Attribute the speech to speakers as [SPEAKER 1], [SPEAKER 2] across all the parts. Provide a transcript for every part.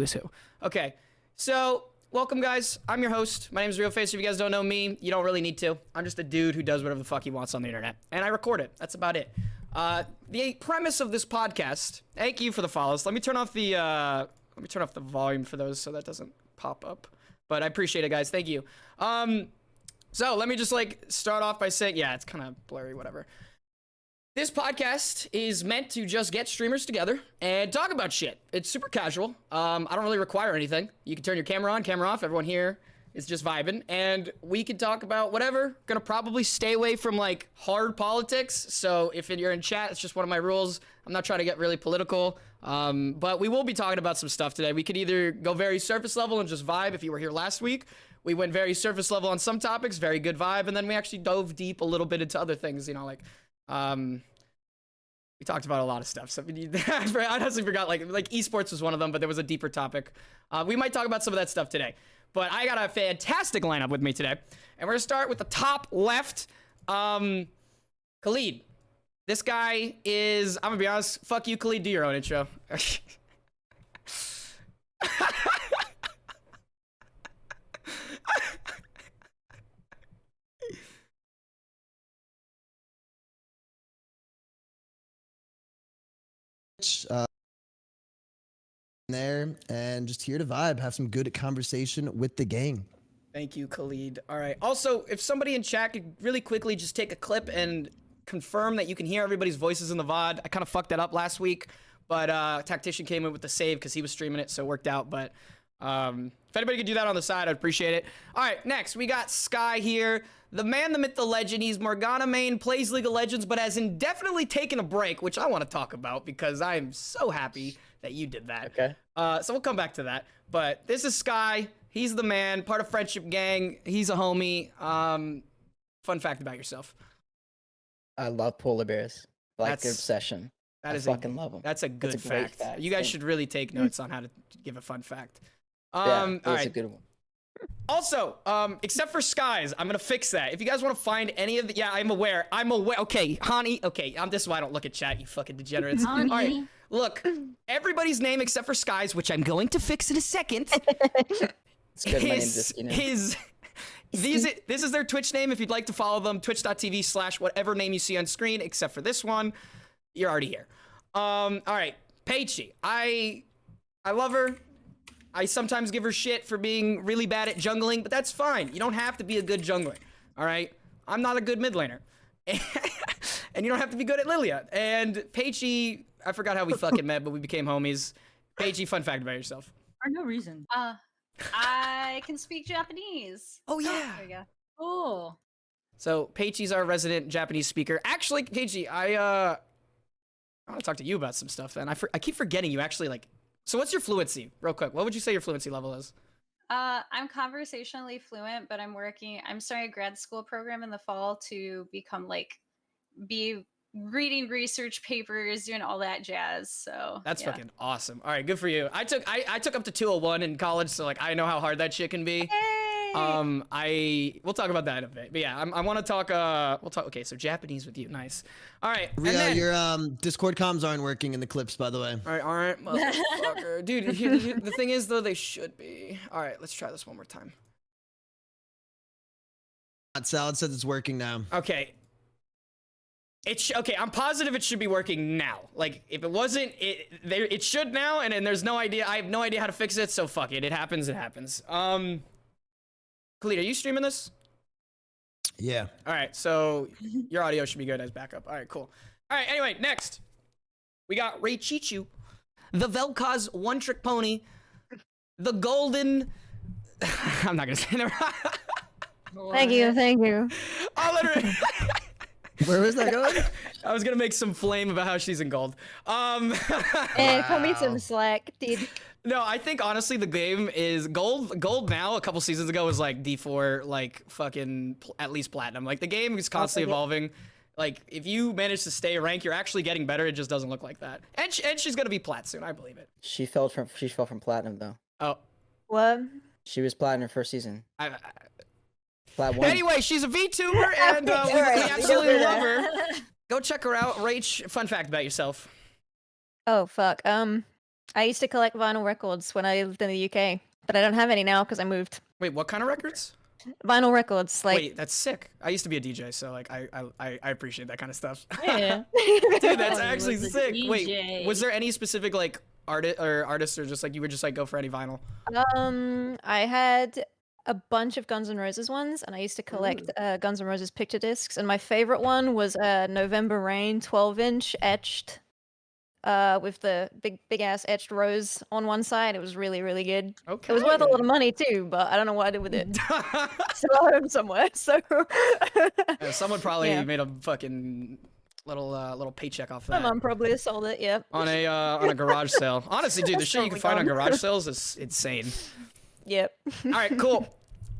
[SPEAKER 1] is who. Okay, so welcome guys. I'm your host. My name is Riofacer. If you guys don't know me, you don't really need to. I'm just a dude who does whatever the fuck he wants on the internet, and I record it. That's about it. The premise of this podcast. Thank you for the follows. Let me turn off the volume for those so that doesn't pop up. But I appreciate it, guys. Thank you. So let me just start off by saying, yeah, it's kind of blurry, whatever. This podcast is meant to just get streamers together and talk about shit. It's super casual. I don't really require anything. You can turn your camera on, camera off. Everyone here is just vibing. And we can talk about whatever. Gonna probably stay away from hard politics. So if you're in chat, it's just one of my rules. I'm not trying to get really political. But we will be talking about some stuff today. We could either go very surface level and just vibe if you were here last week. We went very surface level on some topics, very good vibe. And then we actually dove deep a little bit into other things, we talked about a lot of stuff. So I honestly forgot, like esports was one of them, but there was a deeper topic. We might talk about some of that stuff today. But I got a fantastic lineup with me today. And we're gonna start with the top left. Khalid. This guy is, I'm gonna be honest, fuck you, Khalid, do your own intro.
[SPEAKER 2] There and just here to vibe, have some good conversation with the gang.
[SPEAKER 1] Thank you, Khalid. All right. Also, if somebody in chat could really quickly just take a clip and confirm that you can hear everybody's voices in the VOD. I kind of fucked that up last week, but Tactician came in with the save because he was streaming it, so it worked out. But if anybody could do that on the side, I'd appreciate it. All right, next, we got iSkyi here. The man, the myth, the legend. He's Morgana main, plays League of Legends, but has indefinitely taken a break, which I want to talk about because I am so happy that you did that.
[SPEAKER 3] Okay.
[SPEAKER 1] So we'll come back to that. But this is iSkyi. He's the man, part of Friendship Gang. He's a homie. Fun fact about yourself.
[SPEAKER 3] I love polar bears. Like their obsession. I fucking love them.
[SPEAKER 1] That's a good fact. You guys should really take notes on how to give a fun fact.
[SPEAKER 3] Yeah, that's a good one.
[SPEAKER 1] Also, except for iSkyi's, I'm gonna fix that. If you guys want to find any of the, yeah, I'm aware. Okay, Hani. Okay, this is why I don't look at chat. You fucking degenerates. All right, look, everybody's name except for iSkyi's, which I'm going to fix in a second.
[SPEAKER 3] It's good. My name's iSkyi now.
[SPEAKER 1] This is their Twitch name. If you'd like to follow them, twitch.tv/whatever name you see on screen, except for this one. You're already here. All right, Pehchi. I love her. I sometimes give her shit for being really bad at jungling, but that's fine. You don't have to be a good jungler, all right? I'm not a good mid laner. And you don't have to be good at Lilia. And Pehchi, I forgot how we fucking met, but we became homies. Pehchi, fun fact about yourself.
[SPEAKER 4] For no reason.
[SPEAKER 5] I can speak Japanese.
[SPEAKER 1] Oh, yeah.
[SPEAKER 5] There we go. Cool.
[SPEAKER 1] So Peichi's our resident Japanese speaker. Actually, Pehchi, I want to talk to you about some stuff then. I keep forgetting you actually so what's your fluency, real quick? What would you say your fluency level is?
[SPEAKER 5] I'm conversationally fluent, but I'm starting a grad school program in the fall to become be reading research papers, doing all that jazz. So
[SPEAKER 1] that's fucking awesome. All right, good for you. I took up to 201 in college, so I know how hard that shit can be.
[SPEAKER 5] Hey!
[SPEAKER 1] We'll talk about that in a bit. But yeah, I want to talk. Okay, so Japanese with you, nice. All right,
[SPEAKER 2] Ria, your Discord comms aren't working in the clips, by the way.
[SPEAKER 1] All right, motherfucker, dude. The thing is, though, they should be. All right, let's try this one more time.
[SPEAKER 2] Salad says it's working now.
[SPEAKER 1] Okay. Okay, I'm positive it should be working now. If it wasn't, it should now, and then there's no idea. I have no idea how to fix it, so fuck it. It happens. It happens. Khalid, are you streaming this?
[SPEAKER 2] Yeah.
[SPEAKER 1] All right, so your audio should be good as backup. All right, cool. All right, anyway, next. We got Rachichu, the Vel'Koz one-trick pony, the golden... I'm not going to say that.
[SPEAKER 6] Thank you.
[SPEAKER 1] I'll let her...
[SPEAKER 2] Where was that going?
[SPEAKER 1] I was going to make some flame about how she's in gold.
[SPEAKER 6] Hey, cut me some slack, dude.
[SPEAKER 1] No, I think honestly the game is gold. Gold now, a couple seasons ago, was D4, fucking at least platinum. The game is constantly evolving. If you manage to stay rank, you're actually getting better. It just doesn't look like that. And she's gonna be plat soon, I believe it.
[SPEAKER 3] She fell from platinum though.
[SPEAKER 1] Oh.
[SPEAKER 6] What?
[SPEAKER 3] She was platinum first season. Plat 1.
[SPEAKER 1] Anyway, she's a VTuber, and we absolutely love her. Go check her out. Rach, fun fact about yourself.
[SPEAKER 6] Oh fuck. I used to collect vinyl records when I lived in the UK, but I don't have any now because I moved.
[SPEAKER 1] Wait, what kind of records?
[SPEAKER 6] Vinyl records, like.
[SPEAKER 1] Wait, that's sick. I used to be a DJ, so like I appreciate that kind of stuff.
[SPEAKER 4] Yeah.
[SPEAKER 1] Dude, that's
[SPEAKER 4] I
[SPEAKER 1] actually
[SPEAKER 4] was a
[SPEAKER 1] sick.
[SPEAKER 4] DJ.
[SPEAKER 1] Wait, was there any specific like artist or just like you would just like go for any vinyl?
[SPEAKER 6] I had a bunch of Guns N' Roses ones, and I used to collect Guns N' Roses picture discs. And my favorite one was November Rain 12-inch etched, with the big ass etched rose on one side. It was really really good.
[SPEAKER 1] Okay.
[SPEAKER 6] It was worth a lot of money too, but I don't know what I did with it. Still at home somewhere. So
[SPEAKER 1] Yeah, someone probably
[SPEAKER 6] Yeah.
[SPEAKER 1] made a fucking little paycheck off
[SPEAKER 6] my
[SPEAKER 1] that.
[SPEAKER 6] mom probably sold it. Yeah.
[SPEAKER 1] On a garage sale. Honestly, dude, the
[SPEAKER 6] That's
[SPEAKER 1] shit you can
[SPEAKER 6] totally
[SPEAKER 1] find on
[SPEAKER 6] gone.
[SPEAKER 1] garage sales is insane.
[SPEAKER 6] Yep.
[SPEAKER 1] All right, cool.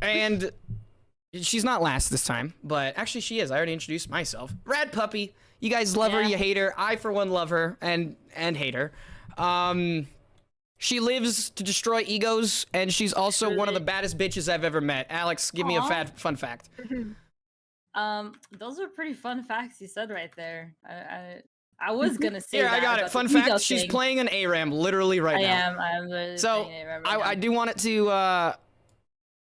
[SPEAKER 1] And she's not last this time, but actually she is. I already introduced myself. Radpuppy. You guys love her,
[SPEAKER 4] Yeah.
[SPEAKER 1] you hate her. I for one love her and hate her. She lives to destroy egos, and she's also one of the baddest bitches I've ever met. Alex, give me a
[SPEAKER 4] Aw.
[SPEAKER 1] fun fact.
[SPEAKER 4] Those are pretty fun facts you said right there. I was gonna say
[SPEAKER 1] Here, I
[SPEAKER 4] that
[SPEAKER 1] got it.
[SPEAKER 4] about
[SPEAKER 1] Fun
[SPEAKER 4] the ego
[SPEAKER 1] fact: she's
[SPEAKER 4] thing.
[SPEAKER 1] playing an ARAM literally right now.
[SPEAKER 4] I'm literally
[SPEAKER 1] So
[SPEAKER 4] playing it right
[SPEAKER 1] I
[SPEAKER 4] now.
[SPEAKER 1] do want it to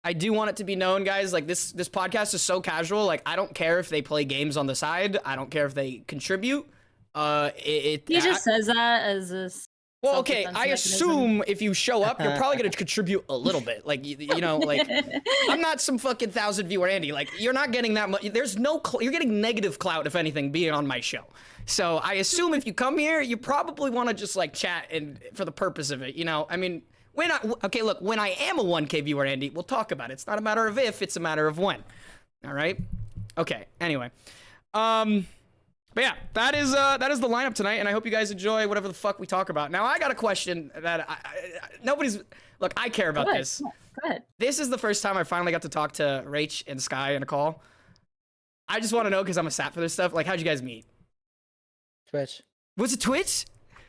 [SPEAKER 1] I do want it to be known, guys, like this podcast is so casual. Like I don't care if they play games on the side. I don't care if they contribute.
[SPEAKER 4] He just says that as a
[SPEAKER 1] well, okay.
[SPEAKER 4] self-defense
[SPEAKER 1] I
[SPEAKER 4] mechanism.
[SPEAKER 1] assume if you show up, you're probably gonna contribute a little bit. Like you know, like I'm not some fucking 1,000 viewer Andy. Like you're not getting that much. There's no. You're getting negative clout if anything being on my show. So I assume if you come here, you probably want to just like chat and for the purpose of it. You know, I mean. When I am a 1K viewer, Andy, we'll talk about it. It's not a matter of if, it's a matter of when. All right? Okay, anyway. But yeah, that is the lineup tonight, and I hope you guys enjoy whatever the fuck we talk about. Now, I got a question that look, I care about this.
[SPEAKER 4] Go ahead.
[SPEAKER 1] This is the first time I finally got to talk to Rach and Skye in a call. I just want to know, because I'm a sap for this stuff, like, how'd you guys meet?
[SPEAKER 3] Twitch.
[SPEAKER 1] Was it Twitch?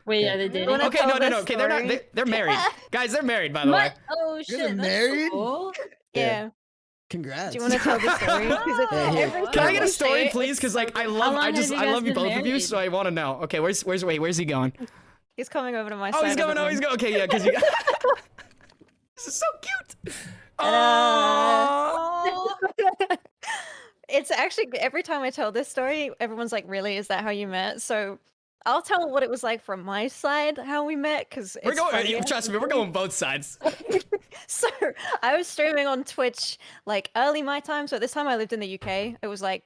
[SPEAKER 4] Wait,
[SPEAKER 3] Yeah.
[SPEAKER 4] are they dating?
[SPEAKER 6] Wanna
[SPEAKER 1] Okay,
[SPEAKER 6] tell
[SPEAKER 1] no.
[SPEAKER 6] this
[SPEAKER 1] Okay, they're not.
[SPEAKER 6] story?
[SPEAKER 1] They're married. Guys, they're married, by the way.
[SPEAKER 4] What? Oh shit!
[SPEAKER 2] are
[SPEAKER 4] that's
[SPEAKER 2] married?
[SPEAKER 4] Cool.
[SPEAKER 6] Yeah.
[SPEAKER 2] Congrats.
[SPEAKER 6] Do you want to tell the story? 'Cause it-
[SPEAKER 2] Yeah, here.
[SPEAKER 6] every
[SPEAKER 1] Can I
[SPEAKER 6] time
[SPEAKER 1] get a
[SPEAKER 6] we
[SPEAKER 1] story,
[SPEAKER 6] say it,
[SPEAKER 1] please?
[SPEAKER 6] it's
[SPEAKER 1] Because like
[SPEAKER 6] so
[SPEAKER 1] I
[SPEAKER 6] good.
[SPEAKER 1] love,
[SPEAKER 4] long
[SPEAKER 1] I
[SPEAKER 4] have you
[SPEAKER 1] love
[SPEAKER 4] guys
[SPEAKER 1] you
[SPEAKER 4] been
[SPEAKER 1] both of you,
[SPEAKER 4] married?
[SPEAKER 1] so I want to know. Okay, where's he going?
[SPEAKER 6] He's coming over to my side.
[SPEAKER 1] Oh, he's
[SPEAKER 6] of the
[SPEAKER 1] going. Oh,
[SPEAKER 6] room.
[SPEAKER 1] he's going. Okay, yeah, because you. This is so cute.
[SPEAKER 6] Ta-da!
[SPEAKER 1] Aww.
[SPEAKER 6] It's actually every time I tell this story, everyone's like, "Really? Is that how you met?" So I'll tell what it was like from my side, how we met, because
[SPEAKER 1] We're going. Trust me, we're going both sides.
[SPEAKER 6] So I was streaming on Twitch like early my time. So at this time I lived in the UK. It was like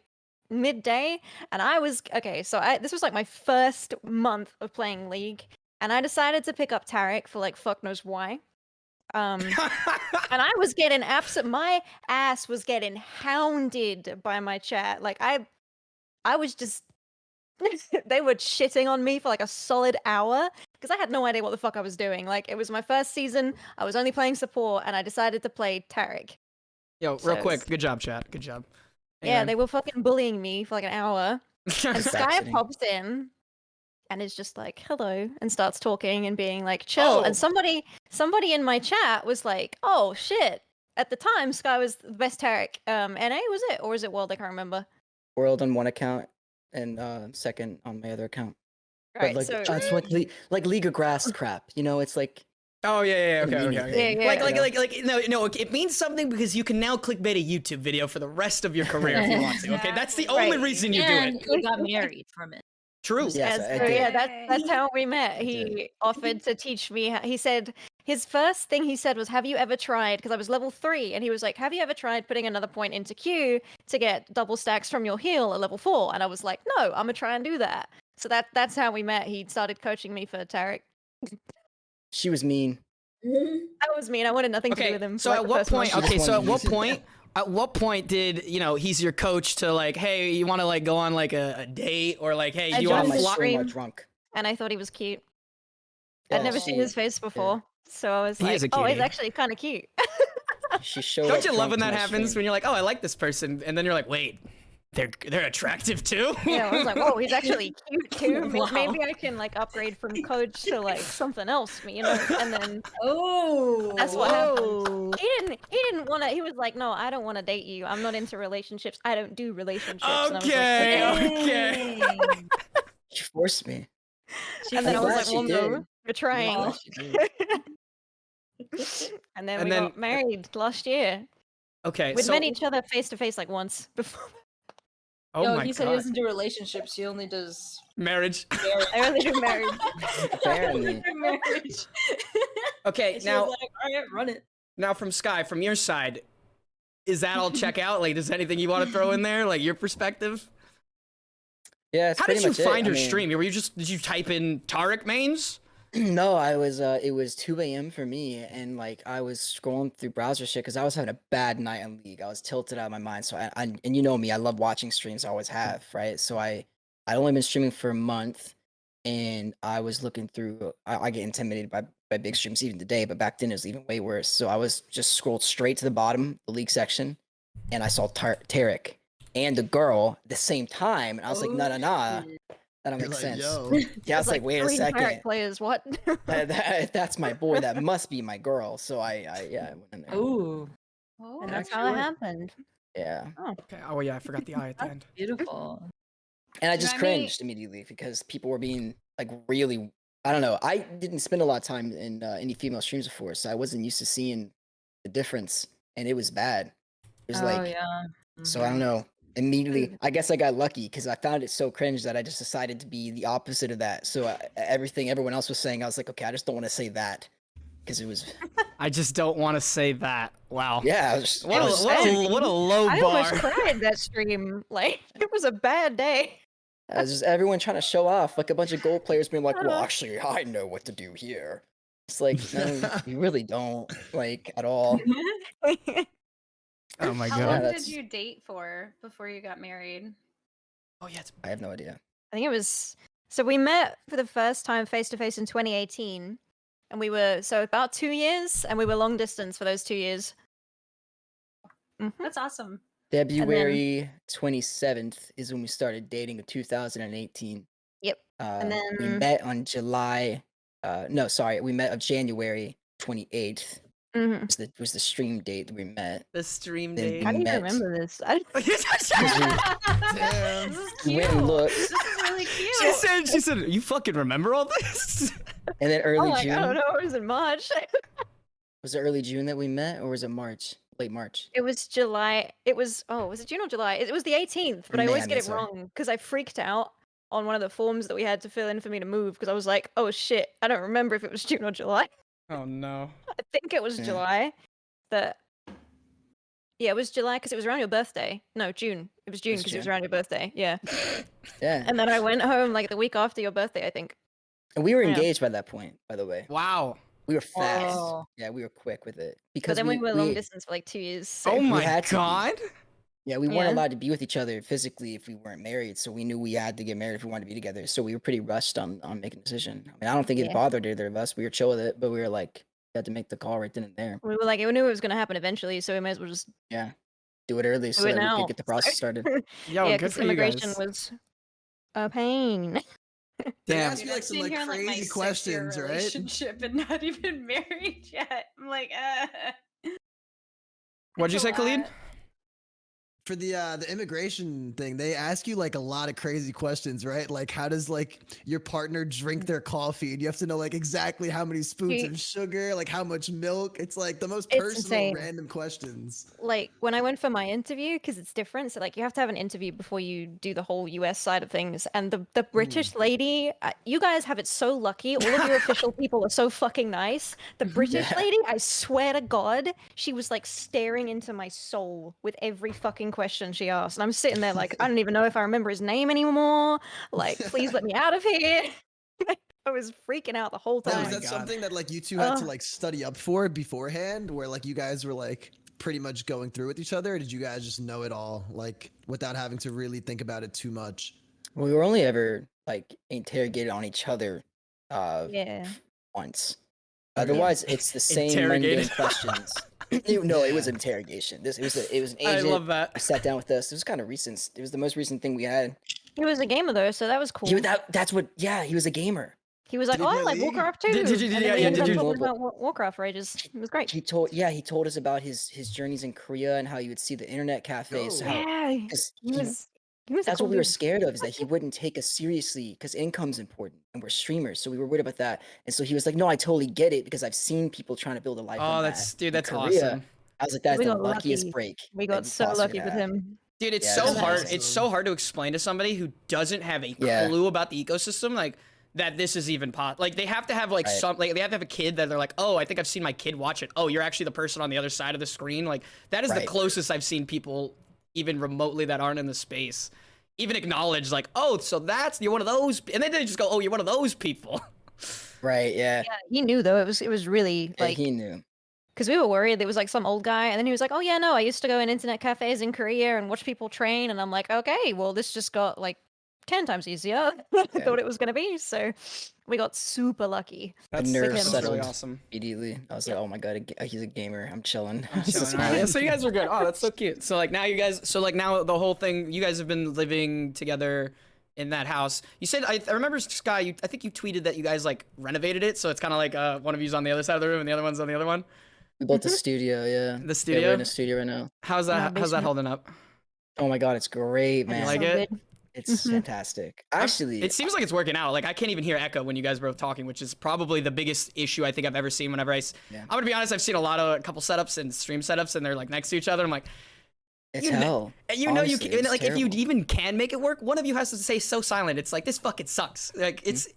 [SPEAKER 6] midday, and I was okay. So this was like my first month of playing League, and I decided to pick up Tarek for like fuck knows why. And I was getting my ass was getting hounded by my chat. Like I was just they were shitting on me for like a solid hour because I had no idea what the fuck I was doing. Like it was my first season. I was only playing support, and I decided to play Tarek.
[SPEAKER 1] Yo,
[SPEAKER 6] So
[SPEAKER 1] real quick.
[SPEAKER 6] it's-
[SPEAKER 1] Good job, chat. Good job.
[SPEAKER 6] Yeah, they were fucking bullying me for like an hour. And Skye
[SPEAKER 3] Backseating.
[SPEAKER 6] pops in and is just like, hello, and starts talking and being like, chill.
[SPEAKER 1] Oh.
[SPEAKER 6] And somebody in my chat was like, oh shit. At the time, Skye was the best Tarek. NA was it? Or is it World? I can't remember.
[SPEAKER 3] World on one account and second on my other account.
[SPEAKER 6] Right,
[SPEAKER 3] But like
[SPEAKER 6] so
[SPEAKER 3] it's like League of Grass crap. You know, it's like
[SPEAKER 1] Oh yeah. Okay.
[SPEAKER 3] Convenient.
[SPEAKER 1] Okay.
[SPEAKER 6] Yeah, yeah.
[SPEAKER 1] Like no. It means something because you can now clickbait a YouTube video for the rest of your career if you want to. Okay, that's the only
[SPEAKER 6] Right.
[SPEAKER 1] reason you do
[SPEAKER 4] And
[SPEAKER 1] it.
[SPEAKER 4] you got married from it.
[SPEAKER 1] True.
[SPEAKER 3] Yes, I did.
[SPEAKER 6] yeah, that's how we met.
[SPEAKER 3] I
[SPEAKER 6] He
[SPEAKER 3] did.
[SPEAKER 6] offered to teach me. He said his first thing he said was, "Have you ever tried?" Because I was level 3, and he was like, "Have you ever tried putting another point into Q to get double stacks from your heal at level 4?" And I was like, "No, I'm gonna try and do that." So that's how we met. He started coaching me for Tarek.
[SPEAKER 3] She was mean.
[SPEAKER 6] That was me, and I wanted nothing to do
[SPEAKER 1] Okay.
[SPEAKER 6] with him. for,
[SPEAKER 1] So
[SPEAKER 6] like,
[SPEAKER 1] at
[SPEAKER 6] the
[SPEAKER 1] what
[SPEAKER 6] first month.
[SPEAKER 1] point?
[SPEAKER 3] She
[SPEAKER 1] Okay.
[SPEAKER 3] just
[SPEAKER 1] So at
[SPEAKER 3] wanted
[SPEAKER 1] what
[SPEAKER 3] to use it.
[SPEAKER 1] point? At what point did he's your coach to like, hey, you want to like go on like a date or like, hey,
[SPEAKER 6] I
[SPEAKER 1] do you
[SPEAKER 3] Got
[SPEAKER 1] want
[SPEAKER 3] on
[SPEAKER 1] to
[SPEAKER 3] my
[SPEAKER 6] joined
[SPEAKER 1] fly?
[SPEAKER 3] stream all
[SPEAKER 6] stream.
[SPEAKER 3] drunk.
[SPEAKER 6] And I thought he was cute.
[SPEAKER 3] Yeah,
[SPEAKER 6] I'd never seen
[SPEAKER 3] she-
[SPEAKER 6] his face before, so I was
[SPEAKER 1] He is
[SPEAKER 6] like,
[SPEAKER 1] a
[SPEAKER 6] "Oh, he's
[SPEAKER 1] cutie.
[SPEAKER 6] actually kind of cute."
[SPEAKER 3] She showed
[SPEAKER 1] Don't
[SPEAKER 3] up
[SPEAKER 1] you love
[SPEAKER 3] drunk
[SPEAKER 1] when
[SPEAKER 3] to
[SPEAKER 1] that
[SPEAKER 3] my
[SPEAKER 1] happens
[SPEAKER 3] stream.
[SPEAKER 1] when you're like, oh, I like this person, and then you're like, wait, they're attractive too?
[SPEAKER 6] Yeah, I was like, "Whoa, he's actually cute too.
[SPEAKER 4] Wow.
[SPEAKER 6] Maybe I can like upgrade from coach to like something else, you know?" And then
[SPEAKER 4] Oh,
[SPEAKER 6] that's what happened.
[SPEAKER 1] Whoa.
[SPEAKER 6] He didn't want to. He was like, "No, I don't want to date you. I'm not into relationships. I don't do relationships." And I was like,
[SPEAKER 1] Okay.
[SPEAKER 6] "Okay."
[SPEAKER 1] Okay.
[SPEAKER 3] She forced me.
[SPEAKER 6] And then I
[SPEAKER 3] I'm
[SPEAKER 6] was
[SPEAKER 3] glad
[SPEAKER 6] like,
[SPEAKER 3] she
[SPEAKER 6] "Well, no,
[SPEAKER 3] did.
[SPEAKER 6] We're trying.
[SPEAKER 3] Oh,
[SPEAKER 6] And then
[SPEAKER 1] And
[SPEAKER 6] we
[SPEAKER 1] then-
[SPEAKER 6] got married last year.
[SPEAKER 1] Okay,
[SPEAKER 6] We'd
[SPEAKER 1] so
[SPEAKER 6] met each other face to face like once before.
[SPEAKER 1] oh
[SPEAKER 4] Yo,
[SPEAKER 1] my
[SPEAKER 4] he said
[SPEAKER 1] god,
[SPEAKER 4] he doesn't do relationships. He only does
[SPEAKER 1] marriage.
[SPEAKER 4] marriage.
[SPEAKER 6] I only do marriage.
[SPEAKER 3] Apparently.
[SPEAKER 4] marriage.
[SPEAKER 1] Okay,
[SPEAKER 4] And she
[SPEAKER 1] now
[SPEAKER 4] was like, all right, run it.
[SPEAKER 1] now from Sky, from your side, is that all check out? Like, is anything you want to throw in there, like your perspective?
[SPEAKER 3] Yeah, it's
[SPEAKER 1] How did
[SPEAKER 3] pretty
[SPEAKER 1] you
[SPEAKER 3] much it.
[SPEAKER 1] find
[SPEAKER 3] I
[SPEAKER 1] your
[SPEAKER 3] mean,
[SPEAKER 1] stream? Did you type in Tarek mains?
[SPEAKER 3] No, I was it was 2 a.m. for me, and like I was scrolling through browser shit because I was having a bad night on League. I was tilted out of my mind. So I and you know me, I love watching streams, I always have, right? So I'd only been streaming for a month, and I was looking through I get intimidated by big streams even today, but back then it was even way worse. So I was just scrolled straight to the bottom, the League section, and I saw Tarek and the girl at the same time, and I was like, no, that don't
[SPEAKER 2] You're
[SPEAKER 3] make
[SPEAKER 2] like,
[SPEAKER 3] sense.
[SPEAKER 2] yo.
[SPEAKER 3] Yeah, I was like, wait a
[SPEAKER 6] 3
[SPEAKER 3] second.
[SPEAKER 6] Tarek players, what?
[SPEAKER 3] If that's my boy, that must be my girl. So I went in there.
[SPEAKER 4] Ooh,
[SPEAKER 5] Oh,
[SPEAKER 6] And that's how it
[SPEAKER 4] Actually.
[SPEAKER 6] happened.
[SPEAKER 3] Yeah.
[SPEAKER 1] Okay. Oh yeah, I forgot the eye at the
[SPEAKER 4] that's
[SPEAKER 1] end.
[SPEAKER 4] beautiful.
[SPEAKER 3] And I
[SPEAKER 5] You
[SPEAKER 3] just
[SPEAKER 5] know what I mean?
[SPEAKER 3] cringed immediately because people were being like really, I don't know. I didn't spend a lot of time in any female streams before, so I wasn't used to seeing the difference, and it was bad. It was
[SPEAKER 4] Oh
[SPEAKER 3] like,
[SPEAKER 4] yeah.
[SPEAKER 3] so I don't know. Immediately, I guess I got lucky because I found it so cringe that I just decided to be the opposite of that. So everything everyone else was saying, I was like, okay, I just don't want to say that because it was,
[SPEAKER 1] I just don't want to say that. Wow.
[SPEAKER 3] yeah. I was,
[SPEAKER 1] What
[SPEAKER 3] I
[SPEAKER 1] a,
[SPEAKER 3] was-
[SPEAKER 1] what a low
[SPEAKER 6] I
[SPEAKER 1] bar.
[SPEAKER 6] almost cried that stream. Like, it was a bad day.
[SPEAKER 3] I was just everyone trying to show off, like a bunch of gold players being like, well, actually, I know what to do here. It's like, no, you really don't, like, at all.
[SPEAKER 1] Oh my
[SPEAKER 5] How
[SPEAKER 1] god.
[SPEAKER 5] long
[SPEAKER 3] that's-
[SPEAKER 5] did you date for before you got married?
[SPEAKER 1] Oh yeah. It's...
[SPEAKER 3] I have no idea.
[SPEAKER 6] I think it was. So we met for the first time face to face in 2018. And we were, so about 2 years, and we were long distance for those 2 years. Mhm.
[SPEAKER 5] That's awesome.
[SPEAKER 3] February 27th is when we started dating in 2018.
[SPEAKER 6] Yep. And
[SPEAKER 3] We
[SPEAKER 6] then-
[SPEAKER 3] met on July, no, sorry, we met on January 28th.
[SPEAKER 6] Mhm.
[SPEAKER 3] Was the stream date that we met.
[SPEAKER 1] The stream
[SPEAKER 3] Then
[SPEAKER 1] date.
[SPEAKER 6] How do you
[SPEAKER 3] met.
[SPEAKER 6] remember this? I,
[SPEAKER 2] Damn.
[SPEAKER 5] This is
[SPEAKER 3] We
[SPEAKER 5] cute.
[SPEAKER 3] went and looked.
[SPEAKER 5] This is really cute.
[SPEAKER 1] she said, you fucking remember all this?
[SPEAKER 3] And then early
[SPEAKER 6] oh, like,
[SPEAKER 3] June.
[SPEAKER 6] I don't know. It was in March.
[SPEAKER 3] Was it early June that we met, or was it March? Late March.
[SPEAKER 6] It was July. It was, oh, was it June or July? It was the 18th, but I
[SPEAKER 3] May,
[SPEAKER 6] always
[SPEAKER 3] I
[SPEAKER 6] get
[SPEAKER 3] mean,
[SPEAKER 6] it
[SPEAKER 3] sorry.
[SPEAKER 6] wrong because I freaked out on one of the forms that we had to fill in for me to move because I was like, oh shit, I don't remember if it was June or July.
[SPEAKER 1] Oh no.
[SPEAKER 6] I think it was
[SPEAKER 3] Yeah.
[SPEAKER 6] July. Yeah, it was July because it was around your birthday. No, June. It was June
[SPEAKER 3] was
[SPEAKER 6] because it was
[SPEAKER 3] June.
[SPEAKER 6] around your birthday. Yeah.
[SPEAKER 3] Yeah.
[SPEAKER 6] And then I went home like the week after your birthday, I think.
[SPEAKER 3] And we were
[SPEAKER 6] Yeah.
[SPEAKER 3] engaged by that point, by the way.
[SPEAKER 1] Wow.
[SPEAKER 3] We were fast.
[SPEAKER 4] Oh.
[SPEAKER 3] Yeah, we were quick with it.
[SPEAKER 6] But
[SPEAKER 3] Because
[SPEAKER 6] then we were long distance for like 2 years. So.
[SPEAKER 1] Oh my
[SPEAKER 3] had to be.
[SPEAKER 1] god.
[SPEAKER 3] Yeah, we weren't
[SPEAKER 6] Yeah.
[SPEAKER 3] allowed to be with each other physically if we weren't married. So we knew we had to get married if we wanted to be together. So we were pretty rushed on making a decision. I mean, I don't think it
[SPEAKER 6] Yeah.
[SPEAKER 3] bothered either of us. We were chill with it, but we were like, we had to make the call right then and there.
[SPEAKER 6] We were like, we knew it was going to happen eventually, so we might as well just
[SPEAKER 3] Yeah. Do it early so
[SPEAKER 6] do it
[SPEAKER 3] that we
[SPEAKER 6] now.
[SPEAKER 3] could get the process started.
[SPEAKER 1] Yo,
[SPEAKER 6] yeah,
[SPEAKER 1] good
[SPEAKER 6] because
[SPEAKER 1] for you
[SPEAKER 6] immigration
[SPEAKER 1] guys.
[SPEAKER 6] was a pain.
[SPEAKER 2] They
[SPEAKER 1] Damn.
[SPEAKER 2] ask you like some
[SPEAKER 5] Sitting
[SPEAKER 2] like
[SPEAKER 5] here in, my
[SPEAKER 2] crazy
[SPEAKER 5] 6-year
[SPEAKER 2] questions, right?
[SPEAKER 5] relationship and not even married yet. I'm like,
[SPEAKER 1] What'd you
[SPEAKER 5] It's a
[SPEAKER 1] say, Khalid?
[SPEAKER 5] lot.
[SPEAKER 2] For the immigration thing, they ask you like a lot of crazy questions, right? Like how does like your partner drink their coffee? And you have to know like exactly how many spoons
[SPEAKER 6] Ye-
[SPEAKER 2] of sugar, like how much milk. It's like the most
[SPEAKER 6] It's
[SPEAKER 2] personal,
[SPEAKER 6] insane.
[SPEAKER 2] random questions.
[SPEAKER 6] Like when I went for my interview, because it's different. So like you have to have an interview before you do the whole US side of things. And the British lady, you guys have it so lucky. All of your official people are so fucking nice. The British
[SPEAKER 3] Yeah.
[SPEAKER 6] lady, I swear to God, she was like staring into my soul with every fucking question she asked. And I'm sitting there like, I don't even know if I remember his name anymore. Like, please let me out of here. I was freaking out the whole
[SPEAKER 2] Now,
[SPEAKER 6] time.
[SPEAKER 2] was
[SPEAKER 1] my
[SPEAKER 2] that
[SPEAKER 1] God.
[SPEAKER 2] something that like you two had to
[SPEAKER 6] Ugh.
[SPEAKER 2] like study up for beforehand, where like you guys were like pretty much going through with each other, or did you guys just know it all like without having to really think about it too much?
[SPEAKER 3] We were only ever like interrogated on each other
[SPEAKER 6] Yeah.
[SPEAKER 3] once. Otherwise, it's the same mundane
[SPEAKER 1] Interrogated.
[SPEAKER 3] questions. No, it was an interrogation. It was an
[SPEAKER 1] I
[SPEAKER 3] agent
[SPEAKER 1] love that.
[SPEAKER 3] who sat down with us. It was kind of recent. It was the most recent thing we had.
[SPEAKER 6] He was a gamer though, so that was cool.
[SPEAKER 3] That's what. Yeah, he was a gamer.
[SPEAKER 6] He was like,
[SPEAKER 2] Did he
[SPEAKER 6] "Oh, I
[SPEAKER 2] play
[SPEAKER 6] like
[SPEAKER 2] League?
[SPEAKER 6] Warcraft too."
[SPEAKER 1] Did you-
[SPEAKER 6] And then
[SPEAKER 1] yeah,
[SPEAKER 6] we
[SPEAKER 1] yeah,
[SPEAKER 6] ended
[SPEAKER 1] did
[SPEAKER 6] up
[SPEAKER 1] you-
[SPEAKER 6] talking about Warcraft for ages. It was great.
[SPEAKER 3] He told us about his journeys in Korea and how you would see the internet cafes.
[SPEAKER 2] Yo.
[SPEAKER 3] How,
[SPEAKER 6] Yeah,
[SPEAKER 3] 'cause
[SPEAKER 6] he was He was a
[SPEAKER 3] That's
[SPEAKER 6] cool
[SPEAKER 3] what we were
[SPEAKER 6] dude.
[SPEAKER 3] scared of, is that he wouldn't take us seriously because income's important and we're streamers. So we were worried about that. And so he was like, no, I totally get it because I've seen people trying to build a life
[SPEAKER 1] Oh,
[SPEAKER 3] on
[SPEAKER 1] that's
[SPEAKER 3] that
[SPEAKER 1] dude,
[SPEAKER 3] in
[SPEAKER 1] that's
[SPEAKER 3] Korea.
[SPEAKER 1] awesome.
[SPEAKER 3] I was like, that's
[SPEAKER 6] We
[SPEAKER 3] the
[SPEAKER 6] got
[SPEAKER 3] luckiest
[SPEAKER 6] lucky.
[SPEAKER 3] break.
[SPEAKER 6] We
[SPEAKER 3] that
[SPEAKER 6] got so
[SPEAKER 3] possibly
[SPEAKER 6] lucky
[SPEAKER 3] could
[SPEAKER 6] with
[SPEAKER 3] have.
[SPEAKER 6] him.
[SPEAKER 1] Dude, it's
[SPEAKER 3] Yeah,
[SPEAKER 1] so
[SPEAKER 3] that's
[SPEAKER 1] hard.
[SPEAKER 3] awesome.
[SPEAKER 1] It's so hard to explain to somebody who doesn't have a
[SPEAKER 3] Yeah.
[SPEAKER 1] clue about the ecosystem, like that this is even like they have to have like
[SPEAKER 3] Right.
[SPEAKER 1] some like they have to have a kid that they're like, oh, I think I've seen my kid watch it. Oh, you're actually the person on the other side of the screen. Like that is the
[SPEAKER 3] Right.
[SPEAKER 1] closest I've seen people even remotely that aren't in the space even acknowledge like, oh, so you're one of those, and then they just go, oh, you're one of those people.
[SPEAKER 3] Right, yeah.
[SPEAKER 6] Yeah, he knew though. It was really
[SPEAKER 3] Yeah,
[SPEAKER 6] like
[SPEAKER 3] he knew.
[SPEAKER 6] because we were worried there was like some old guy, and then he was like, "Oh yeah, no, I used to go in internet cafes in Korea and watch people train," and I'm like, "Okay, well this just got like 10 times easier than I
[SPEAKER 3] Yeah.
[SPEAKER 6] thought it was gonna be." So we got super lucky.
[SPEAKER 3] The nerves
[SPEAKER 6] that's
[SPEAKER 3] settled
[SPEAKER 1] really awesome.
[SPEAKER 3] immediately. I was like, oh my god, he's a gamer. I'm chilling.
[SPEAKER 1] Chilling. All right, yeah, so you guys are good. Oh, that's so cute. So like now you guys, so like now the whole thing, you guys have been living together in that house. You said I remember Sky. I think you tweeted that you guys like renovated it, so it's kind of like one of you's on the other side of the room and the other one's on the other one.
[SPEAKER 3] We built the studio, yeah.
[SPEAKER 1] The
[SPEAKER 3] Yeah,
[SPEAKER 1] studio.
[SPEAKER 3] we're in a studio right now.
[SPEAKER 1] How's that
[SPEAKER 6] basement.
[SPEAKER 1] holding up?
[SPEAKER 3] Oh my god, it's great, man.
[SPEAKER 1] like
[SPEAKER 6] So
[SPEAKER 1] it?
[SPEAKER 6] good.
[SPEAKER 3] It's
[SPEAKER 6] Mhm.
[SPEAKER 3] fantastic. Actually,
[SPEAKER 1] It seems like it's working out. Like I can't even hear echo when you guys were both talking, which is probably the biggest issue I think I've ever seen. Whenever
[SPEAKER 3] Yeah.
[SPEAKER 1] I'm gonna be honest, I've seen a couple setups and stream setups, and they're like next to each other. I'm like,
[SPEAKER 3] it's
[SPEAKER 1] you kn-
[SPEAKER 3] hell.
[SPEAKER 1] and you know you
[SPEAKER 3] Honestly,
[SPEAKER 1] can,
[SPEAKER 3] it's
[SPEAKER 1] like if you
[SPEAKER 3] terrible.
[SPEAKER 1] even can make it work, one of you has to say so silent. It's like this fucking sucks. Like it's.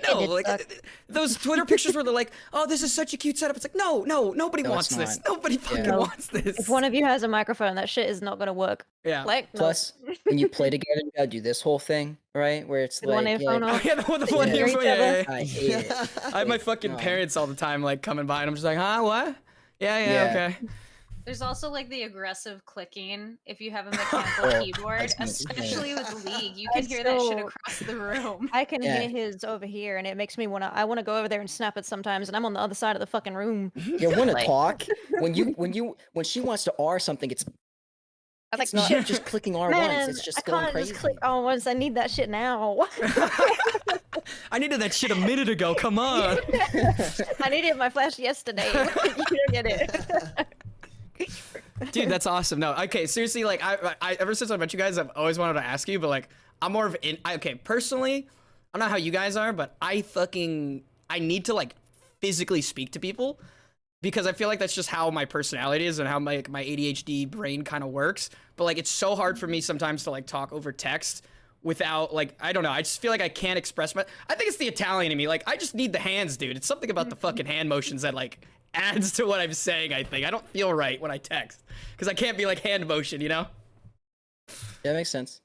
[SPEAKER 1] No,
[SPEAKER 6] did
[SPEAKER 1] like
[SPEAKER 6] suck.
[SPEAKER 1] those Twitter pictures where they're like, "Oh, this is such a cute setup." It's like, no, nobody
[SPEAKER 3] No,
[SPEAKER 1] wants
[SPEAKER 3] it's
[SPEAKER 1] this.
[SPEAKER 3] not.
[SPEAKER 1] Nobody fucking
[SPEAKER 3] Yeah.
[SPEAKER 1] wants this.
[SPEAKER 6] If one of you has a microphone, that shit is not gonna work.
[SPEAKER 1] Yeah.
[SPEAKER 6] Like no.
[SPEAKER 3] Plus, when you play together, you gotta do this whole thing, right? Where it's
[SPEAKER 6] With one
[SPEAKER 3] like,
[SPEAKER 6] earphone
[SPEAKER 3] yeah,
[SPEAKER 1] Oh
[SPEAKER 6] on.
[SPEAKER 1] yeah, the one
[SPEAKER 3] Yeah.
[SPEAKER 1] here.
[SPEAKER 6] Each
[SPEAKER 1] Yeah,
[SPEAKER 6] other.
[SPEAKER 1] yeah, yeah.
[SPEAKER 3] I hate it.
[SPEAKER 1] I have my
[SPEAKER 3] Like,
[SPEAKER 1] fucking
[SPEAKER 3] no.
[SPEAKER 1] parents all the time, like coming by, and I'm just like, huh, what? Yeah,
[SPEAKER 3] Yeah.
[SPEAKER 1] okay.
[SPEAKER 5] There's also like the aggressive clicking if you have a mechanical
[SPEAKER 3] Oh,
[SPEAKER 5] keyboard,
[SPEAKER 3] I was gonna say.
[SPEAKER 5] especially with League. You
[SPEAKER 6] I
[SPEAKER 5] can hear that shit
[SPEAKER 6] still-
[SPEAKER 5] across the room.
[SPEAKER 6] I can
[SPEAKER 3] Yeah.
[SPEAKER 6] hear his over here, and it makes me I wanna go over there and snap it sometimes, and I'm on the other side of the fucking room.
[SPEAKER 3] You wanna
[SPEAKER 6] Like-
[SPEAKER 3] talk? When she wants to R something, it's
[SPEAKER 6] I'm like,
[SPEAKER 3] not
[SPEAKER 6] shit,
[SPEAKER 3] just clicking R
[SPEAKER 6] man,
[SPEAKER 3] once. It's just
[SPEAKER 6] I
[SPEAKER 3] going
[SPEAKER 6] can't
[SPEAKER 3] crazy.
[SPEAKER 6] just click on once. I need that shit now.
[SPEAKER 1] I needed that shit a minute ago. Come on.
[SPEAKER 6] I needed my flash yesterday. You don't get it.
[SPEAKER 1] Dude, that's awesome. No, okay, seriously, like I ever since I met you guys, I've always wanted to ask you, but like I'm more of okay, personally, I don't know how you guys are, but I need to like physically speak to people because I feel like that's just how my personality is and how my ADHD brain kind of works. But like it's so hard for me sometimes to like talk over text without like I don't know, I just feel like I can't express I think it's the Italian in me. Like I just need the hands, dude. It's something about the fucking hand motions that like adds to what I'm saying. I think I don't feel right when I text because I can't be like hand motion, you know.
[SPEAKER 3] Yeah, makes sense.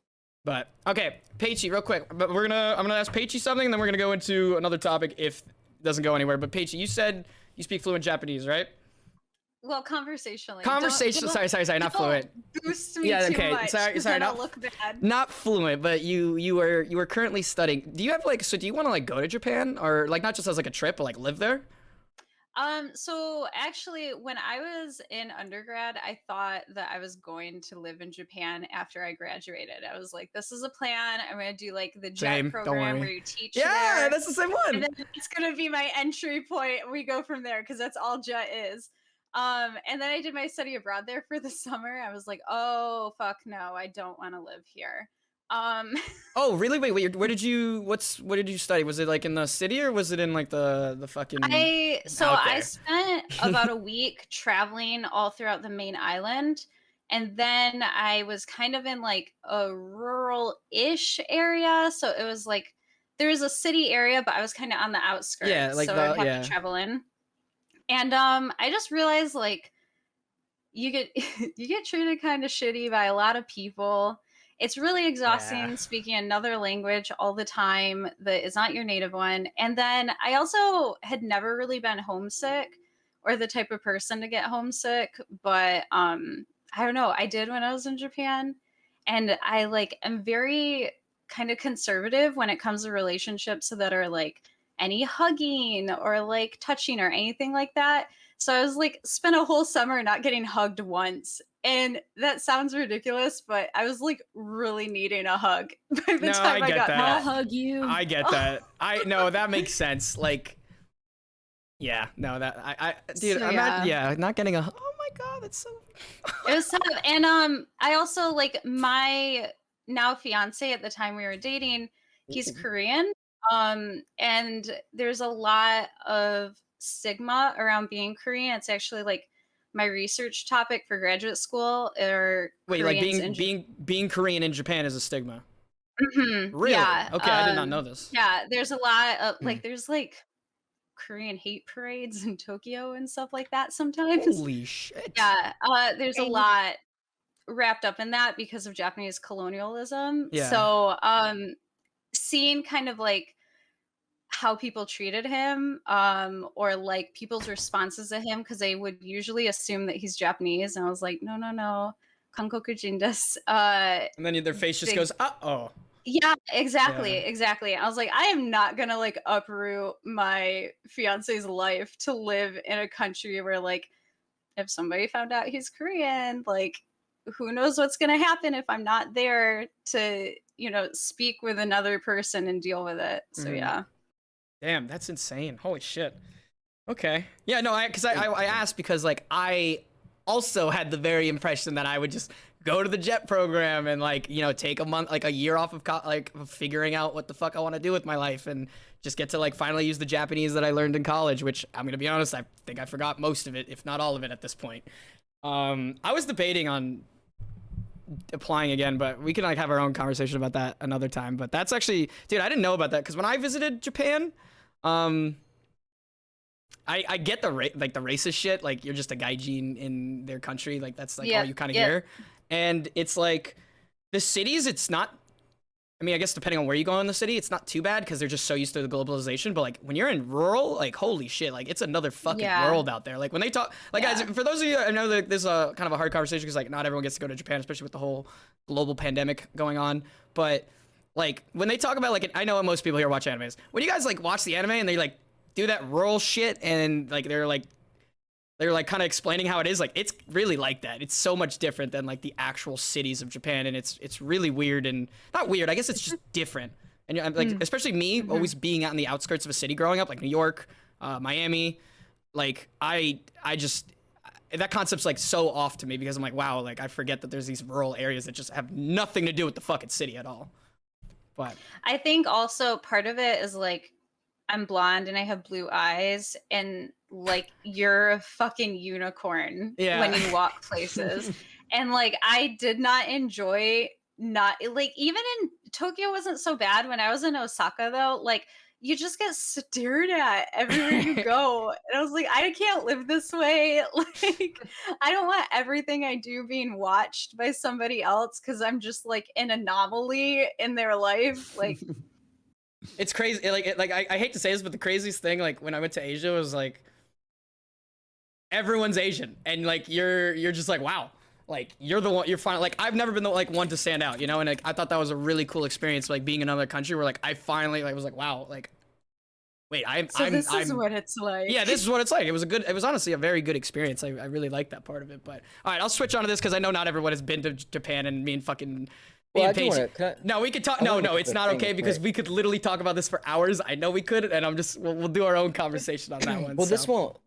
[SPEAKER 1] But okay, Pehchi, real quick. But I'm gonna ask Pehchi something, and then we're gonna go into another topic if it doesn't go anywhere. But Pehchi, you said you speak fluent Japanese, right?
[SPEAKER 5] Well, conversationally.
[SPEAKER 1] Conversation.
[SPEAKER 5] Don't
[SPEAKER 1] Sorry, not
[SPEAKER 5] don't
[SPEAKER 1] fluent.
[SPEAKER 5] Boost me
[SPEAKER 1] Yeah,
[SPEAKER 5] too
[SPEAKER 1] okay,
[SPEAKER 5] much,
[SPEAKER 1] sorry,
[SPEAKER 5] 'cause then I'll
[SPEAKER 1] not-
[SPEAKER 5] look bad.
[SPEAKER 1] Not fluent, but you are currently studying. Do you have like do you want to like go to Japan or like not just as like a trip, but like live there?
[SPEAKER 5] So actually, when I was in undergrad, I thought that I was going to live in Japan after I graduated. I was like, this is a plan. I'm going to do like the JET
[SPEAKER 1] Same, don't
[SPEAKER 5] program
[SPEAKER 1] worry.
[SPEAKER 5] where you teach
[SPEAKER 1] Yeah,
[SPEAKER 5] there.
[SPEAKER 1] that's the same
[SPEAKER 5] And
[SPEAKER 1] one.
[SPEAKER 5] then it's going to be my entry point. We go from there because that's all JET is. And then I did my study abroad there for the summer. I was like, oh, fuck no, I don't want to live here.
[SPEAKER 1] Oh, really? Wait, what did you study? Was it like in the city or was it in like the fucking
[SPEAKER 5] I
[SPEAKER 1] out there?
[SPEAKER 5] spent about a week traveling all throughout the main island, and then I was kind of in like a rural-ish area. So it was like there was a city area, but I was kind of on the outskirts.
[SPEAKER 1] Yeah, like
[SPEAKER 5] so
[SPEAKER 1] the-
[SPEAKER 5] I'd have
[SPEAKER 1] yeah.
[SPEAKER 5] to travel in. And I just realized like you get you get treated kind of shitty by a lot of people. It's really exhausting
[SPEAKER 1] Yeah.
[SPEAKER 5] speaking another language all the time that is not your native one. And then I also had never really been homesick or the type of person to get homesick, but I don't know, I did when I was in Japan. And I like am very kind of conservative when it comes to relationships that are like any hugging or like touching or anything like that. So I was like spent a whole summer not getting hugged once. And that sounds ridiculous, but I was like really needing a hug by the
[SPEAKER 1] No,
[SPEAKER 5] time
[SPEAKER 1] I
[SPEAKER 5] I
[SPEAKER 1] get
[SPEAKER 5] got
[SPEAKER 1] that.
[SPEAKER 5] back.
[SPEAKER 4] I'll hug you.
[SPEAKER 1] I get that. I know that makes sense. Like, yeah, no, that I dude,
[SPEAKER 5] So,
[SPEAKER 1] I'm not getting a. Oh my god, that's so.
[SPEAKER 5] It was sad. And I also like my now fiance at the time we were dating, he's Korean. And there's a lot of stigma around being Korean. It's actually like my research topic for graduate school are
[SPEAKER 1] Wait, like
[SPEAKER 5] Koreans in
[SPEAKER 1] being Korean in Japan is a stigma. Really?
[SPEAKER 5] Yeah.
[SPEAKER 1] Okay, I did not know this.
[SPEAKER 5] Yeah, there's a lot of like there's like Korean hate parades in Tokyo and stuff like that sometimes.
[SPEAKER 1] Holy shit.
[SPEAKER 5] Yeah, there's a
[SPEAKER 6] And-
[SPEAKER 5] lot wrapped up in that because of Japanese colonialism.
[SPEAKER 1] Yeah.
[SPEAKER 5] So, seeing kind of like how people treated him, or like people's responses to him, because they would usually assume that he's Japanese, and I was like, no, no, no, Kankokujin desu.
[SPEAKER 1] And then their face just
[SPEAKER 5] they-
[SPEAKER 1] goes, uh-oh.
[SPEAKER 5] Yeah, exactly,
[SPEAKER 1] Yeah.
[SPEAKER 5] exactly. I was like, I am not gonna like uproot my fiance's life to live in a country where like if somebody found out he's Korean, like who knows what's gonna happen if I'm not there to, you know, speak with another person and deal with it. So
[SPEAKER 1] Mhm.
[SPEAKER 5] yeah.
[SPEAKER 1] Damn, that's insane. Holy shit. Okay. Yeah, no, I asked because like I also had the very impression that I would just go to the JET program and like, you know, take a month, like a year off of of figuring out what the fuck I want to do with my life and just get to like finally use the Japanese that I learned in college, which I'm going to be honest, I think I forgot most of it, if not all of it at this point. I was debating on applying again, but we can like have our own conversation about that another time. But that's actually, dude, I didn't know about that because when I visited Japan, I get the like the racist shit, like you're just a gaijin in their country, like that's like all you kind of hear. And it's like the cities, it's not, I mean, I guess depending on where you go in the city, it's not too bad because they're just so used to the globalization. But like when you're in rural, like holy shit, like it's another fucking world out there. Like when they talk, like guys, for those of you, I know that this is a kind of a hard conversation because like not everyone gets to go to Japan, especially with the whole global pandemic going on. But like when they talk about like, I know most people here watch animes. When you guys like watch the anime and they like do that rural shit and like they're like kind of explaining how it is, like it's really like that. It's so much different than like the actual cities of Japan, and it's really weird, and not weird, I guess it's just different. And I'm like, especially me always being out in the outskirts of a city growing up, like New York, Miami, like I just, that concept's like so off to me because I'm like, wow, like I forget that there's these rural areas that just have nothing to do with the fucking city at all. But
[SPEAKER 5] I think also part of it is like I'm blonde and I have blue eyes, and like you're a fucking unicorn when you walk places. And like I did not enjoy not like, even in Tokyo wasn't so bad. When I was in Osaka though, like you just get stared at everywhere you go. And I was like, I can't live this way. Like I don't want everything I do being watched by somebody else because I'm just like an anomaly in their life. Like
[SPEAKER 1] it's crazy. Like I hate to say this, but the craziest thing, like when I went to Asia, was like everyone's Asian, and like you're just like, wow, like you're the one. You're finally like, I've never been the like one to stand out, you know. And like I thought that was a really cool experience, like being in another country where like I finally like was like, wow, like wait,
[SPEAKER 5] this is what it's like.
[SPEAKER 1] Yeah, this is what it's like. It was honestly a very good experience. I really liked that part of it. But all right, I'll switch on to this because I know not everyone has been to Japan, and me and fucking.
[SPEAKER 3] Well,
[SPEAKER 1] Pehchi. No, we could talk. No, it's not okay because we could literally talk about this for hours. I know we could, and I'm just we'll do our own conversation on that one.
[SPEAKER 3] Well,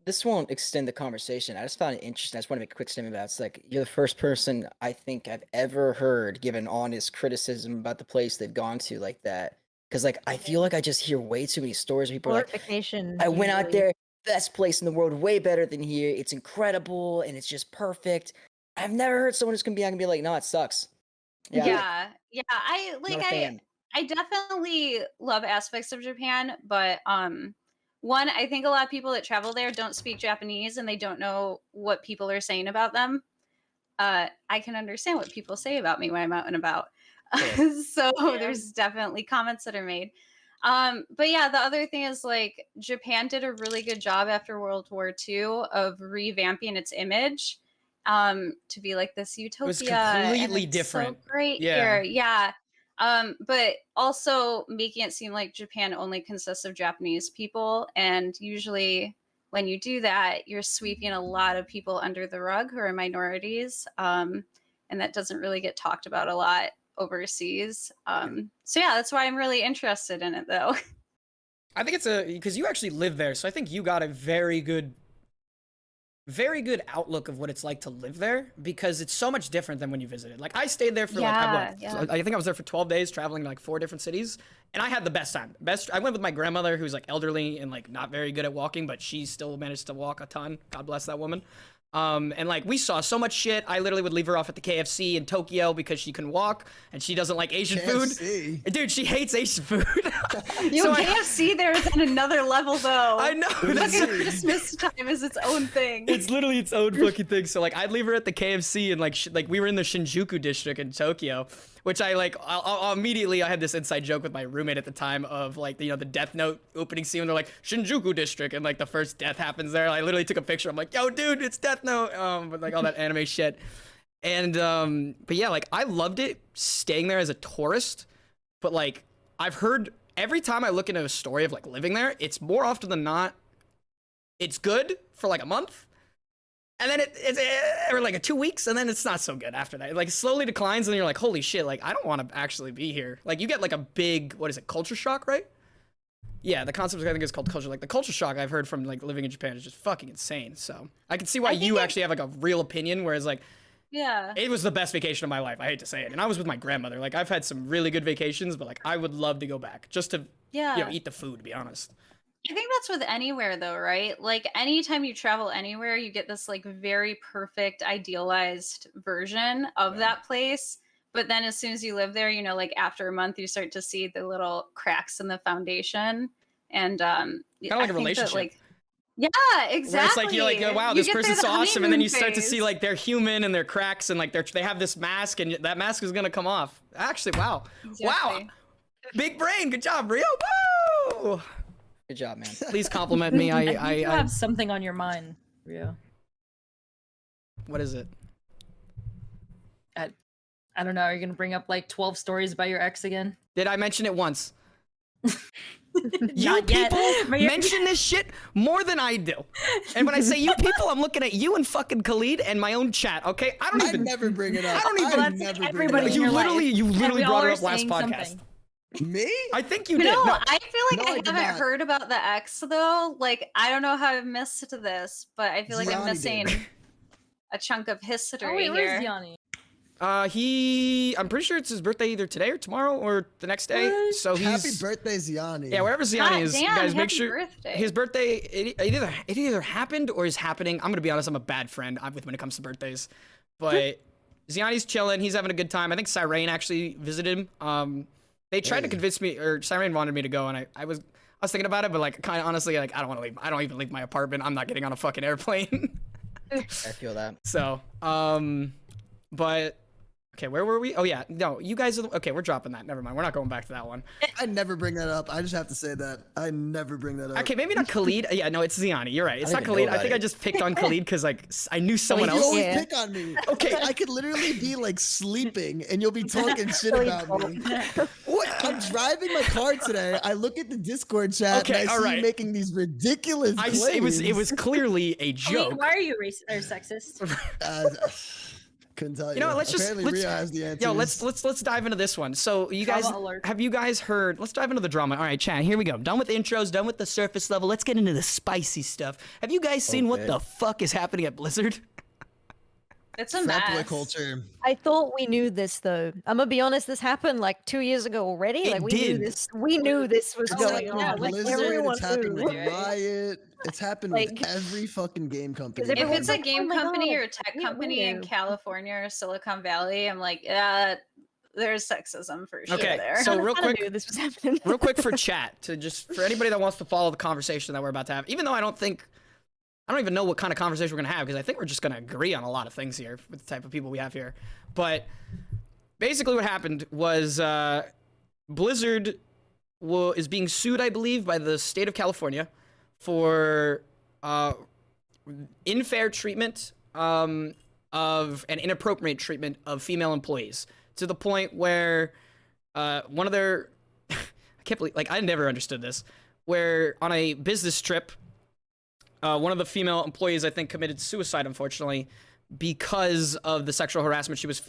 [SPEAKER 3] this won't extend the conversation. I just found it interesting. I just want to make a quick statement about it. It's like you're the first person I think I've ever heard give an honest criticism about the place they've gone to like that. Because like I feel like I just hear way too many stories. People are like,
[SPEAKER 6] Glorification,
[SPEAKER 3] I went out
[SPEAKER 6] usually.
[SPEAKER 3] there, best place in the world, way better than here. It's incredible and it's just perfect. I've never heard someone who's gonna be out and be like, no, it sucks.
[SPEAKER 5] Yeah. I like
[SPEAKER 3] Not a fan.
[SPEAKER 5] I definitely love aspects of Japan, but one, I think a lot of people that travel there don't speak Japanese and they don't know what people are saying about them. I can understand what people say about me when I'm out and about. So there's definitely comments that are made. But yeah, the other thing is like Japan did a really good job after World War II of revamping its image to be like this utopia.
[SPEAKER 1] It was completely
[SPEAKER 5] and it's
[SPEAKER 1] different.
[SPEAKER 5] So great here. Yeah. But also making it seem like Japan only consists of Japanese people. And usually when you do that, you're sweeping a lot of people under the rug who are minorities. And that doesn't really get talked about a lot overseas. So yeah, that's why I'm really interested in it though.
[SPEAKER 1] I think it's because you actually live there, so I think you got a very good very good outlook of what it's like to live there because it's so much different than when you visited. Like I stayed there for
[SPEAKER 5] Yeah.
[SPEAKER 1] I think I was there for 12 days traveling to like 4 different cities and I had the best time. I went with my grandmother who's like elderly and like not very good at walking, but she still managed to walk a ton. God bless that woman. And like we saw so much shit. I literally would leave her off at the KFC in Tokyo because she couldn't walk and she doesn't like Asian
[SPEAKER 2] KFC.
[SPEAKER 1] food. Dude, she hates Asian food.
[SPEAKER 5] Yo, KFC there is on another level though.
[SPEAKER 1] I know.
[SPEAKER 5] Fucking Christmas time is its own thing.
[SPEAKER 1] It's literally its own fucking thing. So like I'd leave her at the KFC and like we were in the Shinjuku district in Tokyo, which I'll immediately I had this inside joke with my roommate at the time of like the Death Note opening scene when they're like Shinjuku district and like the first death happens there. I literally took a picture. I'm like, yo, dude, it's Death Note. But like all that anime shit. And but yeah, like I loved it staying there as a tourist. But like I've heard every time I look into a story of like living there, it's more often than not, it's good for like a month. And then it's or like 2 weeks, and then it's not so good after that. It like slowly declines, and you're like, holy shit, like I don't want to actually be here. Like you get like a big, what is it, culture shock, right? Yeah, the concept I think is called culture. Like the culture shock I've heard from like living in Japan is just fucking insane. So I can see why you actually have like a real opinion, whereas like
[SPEAKER 5] Yeah.
[SPEAKER 1] it was the best vacation of my life. I hate to say it, and I was with my grandmother. Like I've had some really good vacations, but like I would love to go back just to eat the food. To be honest.
[SPEAKER 5] I think that's with anywhere though, right? Like anytime you travel anywhere, you get this like very perfect idealized version of that place. But then as soon as you live there, like after a month, you start to see the little cracks in the foundation. And
[SPEAKER 1] Kind of like a relationship.
[SPEAKER 5] yeah, exactly.
[SPEAKER 1] Where it's like you're like, oh, wow, this person's so awesome, and then you start to
[SPEAKER 5] phase.
[SPEAKER 1] see like they're human and they're cracks and like they have this mask and that mask is gonna come off. Actually, wow, wow, big brain, good job, Rio. Woo!
[SPEAKER 3] Good job, man.
[SPEAKER 1] Please compliment me.
[SPEAKER 4] I think
[SPEAKER 1] I
[SPEAKER 4] you have something on your mind, Rio.
[SPEAKER 1] What is it?
[SPEAKER 4] I don't know. Are you gonna bring up like 12 stories about your ex again?
[SPEAKER 1] Did I mention it once? You
[SPEAKER 4] Not yet,
[SPEAKER 1] people
[SPEAKER 4] but you're-
[SPEAKER 1] mention this shit more than I do. And when I say you people, I'm looking at you and fucking Khalid and my own chat, okay? I
[SPEAKER 2] I never bring it up.
[SPEAKER 1] I don't even-
[SPEAKER 2] I
[SPEAKER 4] Well, that's
[SPEAKER 2] never
[SPEAKER 4] like
[SPEAKER 2] bring it
[SPEAKER 4] everybody
[SPEAKER 2] up.
[SPEAKER 4] in your life.
[SPEAKER 1] You
[SPEAKER 4] And
[SPEAKER 1] literally
[SPEAKER 4] we all
[SPEAKER 1] brought it
[SPEAKER 4] are
[SPEAKER 1] up last
[SPEAKER 4] saying
[SPEAKER 1] podcast.
[SPEAKER 4] something.
[SPEAKER 2] Me?
[SPEAKER 1] I think you did.
[SPEAKER 5] No,
[SPEAKER 1] No.
[SPEAKER 5] I feel like
[SPEAKER 2] No, I
[SPEAKER 5] I
[SPEAKER 2] did
[SPEAKER 5] haven't
[SPEAKER 2] not.
[SPEAKER 5] heard about the X though. Like I don't know how I missed this, but I feel like I'm
[SPEAKER 2] Ziani
[SPEAKER 5] missing
[SPEAKER 2] did.
[SPEAKER 5] a chunk of history
[SPEAKER 4] Oh wait, where's
[SPEAKER 5] here.
[SPEAKER 4] Yanni?
[SPEAKER 1] I'm pretty sure it's his birthday either today or tomorrow or the next day.
[SPEAKER 4] What?
[SPEAKER 1] So he's
[SPEAKER 2] Happy birthday, Ziani.
[SPEAKER 1] yeah, wherever Ziani
[SPEAKER 5] God
[SPEAKER 1] is, you
[SPEAKER 5] damn,
[SPEAKER 1] guys make
[SPEAKER 5] happy
[SPEAKER 1] sure
[SPEAKER 5] birthday.
[SPEAKER 1] his birthday it either happened or is happening. I'm gonna be honest, I'm a bad friend with when it comes to birthdays, but Ziani's chilling. He's having a good time. I think Cyrene actually visited him. They tried to convince me, or Cyrene wanted me to go, and I was thinking about it, but like kind of honestly, like I don't want to leave. I don't even leave my apartment. I'm not getting on a fucking airplane.
[SPEAKER 3] I feel that.
[SPEAKER 1] So, but okay, where were we? Oh yeah, no, you guys are okay. We're dropping that. Never mind. We're not going back to that one.
[SPEAKER 2] I never bring that up. I just have to say that. I never bring that up.
[SPEAKER 1] Okay, maybe not Khalid. Yeah, no, it's Ziani. You're right. It's
[SPEAKER 3] I
[SPEAKER 1] not
[SPEAKER 3] don't even
[SPEAKER 1] Khalid.
[SPEAKER 3] know
[SPEAKER 1] I think
[SPEAKER 3] about
[SPEAKER 1] I
[SPEAKER 3] it.
[SPEAKER 1] just picked on Khalid because like I knew someone
[SPEAKER 2] You
[SPEAKER 1] else.
[SPEAKER 2] always
[SPEAKER 6] Yeah.
[SPEAKER 2] pick on me.
[SPEAKER 1] Okay.
[SPEAKER 2] I could literally be like sleeping and you'll be talking shit about me. I'm driving my car today. I look at the Discord chat
[SPEAKER 1] Okay,
[SPEAKER 2] and I
[SPEAKER 1] all
[SPEAKER 2] see
[SPEAKER 1] right.
[SPEAKER 2] you making these ridiculous claims.
[SPEAKER 1] It was clearly a
[SPEAKER 4] Wait,
[SPEAKER 1] joke.
[SPEAKER 4] why are you racist or sexist?
[SPEAKER 2] Couldn't tell you.
[SPEAKER 1] You know what, let's just-
[SPEAKER 2] Apparently
[SPEAKER 1] let's-
[SPEAKER 2] Ria has the answers.
[SPEAKER 1] Yo, let's dive into this one. So you guys,
[SPEAKER 4] Drama alert.
[SPEAKER 1] have you guys heard? Let's dive into the drama. All right, chat. Here we go. Done with the intros. Done with the surface level. Let's get into the spicy stuff. Have you guys seen what
[SPEAKER 3] Okay.
[SPEAKER 1] the fuck is happening at Blizzard?
[SPEAKER 5] It's a
[SPEAKER 2] Frat boy
[SPEAKER 5] mess.
[SPEAKER 2] culture.
[SPEAKER 6] I thought we knew this though. I'm gonna be honest, this happened like 2 years ago already.
[SPEAKER 1] It
[SPEAKER 6] Like we
[SPEAKER 1] did.
[SPEAKER 6] knew this. We knew this was
[SPEAKER 2] It's
[SPEAKER 6] going
[SPEAKER 2] happened
[SPEAKER 6] on.
[SPEAKER 2] with
[SPEAKER 6] Like
[SPEAKER 2] Blizzard,
[SPEAKER 6] everyone
[SPEAKER 2] it's happened
[SPEAKER 6] knew.
[SPEAKER 2] with Riot. It's happened with
[SPEAKER 6] Like-
[SPEAKER 2] every fucking game company.
[SPEAKER 6] Because
[SPEAKER 5] If
[SPEAKER 6] everyone's
[SPEAKER 5] it's a
[SPEAKER 6] like,
[SPEAKER 5] game
[SPEAKER 6] "Oh my
[SPEAKER 5] company
[SPEAKER 6] God,
[SPEAKER 5] or a tech
[SPEAKER 6] we
[SPEAKER 5] company in
[SPEAKER 6] knew."
[SPEAKER 5] California or Silicon Valley, I'm like, there's sexism for sure
[SPEAKER 1] Okay,
[SPEAKER 5] there.
[SPEAKER 1] so
[SPEAKER 6] I
[SPEAKER 1] real
[SPEAKER 6] kinda
[SPEAKER 1] quick,
[SPEAKER 6] knew this was happening.
[SPEAKER 1] real quick for chat to just for anybody that wants to follow the conversation that we're about to have, even though I don't even know what kind of conversation we're gonna have because I think we're just gonna agree on a lot of things here with the type of people we have here. But basically, what happened was Blizzard is being sued, I believe, by the state of California for unfair treatment of and inappropriate treatment of female employees to the point where one of their I can't believe I never understood this, where on a business trip one of the female employees I think committed suicide, unfortunately, because of the sexual harassment she was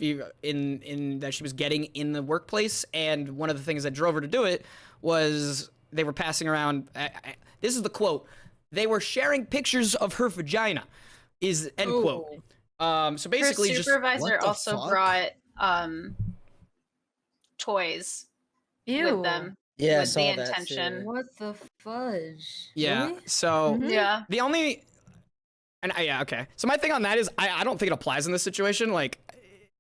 [SPEAKER 1] in that she was getting in the workplace. And one of the things that drove her to do it was they were passing around this is the quote, they were sharing pictures of her vagina is end quote. So basically,
[SPEAKER 5] Her
[SPEAKER 1] just
[SPEAKER 5] supervisor
[SPEAKER 2] What the
[SPEAKER 5] also
[SPEAKER 2] fuck?
[SPEAKER 5] brought toys
[SPEAKER 4] Ew.
[SPEAKER 5] with them
[SPEAKER 3] Yeah, I
[SPEAKER 5] with the
[SPEAKER 3] saw that
[SPEAKER 5] intention.
[SPEAKER 3] too.
[SPEAKER 4] What the fudge?
[SPEAKER 1] yeah.
[SPEAKER 4] Really?
[SPEAKER 1] So
[SPEAKER 6] Mhm.
[SPEAKER 5] Yeah.
[SPEAKER 1] the only and yeah, okay. So my thing on that is I don't think it applies in this situation. Like,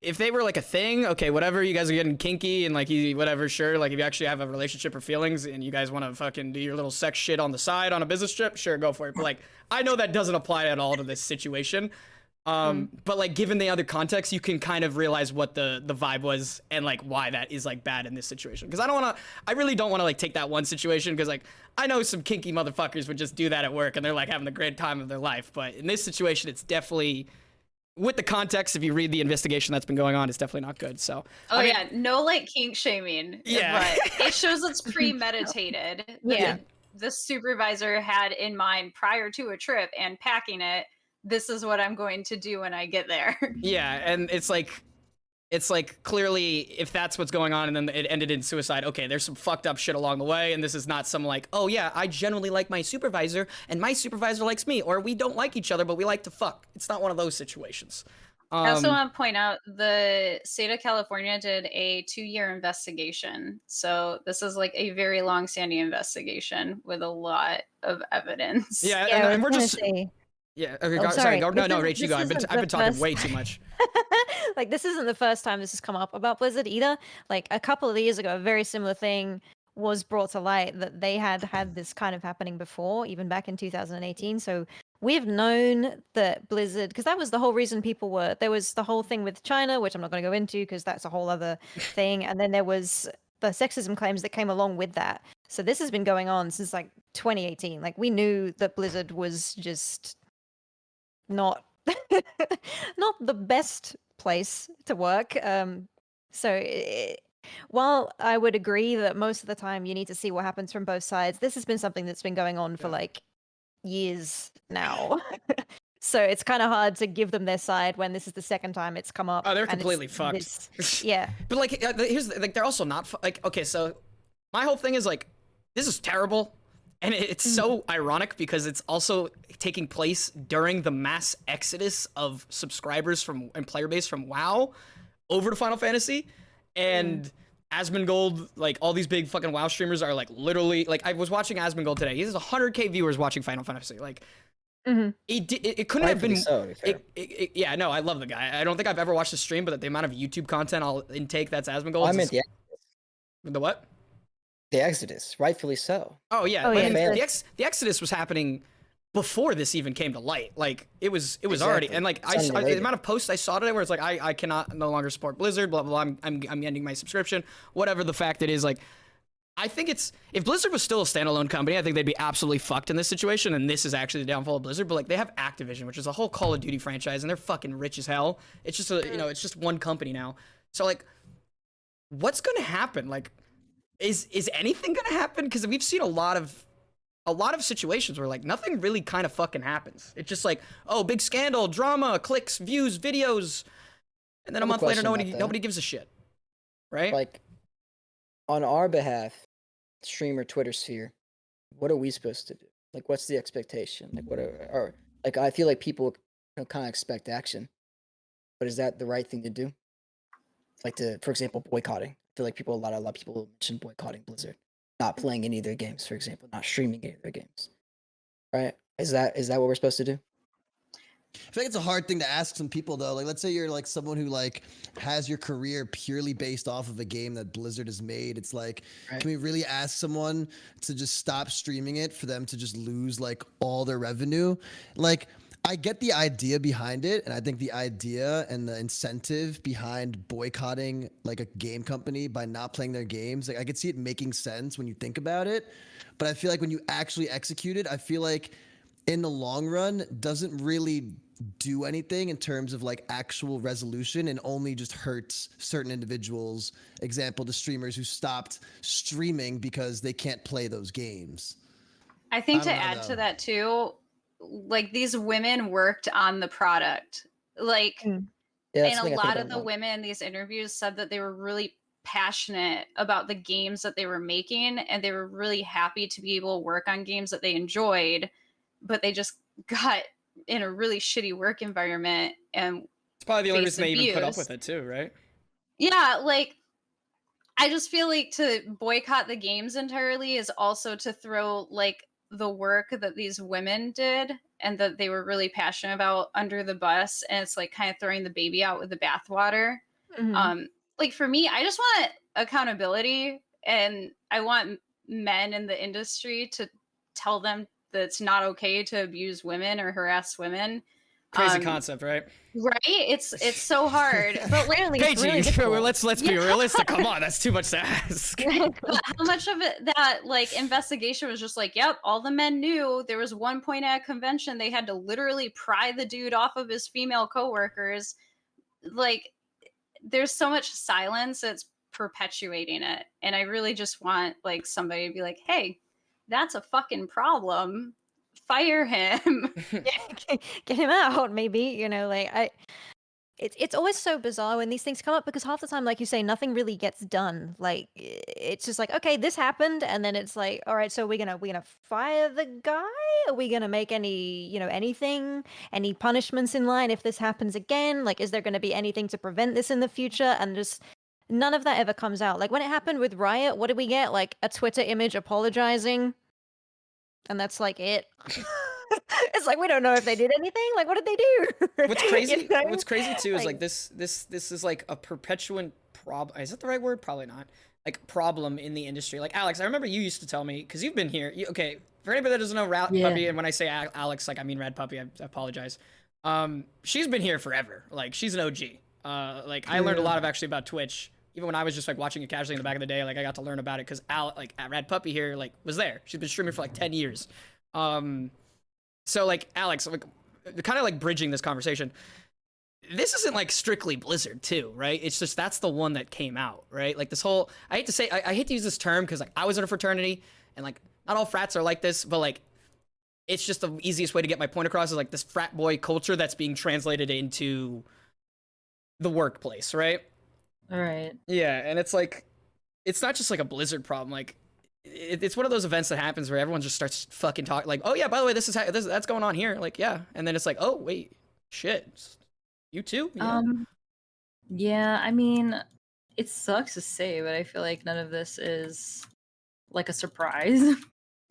[SPEAKER 1] if they were like a thing, okay, whatever, you guys are getting kinky and like whatever, sure. Like if you actually have a relationship or feelings and you guys want to fucking do your little sex shit on the side on a business trip, sure, go for it. But like, I know that doesn't apply at all to this situation. But like, given the other context, you can kind of realize what the vibe was and like why that is like bad in this situation. Because I really don't want to like take that one situation because like I know some kinky motherfuckers would just do that at work and they're like having the great time of their life. But in this situation, it's definitely, with the context, if you read the investigation that's been going on, it's definitely not good. So
[SPEAKER 5] Oh
[SPEAKER 1] I mean,
[SPEAKER 5] yeah, no like kink shaming.
[SPEAKER 1] Yeah.
[SPEAKER 5] But it shows it's premeditated. That
[SPEAKER 6] Yeah.
[SPEAKER 5] the supervisor had in mind prior to a trip and packing it. This is what I'm going to do when I get there.
[SPEAKER 1] yeah, and it's like clearly if that's what's going on and then it ended in suicide, okay, there's some fucked up shit along the way, and this is not some like, oh yeah, I generally like my supervisor and my supervisor likes me, or we don't like each other but we like to fuck. It's not one of those situations.
[SPEAKER 5] I also want to point out the state of California did a 2-year investigation. So this is like a very long-standing investigation with a lot of evidence.
[SPEAKER 1] Yeah,
[SPEAKER 6] Yeah,
[SPEAKER 1] and we're
[SPEAKER 6] trying to
[SPEAKER 1] just
[SPEAKER 6] say.
[SPEAKER 1] yeah. Okay,
[SPEAKER 6] Oh,
[SPEAKER 1] sorry.
[SPEAKER 6] sorry.
[SPEAKER 1] Go. No,
[SPEAKER 6] This
[SPEAKER 1] Rach, you go. I've
[SPEAKER 6] isn't
[SPEAKER 1] been
[SPEAKER 6] the
[SPEAKER 1] talking
[SPEAKER 6] first-
[SPEAKER 1] way too much.
[SPEAKER 6] Like, this isn't the first time this has come up about Blizzard either. Like, a couple of years ago, a very similar thing was brought to light that they had this kind of happening before, even back in 2018. So we've known that Blizzard, because that was the whole reason there was the whole thing with China, which I'm not going to go into because that's a whole other thing. And then there was the sexism claims that came along with that. So this has been going on since like 2018. Like, we knew that Blizzard was just not not the best place to work. While I would agree that most of the time you need to see what happens from both sides, this has been something that's been going on for like years now. So it's kind of hard to give them their side when this is the second time it's come up.
[SPEAKER 1] Oh, they're
[SPEAKER 6] and it's
[SPEAKER 1] completely fucked.
[SPEAKER 6] yeah.
[SPEAKER 1] But like, here's like, they're also not like, okay, so my whole thing is like, this is terrible, and it's so ironic because it's also taking place during the mass exodus of subscribers and player base from WoW over to Final Fantasy, and Asmongold, like all these big fucking WoW streamers are like literally like, I was watching Asmongold today. He has 100K viewers watching Final Fantasy. Like, it couldn't have been.
[SPEAKER 3] Rightfully so, to be fair.
[SPEAKER 1] Yeah, no, I love the guy. I don't think I've ever watched a stream, but the amount of YouTube content I'll intake that's Asmongold.
[SPEAKER 3] I meant
[SPEAKER 1] the what?
[SPEAKER 3] the Exodus, rightfully so.
[SPEAKER 1] Oh yeah,
[SPEAKER 6] Oh,
[SPEAKER 1] I
[SPEAKER 6] yeah.
[SPEAKER 1] mean, the Exodus was happening before this even came to light. Like it was already,
[SPEAKER 3] Exactly.
[SPEAKER 1] and like
[SPEAKER 3] It's
[SPEAKER 1] the
[SPEAKER 3] unrelated.
[SPEAKER 1] amount of posts I saw today where it's like I cannot no longer support Blizzard, blah blah blah. I'm ending my subscription. Whatever the fact it is, like I think if Blizzard was still a standalone company, I think they'd be absolutely fucked in this situation, and this is actually the downfall of Blizzard. But like they have Activision, which is a whole Call of Duty franchise, and they're fucking rich as hell. It's just it's just one company now. So like, what's gonna happen? Like, is anything gonna happen? Because we've seen a lot of situations where like nothing really kind of fucking happens. It's just like, oh, big scandal, drama, clicks, views, videos, and then a
[SPEAKER 3] I have
[SPEAKER 1] month
[SPEAKER 3] a
[SPEAKER 1] later,
[SPEAKER 3] question about that.
[SPEAKER 1] nobody gives a shit, right?
[SPEAKER 3] Like, on our behalf, streamer Twitter sphere, what are we supposed to do? Like, what's the expectation? Like, like, I feel like people kind of expect action, but is that the right thing to do? Like, for example, boycotting. I feel like a lot of people mention boycotting Blizzard, not playing any of their games, for example, not streaming any of their games. Right? Is that what we're supposed to do?
[SPEAKER 2] I feel like it's a hard thing to ask some people though. Like, let's say you're like someone who like has your career purely based off of a game that Blizzard has made. It's like,
[SPEAKER 3] Right.
[SPEAKER 2] can we really ask someone to just stop streaming it for them to just lose like all their revenue? Like, I get the idea behind it, and I think the idea and the incentive behind boycotting like a game company by not playing their games, like I could see it making sense when you think about it. But I feel like when you actually execute it, I feel like in the long run doesn't really do anything in terms of like actual resolution, and only just hurts certain individuals. Example, the streamers who stopped streaming because they can't play those games.
[SPEAKER 5] I think
[SPEAKER 2] I
[SPEAKER 5] to
[SPEAKER 2] don't know,
[SPEAKER 5] add
[SPEAKER 2] though.
[SPEAKER 5] to that too, like these women worked on the product. Like,
[SPEAKER 3] Yeah,
[SPEAKER 5] and
[SPEAKER 3] that's
[SPEAKER 5] a
[SPEAKER 3] something I think
[SPEAKER 5] lot
[SPEAKER 3] about
[SPEAKER 5] of the
[SPEAKER 3] lot.
[SPEAKER 5] women in these interviews said that they were really passionate about the games that they were making, and they were really happy to be able to work on games that they enjoyed, but they just got in a really shitty work environment and
[SPEAKER 1] It's probably the only
[SPEAKER 5] face
[SPEAKER 1] reason they even put up
[SPEAKER 5] abuse.
[SPEAKER 1] with it too, right?
[SPEAKER 5] Yeah, like I just feel like to boycott the games entirely is also to throw like the work that these women did and that they were really passionate about under the bus, and it's like kind of throwing the baby out with the bathwater.
[SPEAKER 6] Mhm.
[SPEAKER 5] Like for me, I just want accountability, and I want men in the industry to tell them that it's not okay to abuse women or harass women.
[SPEAKER 1] Crazy
[SPEAKER 5] Um,
[SPEAKER 1] concept, right?
[SPEAKER 5] right? It's so hard, but like
[SPEAKER 6] Apparently, it's really
[SPEAKER 1] Pehchi,
[SPEAKER 6] difficult.
[SPEAKER 1] let's be realistic. Come on, that's too much to ask.
[SPEAKER 5] but how much of it that like investigation was just like, yep, all the men knew. There was one point at a convention they had to literally pry the dude off of his female coworkers. Like, there's so much silence that's perpetuating it, and I really just want like somebody to be like, hey, that's a fucking problem. Fire him.
[SPEAKER 6] Yeah, get him out, maybe. You know, like it's always so bizarre when these things come up because half the time, like you say, nothing really gets done. Like it's just like, okay, this happened, and then it's like, all right, so we're gonna fire the guy? Are we gonna make any, anything, any punishments in line if this happens again? Like, is there gonna be anything to prevent this in the future? And just none of that ever comes out. Like when it happened with Riot, what did we get? Like a Twitter image apologizing, and that's like it. It's like we don't know if they did anything. Like, what did they do?
[SPEAKER 1] What's
[SPEAKER 6] You
[SPEAKER 1] crazy?
[SPEAKER 6] know?
[SPEAKER 1] What's crazy too is like
[SPEAKER 6] Like-
[SPEAKER 1] this is like a perpetuant problem. Is that the right word? Probably not. Like problem in the industry. Like Alex, I remember you used to tell me because you've been here. Okay, for anybody that doesn't know Radpuppy, and when I say Alex, like I mean Radpuppy. I apologize. She's been here forever. Like she's an OG. Like I learned a lot of actually about Twitch. Even when I was just like watching it casually in the back of the day, like I got to learn about it because like Radpuppy here like was there. She's been streaming for like 10 years. So like Alex, like kind of like bridging this conversation. This isn't like strictly Blizzard too, right? It's just that's the one that came out, right? Like this whole I hate to say I hate to use this term because like I was in a fraternity and like not all frats are like this, but like it's just the easiest way to get my point across is like this frat boy culture that's being translated into the workplace, right?
[SPEAKER 4] All right.
[SPEAKER 1] Yeah, and it's like it's not just like a Blizzard problem. Like it's one of those events that happens where everyone just starts fucking talking. Like, oh yeah, by the way, that's going on here. Like, yeah, and then it's like, oh wait, shit, you too. Yeah.
[SPEAKER 4] Yeah, I mean, it sucks to say, but I feel like none of this is like a surprise.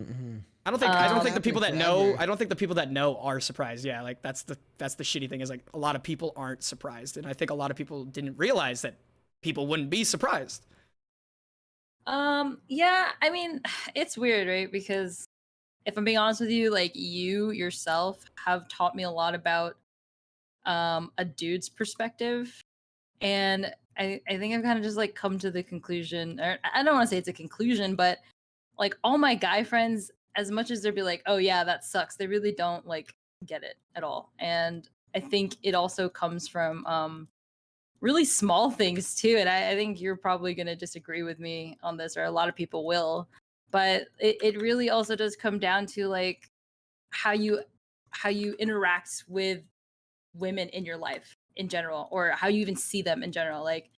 [SPEAKER 2] Mhm.
[SPEAKER 1] I don't think the people that
[SPEAKER 2] happening
[SPEAKER 1] know.
[SPEAKER 2] forever.
[SPEAKER 1] I don't think the people that know are surprised. Yeah, like that's the shitty thing is like a lot of people aren't surprised, and I think a lot of people didn't realize that people wouldn't be surprised.
[SPEAKER 4] Yeah, I mean, it's weird, right? Because if I'm being honest with you, like you yourself have taught me a lot about a dude's perspective. And I think I've kind of just like come to the conclusion, or I don't want to say it's a conclusion, but like all my guy friends, as much as they'd be like, oh yeah, that sucks, they really don't like get it at all. And I think it also comes from really small things too. And I think you're probably going to disagree with me on this, or a lot of people will. But it really also does come down to like how you interact with women in your life in general, or how you even see them in general. Like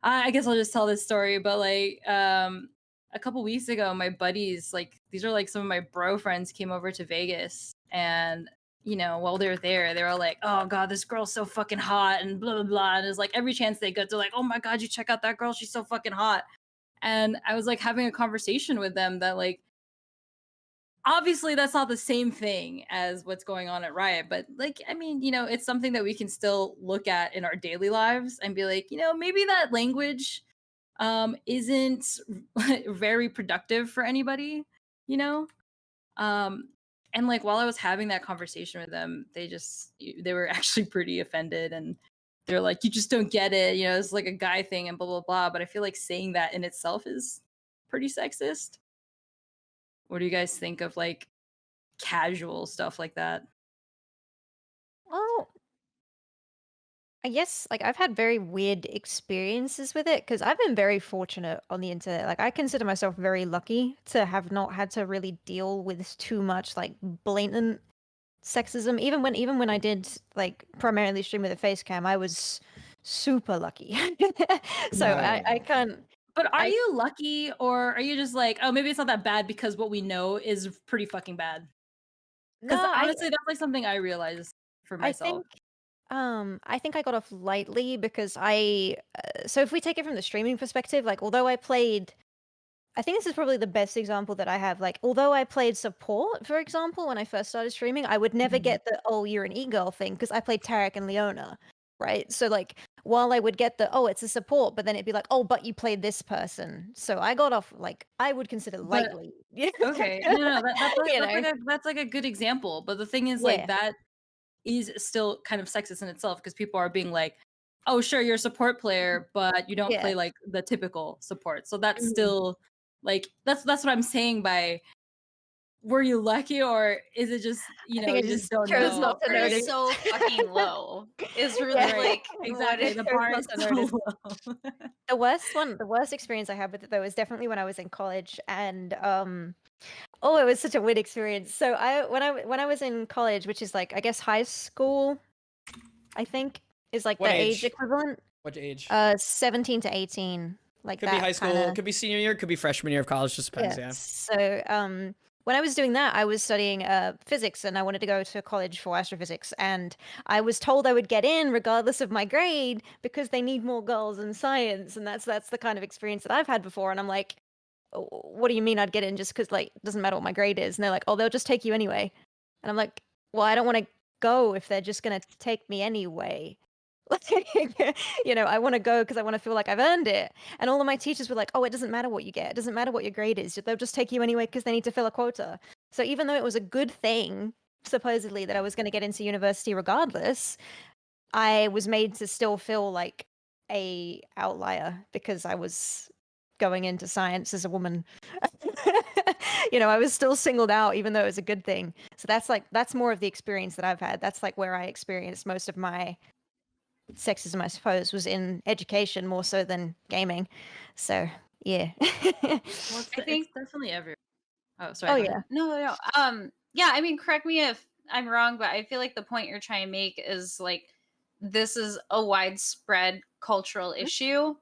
[SPEAKER 4] I guess I'll just tell this story, but like a couple weeks ago, my buddies, like these are like some of my bro friends, came over to Vegas, and you know, while they were there, they were like, oh god, this girl's so fucking hot, and blah blah blah. And it's like every chance they get, they're like, oh my god, you check out that girl, she's so fucking hot. And I was like having a conversation with them that like obviously that's not the same thing as what's going on at Riot, but like I mean, you know, it's something that we can still look at in our daily lives and be like, you know, maybe that language isn't very productive for anybody, you know? And like while I was having that conversation with them, they were actually pretty offended, and they're like, you just don't get it, you know, it's like a guy thing and blah blah blah. But I feel like saying that in itself is pretty sexist. What do you guys think of like casual stuff like that?
[SPEAKER 6] Well, I guess like I've had very weird experiences with it because I've been very fortunate on the internet. Like I consider myself very lucky to have not had to really deal with too much like blatant sexism. Even when I did like primarily stream with a face cam, I was super lucky. So I can't.
[SPEAKER 4] But are
[SPEAKER 6] I-
[SPEAKER 4] you lucky, or are you just like, oh, maybe it's not that bad because what we know is pretty fucking bad? Because
[SPEAKER 6] No,
[SPEAKER 4] honestly, that's like something I realized for
[SPEAKER 6] I
[SPEAKER 4] myself.
[SPEAKER 6] think I think I got off lightly because I so if we take it from the streaming perspective, like although I think this is probably the best example that I have. Like, although I played support, for example, when I first started streaming, I would never
[SPEAKER 4] Mhm.
[SPEAKER 6] get the "oh, you're an e-girl" thing because I played Tarek and Leona, right? So like, while I would get the "oh, it's a support," but then it'd be like, "oh, but you played this person." So I got off like I would consider
[SPEAKER 4] But
[SPEAKER 6] lightly, you
[SPEAKER 4] okay, no,
[SPEAKER 6] know?
[SPEAKER 4] that's like a good example. But the thing is, like
[SPEAKER 6] Yeah,
[SPEAKER 4] that is still kind of sexist in itself because people are being like, "Oh, sure, you're a support player, but you don't
[SPEAKER 6] yeah.
[SPEAKER 4] play like the typical support." So that's
[SPEAKER 6] Mhm.
[SPEAKER 4] still like that's what I'm saying by were you lucky or is it just
[SPEAKER 6] I think I
[SPEAKER 4] you just
[SPEAKER 6] just
[SPEAKER 4] don't
[SPEAKER 6] chose
[SPEAKER 5] The
[SPEAKER 6] not
[SPEAKER 4] know,
[SPEAKER 6] to
[SPEAKER 5] bar is
[SPEAKER 4] right?
[SPEAKER 6] notice.
[SPEAKER 5] so fucking low. Is really
[SPEAKER 6] Yeah,
[SPEAKER 4] Right.
[SPEAKER 5] like what
[SPEAKER 4] Exactly.
[SPEAKER 5] it,
[SPEAKER 4] The
[SPEAKER 6] chose
[SPEAKER 4] bar
[SPEAKER 6] not
[SPEAKER 4] is
[SPEAKER 6] to
[SPEAKER 4] so
[SPEAKER 6] notice.
[SPEAKER 4] low.
[SPEAKER 6] The worst experience I had with it though was definitely when I was in college, and oh, it was such a weird experience. So when I was in college, which is like I guess high school, I think is like
[SPEAKER 1] What
[SPEAKER 6] the age
[SPEAKER 1] age?
[SPEAKER 6] equivalent.
[SPEAKER 1] What age?
[SPEAKER 6] 17 to 18, like
[SPEAKER 1] Could be high
[SPEAKER 6] that kind
[SPEAKER 1] school.
[SPEAKER 6] of.
[SPEAKER 1] Could be senior year. Could be freshman year of college. Just depends.
[SPEAKER 6] Yeah.
[SPEAKER 1] Yeah.
[SPEAKER 6] So when I was doing that, I was studying physics, and I wanted to go to college for astrophysics, and I was told I would get in regardless of my grade because they need more girls in science, and that's the kind of experience that I've had before. And I'm like, "Oh, what do you mean I'd get in just because like it doesn't matter what my grade is?" And they're like, "Oh, they'll just take you anyway." And I'm like, "Well, I don't want to go if they're just gonna take me anyway." Like, I want to go because I want to feel like I've earned it. And all of my teachers were like, "Oh, it doesn't matter what you get. It doesn't matter what your grade is. They'll just take you anyway because they need to fill a quota." So even though it was a good thing, supposedly, that I was going to get into university regardless, I was made to still feel like a outlier because I was going into science as a woman. I was still singled out even though it was a good thing. So that's more of the experience that I've had. That's like where I experienced most of my sexism, I suppose, was in education more so than gaming. So yeah.
[SPEAKER 4] Well,
[SPEAKER 5] I
[SPEAKER 4] it's
[SPEAKER 5] think
[SPEAKER 4] definitely every. Oh, sorry.
[SPEAKER 6] Oh
[SPEAKER 4] Go ahead.
[SPEAKER 6] yeah.
[SPEAKER 5] no. Yeah, I mean, correct me if I'm wrong, but I feel like the point you're trying to make is like this is a widespread cultural issue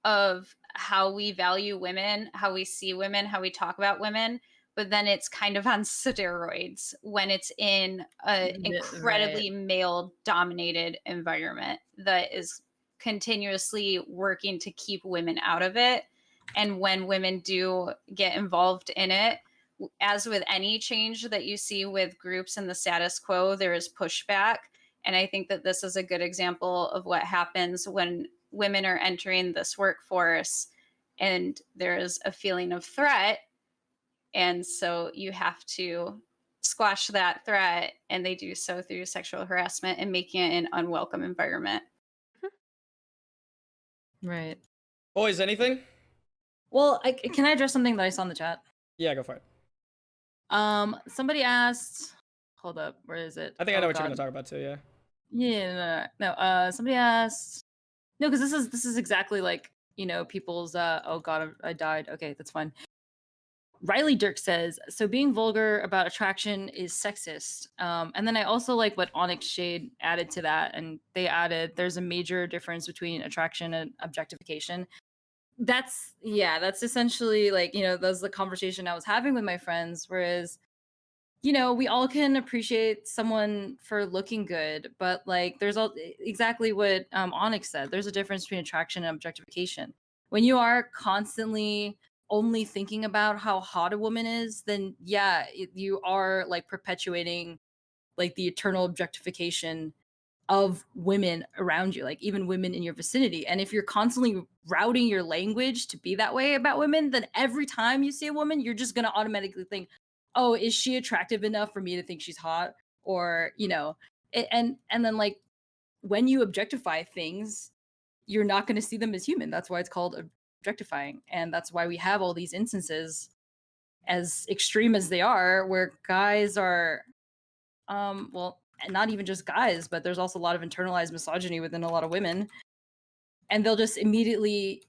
[SPEAKER 5] of how we value women, how we see women, how we talk about women, but then it's kind of on steroids when it's in an
[SPEAKER 4] Right.
[SPEAKER 5] incredibly male dominated environment that is continuously working to keep women out of it. And when women do get involved in it, as with any change that you see with groups in the status quo, there is pushback. And I think that this is a good example of what happens when women are entering this workforce and there is a feeling of threat. And so you have to squash that threat. And they do so through sexual harassment and making it an unwelcome environment.
[SPEAKER 4] Right.
[SPEAKER 1] Boys, anything?
[SPEAKER 4] Well, can I address something that I saw in the chat?
[SPEAKER 1] Yeah, go for it.
[SPEAKER 4] Somebody asked. Hold up. Where is it?
[SPEAKER 1] I think I know
[SPEAKER 4] Oh
[SPEAKER 1] what you're
[SPEAKER 4] God.
[SPEAKER 1] gonna talk about too. Yeah.
[SPEAKER 4] Yeah. No. Somebody asked. No, because this is exactly like people's. Oh God, I died. Okay, that's fine. Riley Dirk says, so being vulgar about attraction is sexist. And then I also like what Onyx Shade added to that. And they added, there's a major difference between attraction and objectification. That's essentially like, that's the conversation I was having with my friends. Whereas, we all can appreciate someone for looking good, but like there's exactly what Onyx said. There's a difference between attraction and objectification. When you are constantly only thinking about how hot a woman is, then yeah, you are like perpetuating like the eternal objectification of women around you, like even women in your vicinity. And if you're constantly routing your language to be that way about women, then every time you see a woman, you're just going to automatically think, oh, is she attractive enough for me to think she's hot? Or, and then like when you objectify things, you're not going to see them as human. That's why it's called objectifying. And that's why we have all these instances, as extreme as they are, where guys are, well, not even just guys, but there's also a lot of internalized misogyny within a lot of women. And they'll just immediately,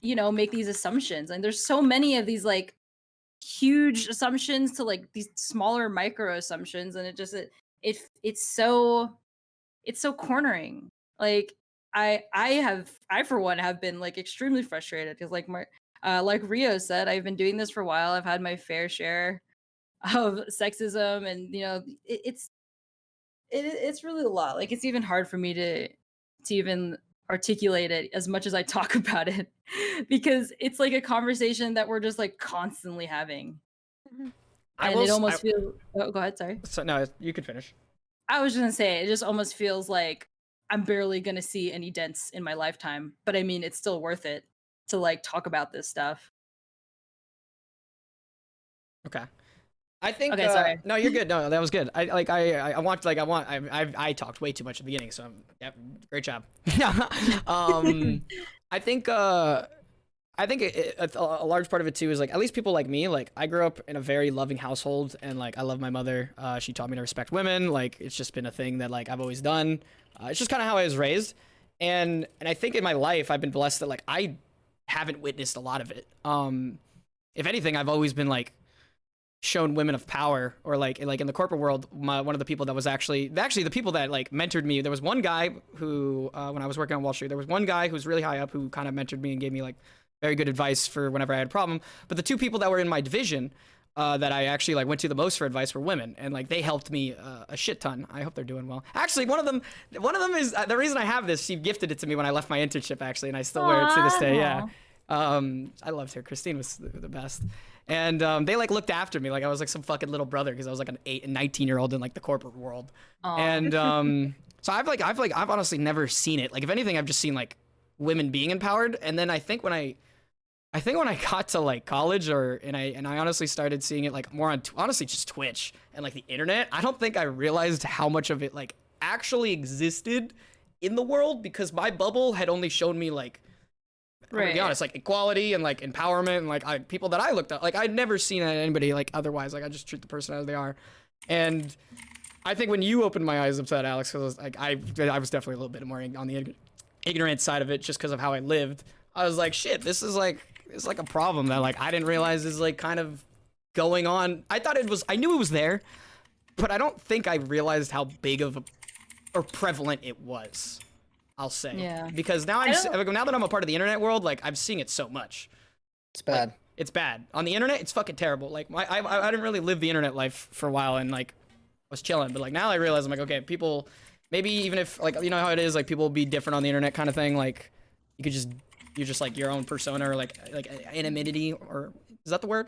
[SPEAKER 4] make these assumptions. And there's so many of these like huge assumptions to like these smaller micro assumptions. And it's so cornering. Like I for one have been like extremely frustrated because like Rio said, I've been doing this for a while. I've had my fair share of sexism, and it's really a lot. Like it's even hard for me to even articulate it as much as I talk about it because it's like a conversation that we're just like constantly having.
[SPEAKER 6] Mhm.
[SPEAKER 1] I
[SPEAKER 4] And
[SPEAKER 1] will.
[SPEAKER 4] it almost feels oh, go ahead, sorry.
[SPEAKER 1] So no, you could finish.
[SPEAKER 4] I was just gonna say it just almost feels like I'm barely gonna see any dents in my lifetime. But I mean it's still worth it to like talk about this stuff.
[SPEAKER 1] Okay. I think
[SPEAKER 4] Okay, sorry.
[SPEAKER 1] no, you're good. No, that was good. I talked way too much at the beginning, so yeah, great job. I think a large part of it too is like at least people like me. Like I grew up in a very loving household, and like I love my mother. She taught me to respect women. Like it's just been a thing that like I've always done. It's just kind of how I was raised, and I think in my life I've been blessed that like I haven't witnessed a lot of it. If anything, I've always been like shown women of power, or like in the corporate world, one of the people that was actually the people that like mentored me. There was one guy who when I was working on Wall Street, there was one guy who was really high up who kind of mentored me and gave me like very good advice for whenever I had a problem. But the two people that were in my division that I actually like went to the most for advice were women, and like they helped me a shit ton. I hope they're doing well. Actually, one of them is the reason I have this. She gifted it to me when I left my internship actually, and I still wear it to this day. Yeah. I loved her. Christine was the best. And they like looked after me like I was like some fucking little brother because I was like an 19-year-old in like the corporate world.
[SPEAKER 4] Aw.
[SPEAKER 1] And so I've honestly never seen it. Like if anything, I've just seen like women being empowered. And then I think when I got to like college and I honestly started seeing it like more on honestly just Twitch and like the internet, I don't think I realized how much of it like actually existed in the world, because my bubble had only shown me like, I'm gonna be honest, like equality and like empowerment and like people that I looked at. Like I'd never seen anybody like otherwise. Like I just treat the person as they are. And I think when you opened my eyes up to that, Alex, because like I was definitely a little bit more on the ignorant side of it just because of how I lived. I was like, shit, this is like a problem that like I didn't realize is like kind of going on. I knew it was there, but I don't think I realized how big of or prevalent it was. I'll say.
[SPEAKER 4] Yeah.
[SPEAKER 1] Because now now that I'm a part of the internet world, like I'm seeing it so much.
[SPEAKER 3] It's bad.
[SPEAKER 1] Like, it's bad. On the internet, it's fucking terrible. Like I didn't really live the internet life for a while and like was chilling, but like now I realize I'm like, okay, people maybe even if like you know how it is, like people be different on the internet kind of thing, like you're just like your own persona or like anonymity, or is that the word?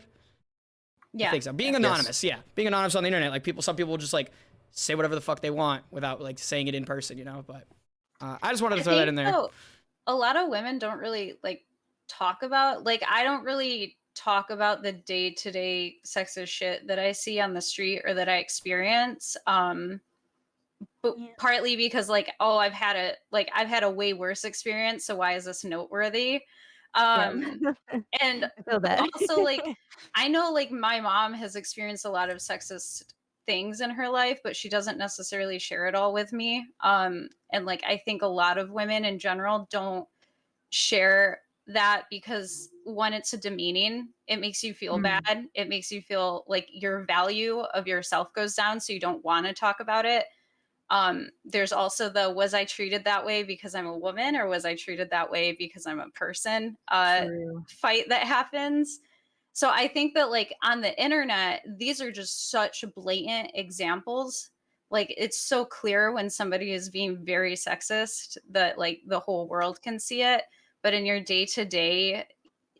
[SPEAKER 5] Yeah.
[SPEAKER 1] I think so. Being anonymous, yeah. Being anonymous on the internet, like some people just like say whatever the fuck they want without like saying it in person, you know, but I just wanted to throw that in there.
[SPEAKER 5] Though, a lot of women don't really like talk about, like I don't really talk about the day-to-day sexist shit that I see on the street or that I experience. But partly because like, oh, I've had a way worse experience, so why is this noteworthy? And
[SPEAKER 6] I feel that.
[SPEAKER 5] also like I know like my mom has experienced a lot of sexist things in her life, but she doesn't necessarily share it all with me. And like I think a lot of women in general don't share that because one, it's a demeaning. It makes you feel bad. It makes you feel like your value of yourself goes down, so you don't want to talk about it. There's also the was I treated that way because I'm a woman, or was I treated that way because I'm a person fight that happens. So I think that like on the internet, these are just such blatant examples. Like it's so clear when somebody is being very sexist that like the whole world can see it. But in your day to day,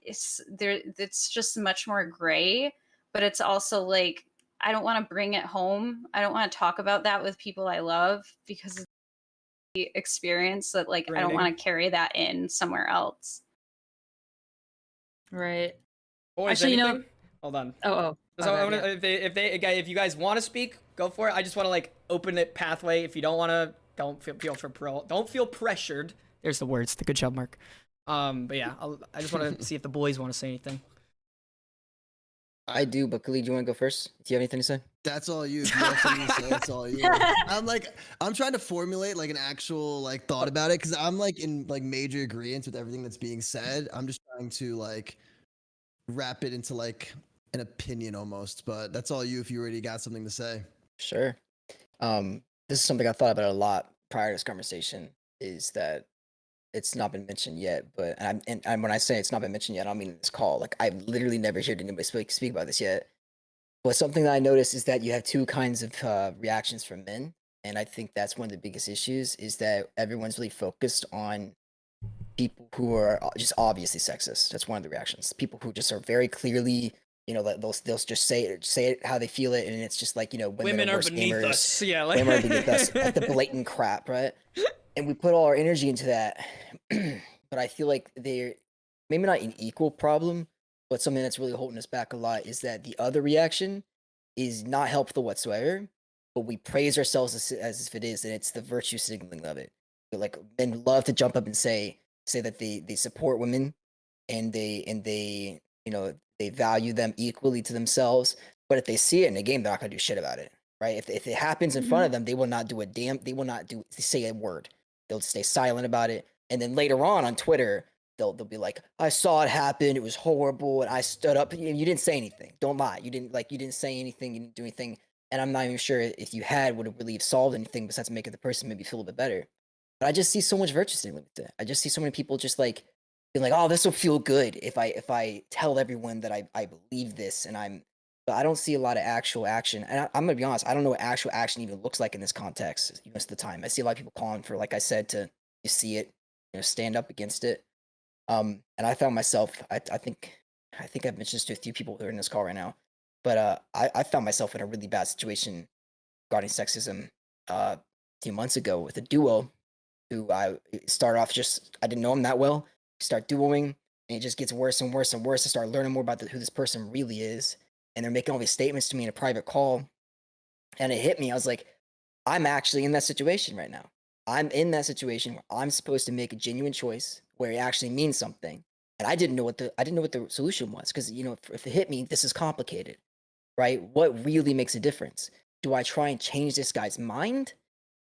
[SPEAKER 5] it's just much more gray. But it's also like I don't want to bring it home. I don't want to talk about that with people I love because it's the experience that like I don't want to carry that in somewhere else.
[SPEAKER 4] Right.
[SPEAKER 1] Boys,
[SPEAKER 4] Actually, you know-
[SPEAKER 1] anything? Hold on.
[SPEAKER 4] Oh.
[SPEAKER 1] So
[SPEAKER 4] my
[SPEAKER 1] I
[SPEAKER 4] bad,
[SPEAKER 1] wanna, if you guys want to speak, go for it. I just want to like open it pathway. If you don't want to, don't feel pressured. There's the words. The good job, Mark. But yeah, I just want to see if the boys want to say anything.
[SPEAKER 3] I do, but Khalid, you want to go first? Do you have anything to say?
[SPEAKER 2] That's all you. If you have something to say, that's all you. I'm trying to formulate like an actual like thought about it because I'm like in like major agreement with everything that's being said. I'm just trying to like wrap it into like an opinion almost, but that's all you if you already got something to say.
[SPEAKER 3] Sure. This is something I thought about a lot prior to this conversation. Is that it's not been mentioned yet, but and when I say it's not been mentioned yet, I don't mean this call. Like I've literally never heard anybody speak about this yet. But something that I noticed is that you have two kinds of reactions from men, and I think that's one of the biggest issues is that everyone's really focused on people who are just obviously sexist. That's one of the reactions. People who just are very clearly, they'll just say it how they feel it, and it's just like women
[SPEAKER 1] are
[SPEAKER 3] worse
[SPEAKER 1] beneath
[SPEAKER 3] gamers.
[SPEAKER 1] us. Yeah, like
[SPEAKER 3] Women are beneath us. Like the blatant crap, right? And we put all our energy into that, but I feel like they're maybe not an equal problem, but something that's really holding us back a lot is that the other reaction is not helpful whatsoever, but we praise ourselves as if it is, and it's the virtue signaling of it. But like men love to jump up and say that they support women and they they value them equally to themselves, but if they see it in a game, they're not gonna do shit about it, right? If it happens in front of them, they will not do a damn. They will not say a word. They'll stay silent about it, and then later on Twitter, they'll be like, "I saw it happen. It was horrible, and I stood up." You didn't say anything. Don't lie. You didn't say anything. You didn't do anything. And I'm not even sure if you had would have really solved anything besides making the person maybe feel a bit better. But I just see so much virtue signaling with it. I just see so many people just like being like, "Oh, this will feel good if I tell everyone that I believe this," and but I don't see a lot of actual action. And I'm gonna be honest, I don't know what actual action even looks like in this context most of the time. I see a lot of people calling for, like I said, to see it, stand up against it. And I found myself, I think I've mentioned this to a few people who are in this call right now, but I found myself in a really bad situation regarding sexism a few months ago with a duo who I started off I didn't know him that well. Start duoing, and it just gets worse and worse and worse. I start learning more about who this person really is, and they're making all these statements to me in a private call, and it hit me. I was like, I'm actually in that situation right now. I'm in that situation where I'm supposed to make a genuine choice where it actually means something, and I didn't know what the solution was because if it hit me, this is complicated, right? What really makes a difference? Do I try and change this guy's mind?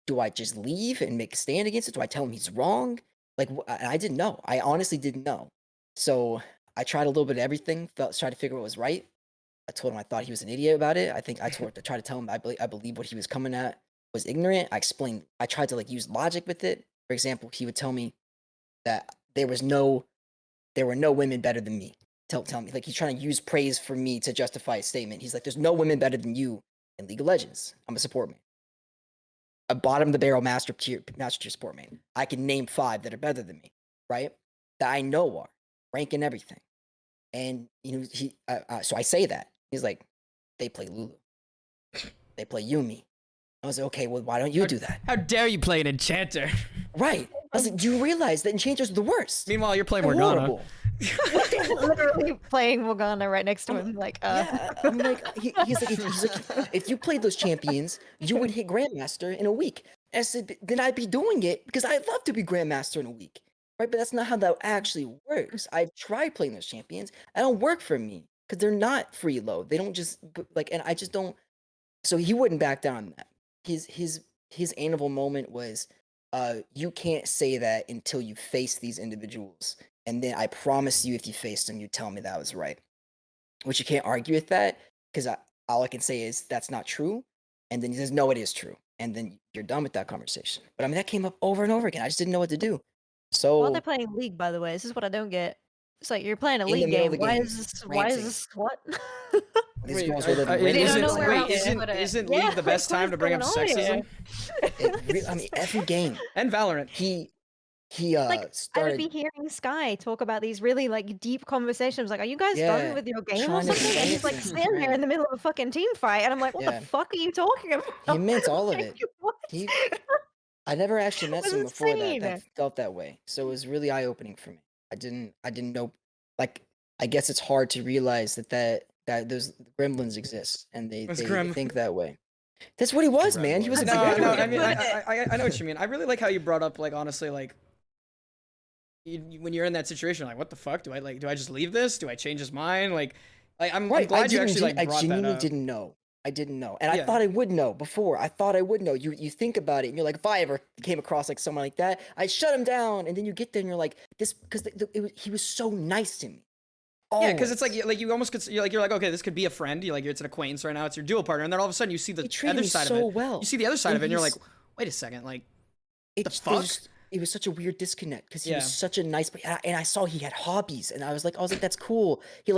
[SPEAKER 3] Do I just leave and make a stand against it? Do I tell him he's wrong? Like, I didn't know. I honestly didn't know. So I tried a little bit of everything. Tried to figure out what was right. I told him I thought he was an idiot about it. I think I tried to tell him I believe what he was coming at was ignorant. I explained. I tried to use logic with it. For example, he would tell me that there were no women better than me. Tell me, like, he's trying to use praise for me to justify his statement. He's like, there's no women better than you in League of Legends. I'm a support man. A bottom of the barrel master tier support main. I can name 5 that are better than me, right? That I know are rank and everything. And so I say that. He's like, they play Lulu. They play Yumi. I was like, okay, well, why don't you do that?
[SPEAKER 1] How dare you play an enchanter?
[SPEAKER 3] Right. I was like, do you realize that enchanters are the worst?
[SPEAKER 1] Meanwhile, you're playing
[SPEAKER 3] They're
[SPEAKER 1] Morgana.
[SPEAKER 3] horrible.
[SPEAKER 6] Literally playing Morgana right next to him, like,
[SPEAKER 3] Yeah, I'm like, he's like, if you played those champions, you would hit Grandmaster in a week. I said, then I'd be doing it because I'd love to be Grandmaster in a week, right? But that's not how that actually works. I've tried playing those champions. It don't work for me because they're not free load. They don't just and I just don't. So he wouldn't back down on that. His annual moment was, you can't say that until you face these individuals. And then I promise you, if you face them, you tell me that I was right. Which you can't argue with that because all I can say is that's not true. And then he says, no, it is true. And then you're done with that conversation. But I mean, that came up over and over again. I just didn't know what to do. So
[SPEAKER 6] while they're playing League, by the way, this is what I don't get. It's like you're playing a
[SPEAKER 3] In the
[SPEAKER 6] League
[SPEAKER 3] middle of
[SPEAKER 6] game.
[SPEAKER 3] the
[SPEAKER 6] Why
[SPEAKER 3] game,
[SPEAKER 6] is this?
[SPEAKER 3] ranting.
[SPEAKER 6] What?
[SPEAKER 3] these
[SPEAKER 1] Wait,
[SPEAKER 3] girls were living
[SPEAKER 1] I-
[SPEAKER 3] way
[SPEAKER 5] They
[SPEAKER 1] isn't,
[SPEAKER 5] don't know where else to
[SPEAKER 1] isn't,
[SPEAKER 5] put it.
[SPEAKER 1] isn't
[SPEAKER 6] Yeah,
[SPEAKER 1] League the best
[SPEAKER 6] like,
[SPEAKER 1] time to bring up
[SPEAKER 6] what's going on
[SPEAKER 1] sexism?
[SPEAKER 3] I mean, every game.
[SPEAKER 1] And Valorant.
[SPEAKER 3] He
[SPEAKER 6] Like, I would
[SPEAKER 3] started
[SPEAKER 6] be hearing Skye talk about these really deep conversations. Like, are you guys
[SPEAKER 3] Yeah,
[SPEAKER 6] done with your game or
[SPEAKER 3] trying to
[SPEAKER 6] something? And he's like
[SPEAKER 3] dance and
[SPEAKER 6] standing there
[SPEAKER 3] rant.
[SPEAKER 6] in the middle of a fucking team fight, and I'm like, what
[SPEAKER 3] Yeah.
[SPEAKER 6] the fuck are you talking about?
[SPEAKER 3] He meant all of
[SPEAKER 6] Like,
[SPEAKER 3] it.
[SPEAKER 6] what?
[SPEAKER 3] He- I never actually met
[SPEAKER 6] It was
[SPEAKER 3] someone before that
[SPEAKER 6] insane.
[SPEAKER 3] felt that way. So it was really eye opening for me. I didn't know. Like, I guess it's hard to realize that those gremlins exist and they
[SPEAKER 1] Those gremlins.
[SPEAKER 3] think that way. That's what he was, man. He was a
[SPEAKER 1] No,
[SPEAKER 3] gremlin.
[SPEAKER 1] I mean, I know what you mean. I really like how you brought up, honestly, when you're in that situation, like, what the fuck? Do I just leave this? Do I change his mind? I'm glad you actually,
[SPEAKER 3] I
[SPEAKER 1] brought that
[SPEAKER 3] genuinely
[SPEAKER 1] up.
[SPEAKER 3] didn't know. I didn't know. And
[SPEAKER 1] Yeah.
[SPEAKER 3] I thought I would know before. I thought I would know. You think about it and you're like, if I ever came across someone like that, I'd shut him down. And then you get there and you're like, this, because he was so nice to me.
[SPEAKER 1] Yeah, because it's
[SPEAKER 3] Always.
[SPEAKER 1] like you almost could, you're like, okay, this could be a friend. It's an acquaintance right now. It's your dual partner, and then all of a sudden you see the
[SPEAKER 3] He treated
[SPEAKER 1] other
[SPEAKER 3] me
[SPEAKER 1] side
[SPEAKER 3] so
[SPEAKER 1] of it.
[SPEAKER 3] well.
[SPEAKER 1] You see the other side
[SPEAKER 3] And
[SPEAKER 1] of it, and you're like,
[SPEAKER 3] he's-
[SPEAKER 1] wait a second,
[SPEAKER 3] It's
[SPEAKER 1] fuck?
[SPEAKER 3] it was such a weird disconnect because he
[SPEAKER 1] Yeah.
[SPEAKER 3] was such a nice boy, and I saw he had hobbies, and I was like, that's cool. He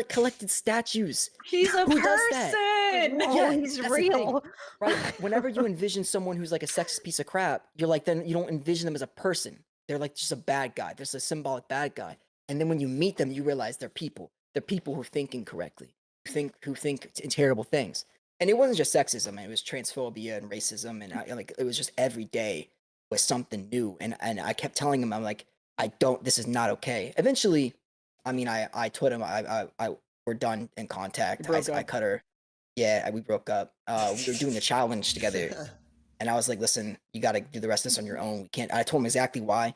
[SPEAKER 3] collected statues.
[SPEAKER 4] He's a
[SPEAKER 3] Who does that?
[SPEAKER 4] person.
[SPEAKER 6] Oh,
[SPEAKER 3] Yeah,
[SPEAKER 6] he's
[SPEAKER 3] that's the thing,
[SPEAKER 6] real.
[SPEAKER 3] right? Whenever you envision someone who's like a sexist piece of crap, you're like, then you don't envision them as a person. They're like just a bad guy. There's a symbolic bad guy. And then when you meet them, you realize they're people. They're people who are thinking correctly, who think terrible things. And it wasn't just sexism; it was transphobia and racism, and it was just every day was something new. And I kept telling him, I'm like, this is not okay. Eventually, I mean, I told him, we're done in contact. I cut her. Yeah, we broke up. We were doing a challenge together, and I was like, listen, you got to do the rest of this on your own. We can't. I told him exactly why.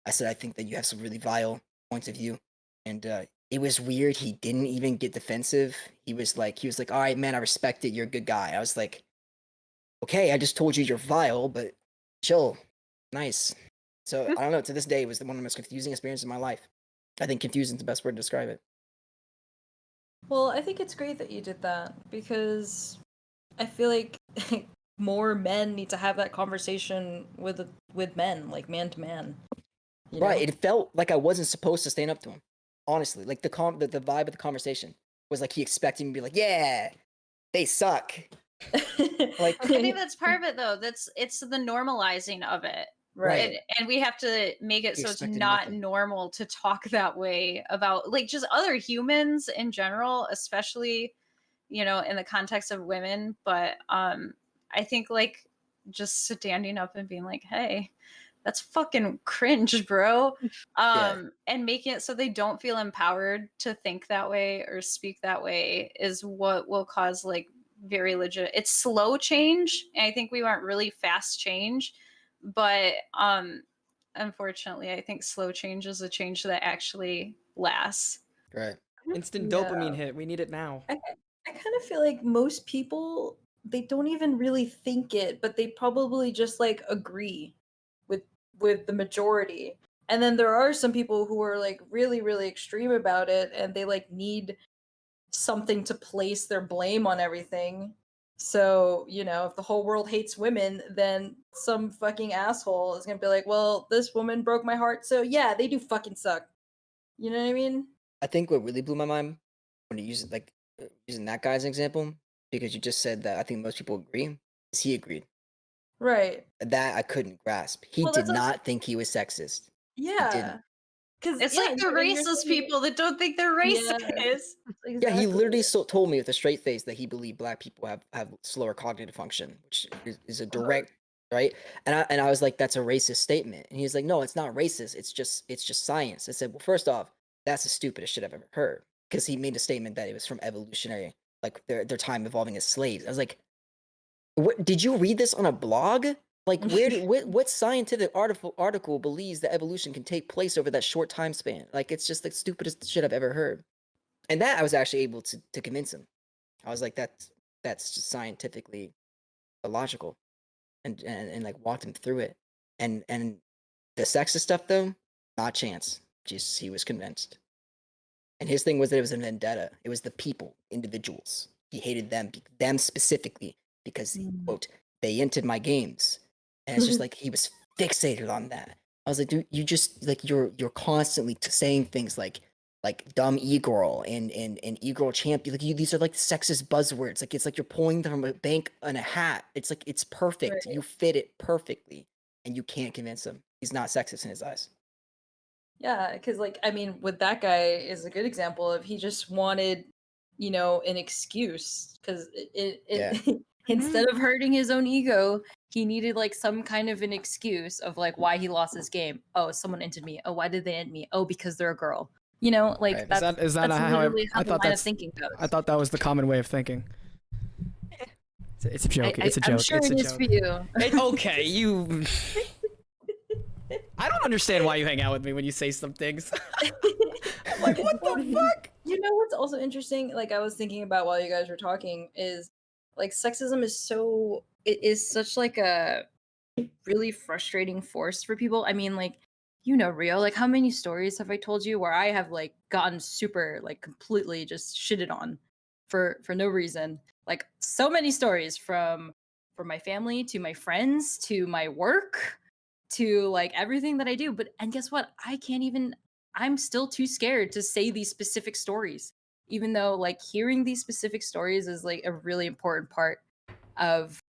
[SPEAKER 3] I said, I think that you have some really vile points of view, and it was weird. He didn't even get defensive. He was like, all right, man, I respect it. You're a good guy. I was like, okay, I just told you you're vile, but chill, nice. So I don't know. To this day, it was one of the most confusing experiences of my life. I think confusing is the best word to describe it.
[SPEAKER 4] Well, I think it's great that you did that because I feel like more men need to have that conversation with men, like man to man. You
[SPEAKER 3] Right.
[SPEAKER 4] know?
[SPEAKER 3] It felt like I wasn't supposed to stand up to him. Honestly, like the vibe of the conversation was like he expected me to be like, yeah, they suck. Like,
[SPEAKER 5] I think that's part of it, though. It's the normalizing of it,
[SPEAKER 3] right.
[SPEAKER 5] And we have to make it
[SPEAKER 3] He
[SPEAKER 5] so it's
[SPEAKER 3] expected
[SPEAKER 5] not
[SPEAKER 3] nothing.
[SPEAKER 5] normal to talk that way about like just other humans in general, especially in the context of women. But I think like just standing up and being like, hey, that's fucking cringe, bro. And making it so they don't feel empowered to think that way or speak that way is what will cause like very legit. It's slow change, and I think we want really fast change, but unfortunately, I think slow change is a change that actually lasts.
[SPEAKER 3] Right.
[SPEAKER 1] Instant
[SPEAKER 4] Yeah.
[SPEAKER 1] dopamine hit. We need it now.
[SPEAKER 4] I kind of feel like most people, they don't even really think it, but they probably just like agree with the majority. And then there are some people who are like really really extreme about it, and they like need something to place their blame on everything. So, if the whole world hates women, then some fucking asshole is going to be like, "Well, this woman broke my heart, so yeah, they do fucking suck." You know what I mean?
[SPEAKER 3] I think what really blew my mind when you use using that guy as an example, because you just said that I think most people agree, is he agreed.
[SPEAKER 4] Right.
[SPEAKER 3] That I couldn't grasp. He
[SPEAKER 4] Well,
[SPEAKER 3] did
[SPEAKER 4] that's also-
[SPEAKER 3] not think he was sexist.
[SPEAKER 4] Yeah. Cuz
[SPEAKER 5] It's like the racist people that don't think they're racist.
[SPEAKER 4] Yeah.
[SPEAKER 3] Yeah, he literally told me with a straight face that he believed black people have slower cognitive function, which is a direct right. And I was like, that's a racist statement. And he's like, no, it's not racist. It's just science. I said, well, first off, that's the stupidest shit I've ever heard, because he made a statement that it was from evolutionary, like their time evolving as slaves. I was like, what? Did you read this on a blog? Like, what scientific article believes that evolution can take place over that short time span? Like, it's just the stupidest shit I've ever heard. And that I was actually able to convince him. I was like, that's just scientifically illogical, and like walked him through it. And the sexist stuff though, not a chance. Just he was convinced. And his thing was that it was a vendetta. It was the people, individuals. He hated them specifically because quote, they entered my games. And it's just like he was fixated on that. I was like, dude, you just like you're constantly saying things like dumb e-girl and e-girl champion. Like these are like sexist buzzwords. Like it's like you're pulling them from a bank on a hat. It's like it's perfect.
[SPEAKER 4] Right.
[SPEAKER 3] You fit it perfectly, and you can't convince him. He's not sexist in his eyes.
[SPEAKER 4] Yeah, because like I mean, with that guy is a good example of he just wanted, an excuse because instead of hurting his own ego, he needed like some kind of an excuse of like why he lost his game. Oh, someone entered me. Oh, why did they end me? Oh, because they're a girl. Like
[SPEAKER 3] Right.
[SPEAKER 4] that's
[SPEAKER 1] Is that
[SPEAKER 4] that's
[SPEAKER 1] how
[SPEAKER 4] literally
[SPEAKER 1] I
[SPEAKER 4] how the
[SPEAKER 1] thought
[SPEAKER 4] line of
[SPEAKER 1] that's
[SPEAKER 4] thinking goes.
[SPEAKER 1] I thought that was the common way of thinking. It's a joke. It's a joke.
[SPEAKER 4] I'm sure
[SPEAKER 1] it's a
[SPEAKER 4] it is
[SPEAKER 1] joke.
[SPEAKER 4] for you.
[SPEAKER 1] Okay, you. I don't understand why you hang out with me when you say some things. I'm like, what the fuck?
[SPEAKER 4] You know what's also interesting? Like I was thinking about while you guys were talking is like sexism is such like a really frustrating force for people. I mean, like, Rio, like how many stories have I told you where I have like gotten super like completely just shitted on for no reason? Like so many stories from my family to my friends to my work. to like everything that I do. And guess what? I'm still too scared to say these specific stories, even though like hearing these specific stories is like a really important part of,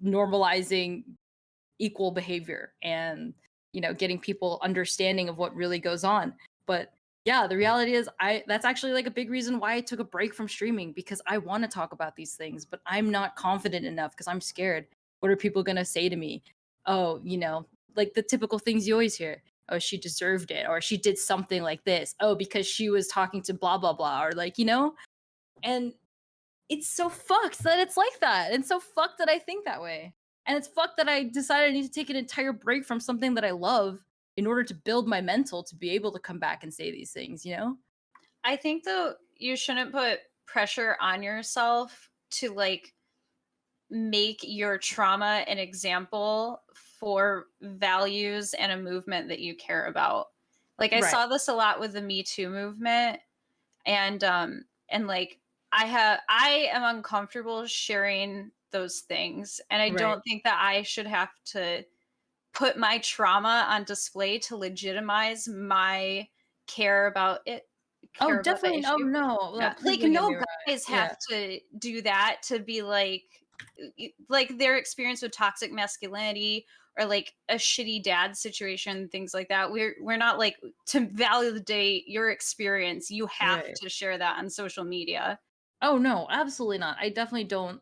[SPEAKER 4] normalizing equal behavior and, getting people understanding of what really goes on. But yeah, the reality is that's actually like a big reason why I took a break from streaming, because I want to talk about these things, but I'm not confident enough because I'm scared. What are people going to say to me? Oh, like the typical things you always hear. Oh, she deserved it, or she did something like this. Oh, because she was talking to blah blah blah, or like, and it's so fucked that it's like that. And so fucked that I think that way. And it's fucked that I decided I need to take an entire break from something that I love in order to build my mental to be able to come back and say these things,
[SPEAKER 5] I think though you shouldn't put pressure on yourself to like make your trauma an example for values and a movement that you care about. Like I
[SPEAKER 4] Right.
[SPEAKER 5] saw this a lot with the Me Too movement, and like I am uncomfortable sharing those things, and I
[SPEAKER 4] Right.
[SPEAKER 5] don't think that I should have to put my trauma on display to legitimize my care about it.
[SPEAKER 4] Oh,
[SPEAKER 5] Care about that
[SPEAKER 4] definitely. Oh,
[SPEAKER 5] issue.
[SPEAKER 4] no.
[SPEAKER 5] Yeah.
[SPEAKER 4] Please
[SPEAKER 5] Like
[SPEAKER 4] don't get me
[SPEAKER 5] no
[SPEAKER 4] wrong.
[SPEAKER 5] guys
[SPEAKER 4] Yeah.
[SPEAKER 5] have to do that to be like their experience with toxic masculinity or like a shitty dad situation, things like that. We're not like, to validate your experience, you have
[SPEAKER 4] Right.
[SPEAKER 5] to share that on social media.
[SPEAKER 4] Oh, no, absolutely not. I definitely don't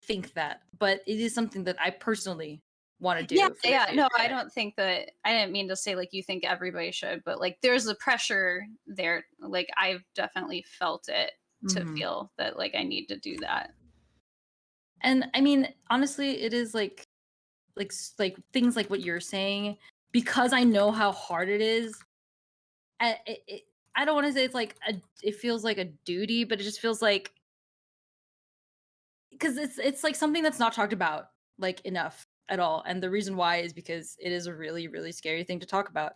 [SPEAKER 4] think that, but it is something that I personally want to do.
[SPEAKER 5] Yeah,
[SPEAKER 4] for the
[SPEAKER 5] yeah. No, I
[SPEAKER 4] future.
[SPEAKER 5] don't think that, I didn't mean to say like you think everybody should, but like there's a pressure there. Like I've definitely felt it to
[SPEAKER 4] Mhm.
[SPEAKER 5] feel that like I need to do that.
[SPEAKER 4] And I mean, honestly, it is like things like what you're saying, because I know how hard it is. I don't want to say it's like it feels like a duty, but it just feels like, because it's like something that's not talked about like enough at all. And the reason why is because it is a really, really scary thing to talk about.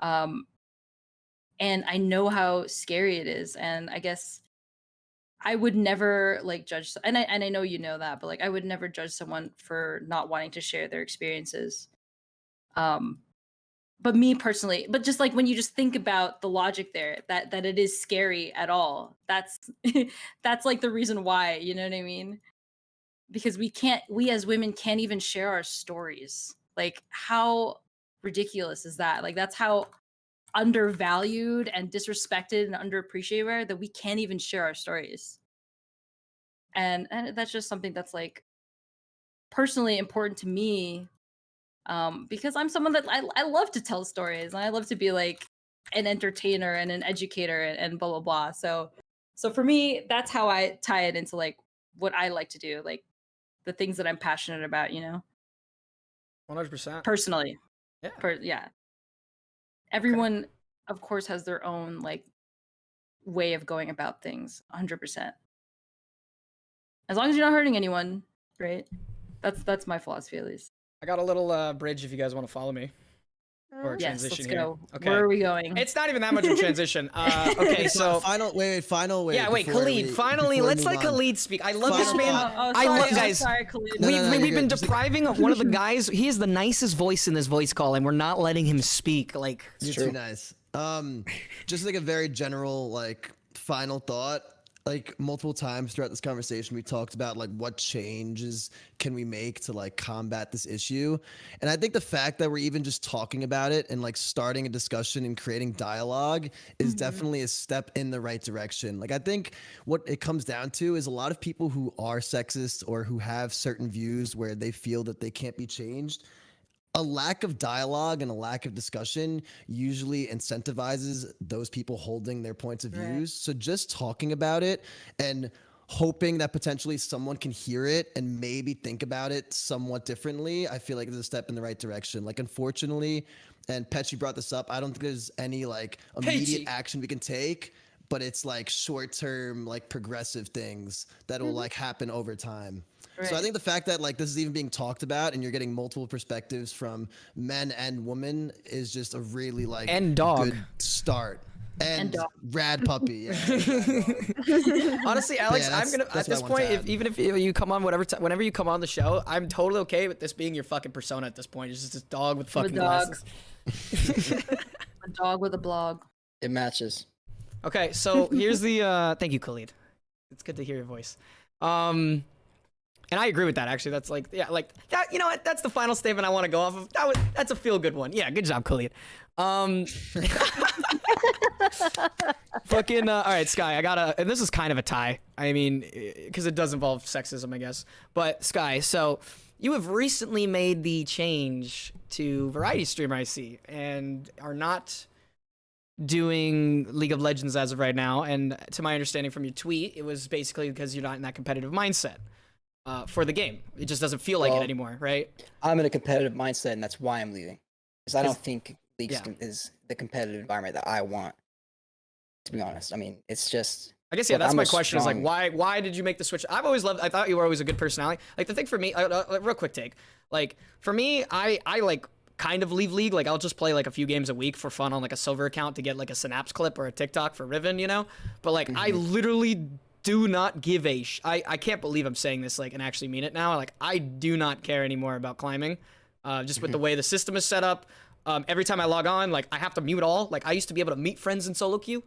[SPEAKER 4] And I know how scary it is. And I guess I would never like judge, and I know you know that, but like I would never judge someone for not wanting to share their experiences. Um, but me personally, but just like when you just think about the logic there, that it is scary at all, that's that's like the reason why, you know what I mean? Because we as women can't even share our stories. Like how ridiculous is that? Like that's how undervalued and disrespected and underappreciated we are, that we can't even share our stories. And that's just something that's like personally important to me, because I'm someone that I love to tell stories, and I love to be like an entertainer and an educator, and blah blah blah. So for me, that's how I tie it into like what I like to do, like the things that I'm passionate about,
[SPEAKER 1] 100%.
[SPEAKER 4] personally.
[SPEAKER 1] Yeah.
[SPEAKER 4] Yeah. Everyone, of course, has their own like way of going about things. 100%. As long as you're not hurting anyone, right? That's my philosophy, at least.
[SPEAKER 1] I got a little bridge if you guys want to follow me. Or a
[SPEAKER 4] Yes,
[SPEAKER 1] transition
[SPEAKER 4] let's
[SPEAKER 1] here.
[SPEAKER 4] go.
[SPEAKER 1] Okay.
[SPEAKER 4] Where are we going?
[SPEAKER 1] It's not even that much of a transition. Okay, so
[SPEAKER 2] final wait.
[SPEAKER 1] yeah, wait,
[SPEAKER 2] before
[SPEAKER 1] Khalid.
[SPEAKER 2] we-
[SPEAKER 1] Finally,
[SPEAKER 2] before we
[SPEAKER 1] let's
[SPEAKER 2] move
[SPEAKER 1] let
[SPEAKER 2] on.
[SPEAKER 1] Khalid speak. I love this
[SPEAKER 2] Final
[SPEAKER 1] man.
[SPEAKER 2] thought.
[SPEAKER 1] I love guys.
[SPEAKER 4] Sorry, Khalid.
[SPEAKER 2] No,
[SPEAKER 1] We've
[SPEAKER 2] you're
[SPEAKER 1] been
[SPEAKER 2] good. Just-
[SPEAKER 1] depriving one of the guys. He has the nicest voice in this voice call, and we're not letting him speak. Like,
[SPEAKER 2] You're too nice. Just like a very general, like, final thought. Like multiple times throughout this conversation, we talked about like what changes can we make to like combat this issue. And I think the fact that we're even just talking about it and like starting a discussion and creating dialogue is definitely a step in the right direction. Like I think what it comes down to is a lot of people who are sexist or who have certain views where they feel that they can't be changed. A lack of dialogue and a lack of discussion usually incentivizes those people holding their points of views. So just talking about it and hoping that potentially someone can hear it and maybe think about it somewhat differently, I feel like is a step in the right direction. Like, unfortunately, and Pehchi brought this up, I don't think there's any like immediate
[SPEAKER 1] Pehchi.
[SPEAKER 2] action we can take, but it's like short-term, like progressive things that will like happen over time. So I think the fact that like this is even being talked about and you're getting multiple perspectives from men and women is just a really like
[SPEAKER 1] And dog.
[SPEAKER 2] good start. and
[SPEAKER 4] dog.
[SPEAKER 2] Radpuppy. Yeah.
[SPEAKER 1] Honestly, Alex,
[SPEAKER 2] Yeah,
[SPEAKER 1] I'm gonna
[SPEAKER 2] that's
[SPEAKER 1] at this
[SPEAKER 2] my one
[SPEAKER 1] point,
[SPEAKER 2] tab.
[SPEAKER 1] even if you come on whenever you come on the show, I'm totally okay with this being your fucking persona at this point. It's just this dog with
[SPEAKER 4] I'm a
[SPEAKER 1] fucking
[SPEAKER 4] dog.
[SPEAKER 1] glasses.
[SPEAKER 4] A dog with a blog.
[SPEAKER 3] It matches.
[SPEAKER 1] Okay, so here's the thank you, Khalid. It's good to hear your voice. And I agree with that actually. That's like like that, you know what? That's the final statement I want to go off of. That's a feel good one. Yeah, good job, Khalid. Fucking all right, Skye, and this is kind of a tie. I mean, because it does involve sexism, I guess. But Skye, so you have recently made the change to variety streamer, I see, and are not doing League of Legends as of right now. And to my understanding from your tweet, it was basically because you're not in that competitive mindset for the game. It just doesn't feel like it anymore, right?
[SPEAKER 3] I'm in a competitive mindset, and that's why I'm leaving. Because I don't think League
[SPEAKER 1] yeah.
[SPEAKER 3] is the competitive environment that I want. To be honest, I mean, it's just.
[SPEAKER 1] I guess, yeah,
[SPEAKER 3] look,
[SPEAKER 1] that's
[SPEAKER 3] I'm
[SPEAKER 1] my
[SPEAKER 3] a
[SPEAKER 1] question
[SPEAKER 3] strong-
[SPEAKER 1] is like, why did you make the switch? I've always loved, I thought you were always a good personality. Like the thing for me, real quick take, like for me, I like kind of leave League. Like I'll just play like a few games a week for fun on like a silver account to get like a Synapse clip or a TikTok for Riven, you know? But like I literally do not give a I can't believe I'm saying this like and actually mean it now. Like I do not care anymore about climbing. Just with the way the system is set up. Every time I log on, like I have to mute all. Like I used to be able to meet friends in solo queue.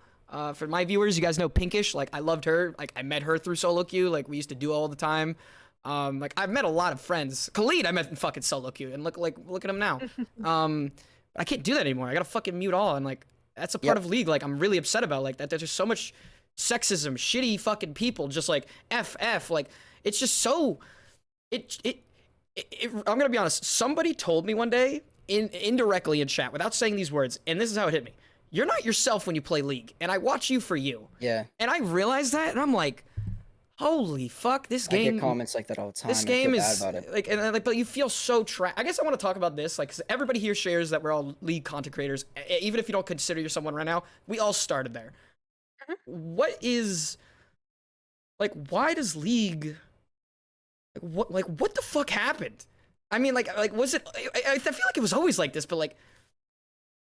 [SPEAKER 1] For my viewers, you guys know Pinkish. Like I loved her. Like I met her through solo queue. Like we used to do all the time. Like I've met a lot of friends. Khalid, I met in fucking solo queue, and look at him now. I can't do that anymore. I gotta fucking mute all, and like that's a part of League. Like I'm really upset about like that. There's just so much sexism, shitty fucking people, just like FF. Like it's just so. I'm gonna be honest. Somebody told me one day, indirectly in chat, without saying these words, and this is how it hit me. You're not yourself when you play League, and I watch you for you.
[SPEAKER 3] Yeah.
[SPEAKER 1] And I realized that, and I'm like, holy fuck, this game.
[SPEAKER 3] I get comments like that all the time.
[SPEAKER 1] This
[SPEAKER 3] and I
[SPEAKER 1] game
[SPEAKER 3] feel
[SPEAKER 1] is
[SPEAKER 3] bad about it.
[SPEAKER 1] like, and like, but you feel so trapped. I guess I want to talk about this, like, 'cause everybody here shares that we're all League content creators. Even if you don't consider yourself one right now, we all started there. What is, like, why does League, what the fuck happened? I mean, like, was it? I feel like it was always like this, but like,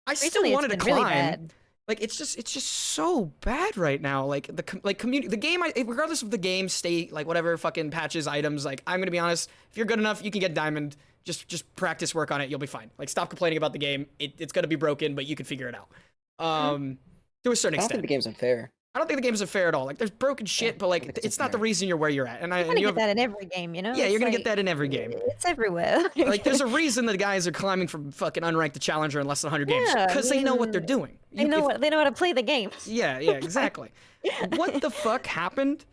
[SPEAKER 1] I still
[SPEAKER 6] Recently,
[SPEAKER 1] wanted to
[SPEAKER 6] it's been really
[SPEAKER 1] climb.
[SPEAKER 6] bad.
[SPEAKER 1] Like it's just so bad right now. Like the community, the game. Regardless of the game state, like whatever fucking patches, items. Like I'm gonna be honest, if you're good enough, you can get diamond. Just practice, work on it. You'll be fine. Like stop complaining about the game. It's gonna be broken, but you can figure it out. To a certain
[SPEAKER 3] I don't
[SPEAKER 1] extent.
[SPEAKER 3] think the game's unfair.
[SPEAKER 1] I don't think the game's unfair at all. Like there's broken shit, but like it's not the reason you're where you're at. And
[SPEAKER 6] You're
[SPEAKER 1] you
[SPEAKER 6] gonna
[SPEAKER 1] have,
[SPEAKER 6] get that in every game, you know?
[SPEAKER 1] yeah,
[SPEAKER 6] It's
[SPEAKER 1] you're gonna
[SPEAKER 6] like,
[SPEAKER 1] get that in every game.
[SPEAKER 6] It's everywhere.
[SPEAKER 1] Like there's a reason that the guys are climbing from fucking unranked to challenger in less than 100 games
[SPEAKER 6] Yeah, I
[SPEAKER 1] because they know what they're
[SPEAKER 6] mean,
[SPEAKER 1] doing.
[SPEAKER 6] They know how to play the games.
[SPEAKER 1] Yeah, exactly. What the fuck happened?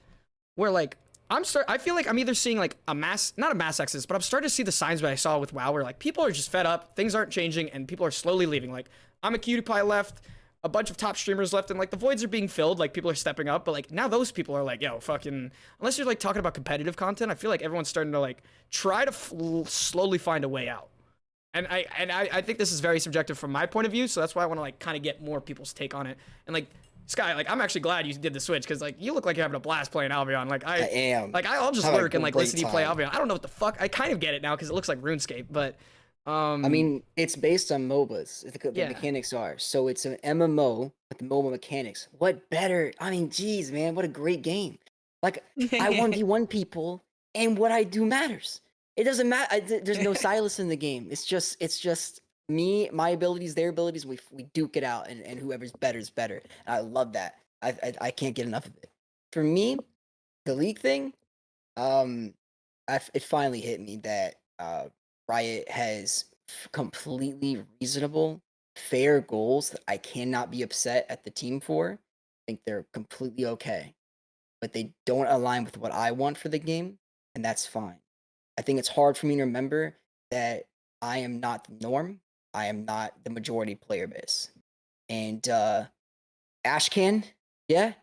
[SPEAKER 1] Where like I feel like I'm either seeing like not a mass exodus, but I'm starting to see the signs that I saw with WoW, where like people are just fed up, things aren't changing, and people are slowly leaving. Like I'm a cutie pie left, a bunch of top streamers left, and like the voids are being filled, like people are stepping up, but like now those people are like, yo, fucking, unless you're like talking about competitive content, I feel like everyone's starting to like try to slowly find a way out. And I think this is very subjective from my point of view, so that's why I want to like kind of get more people's take on it. And like Skye, like I'm actually glad you did the switch because like you look like you're having a blast playing Albion. Like I
[SPEAKER 3] am.
[SPEAKER 1] Like I'll just
[SPEAKER 3] Having a
[SPEAKER 1] lurk and like
[SPEAKER 3] great
[SPEAKER 1] listen to you play
[SPEAKER 3] time.
[SPEAKER 1] Albion. I don't know what the fuck. I kind of get it now because it looks like RuneScape, but
[SPEAKER 3] I mean, it's based on MOBAs. The
[SPEAKER 1] Yeah.
[SPEAKER 3] mechanics are. So it's an MMO with the MOBA mechanics. What better? I mean, geez, man, what a great game. Like, I 1v1 people, and what I do matters. It doesn't matter. There's no Silas in the game. It's just me, my abilities, their abilities. We duke it out, and whoever's better is better. And I love that. I can't get enough of it. For me, the League thing, it finally hit me that Riot has completely reasonable, fair goals that I cannot be upset at the team for. I think they're completely okay, but they don't align with what I want for the game, and that's fine. I think it's hard for me to remember that I am not the norm. I am not the majority player base. And Ashcan, yeah,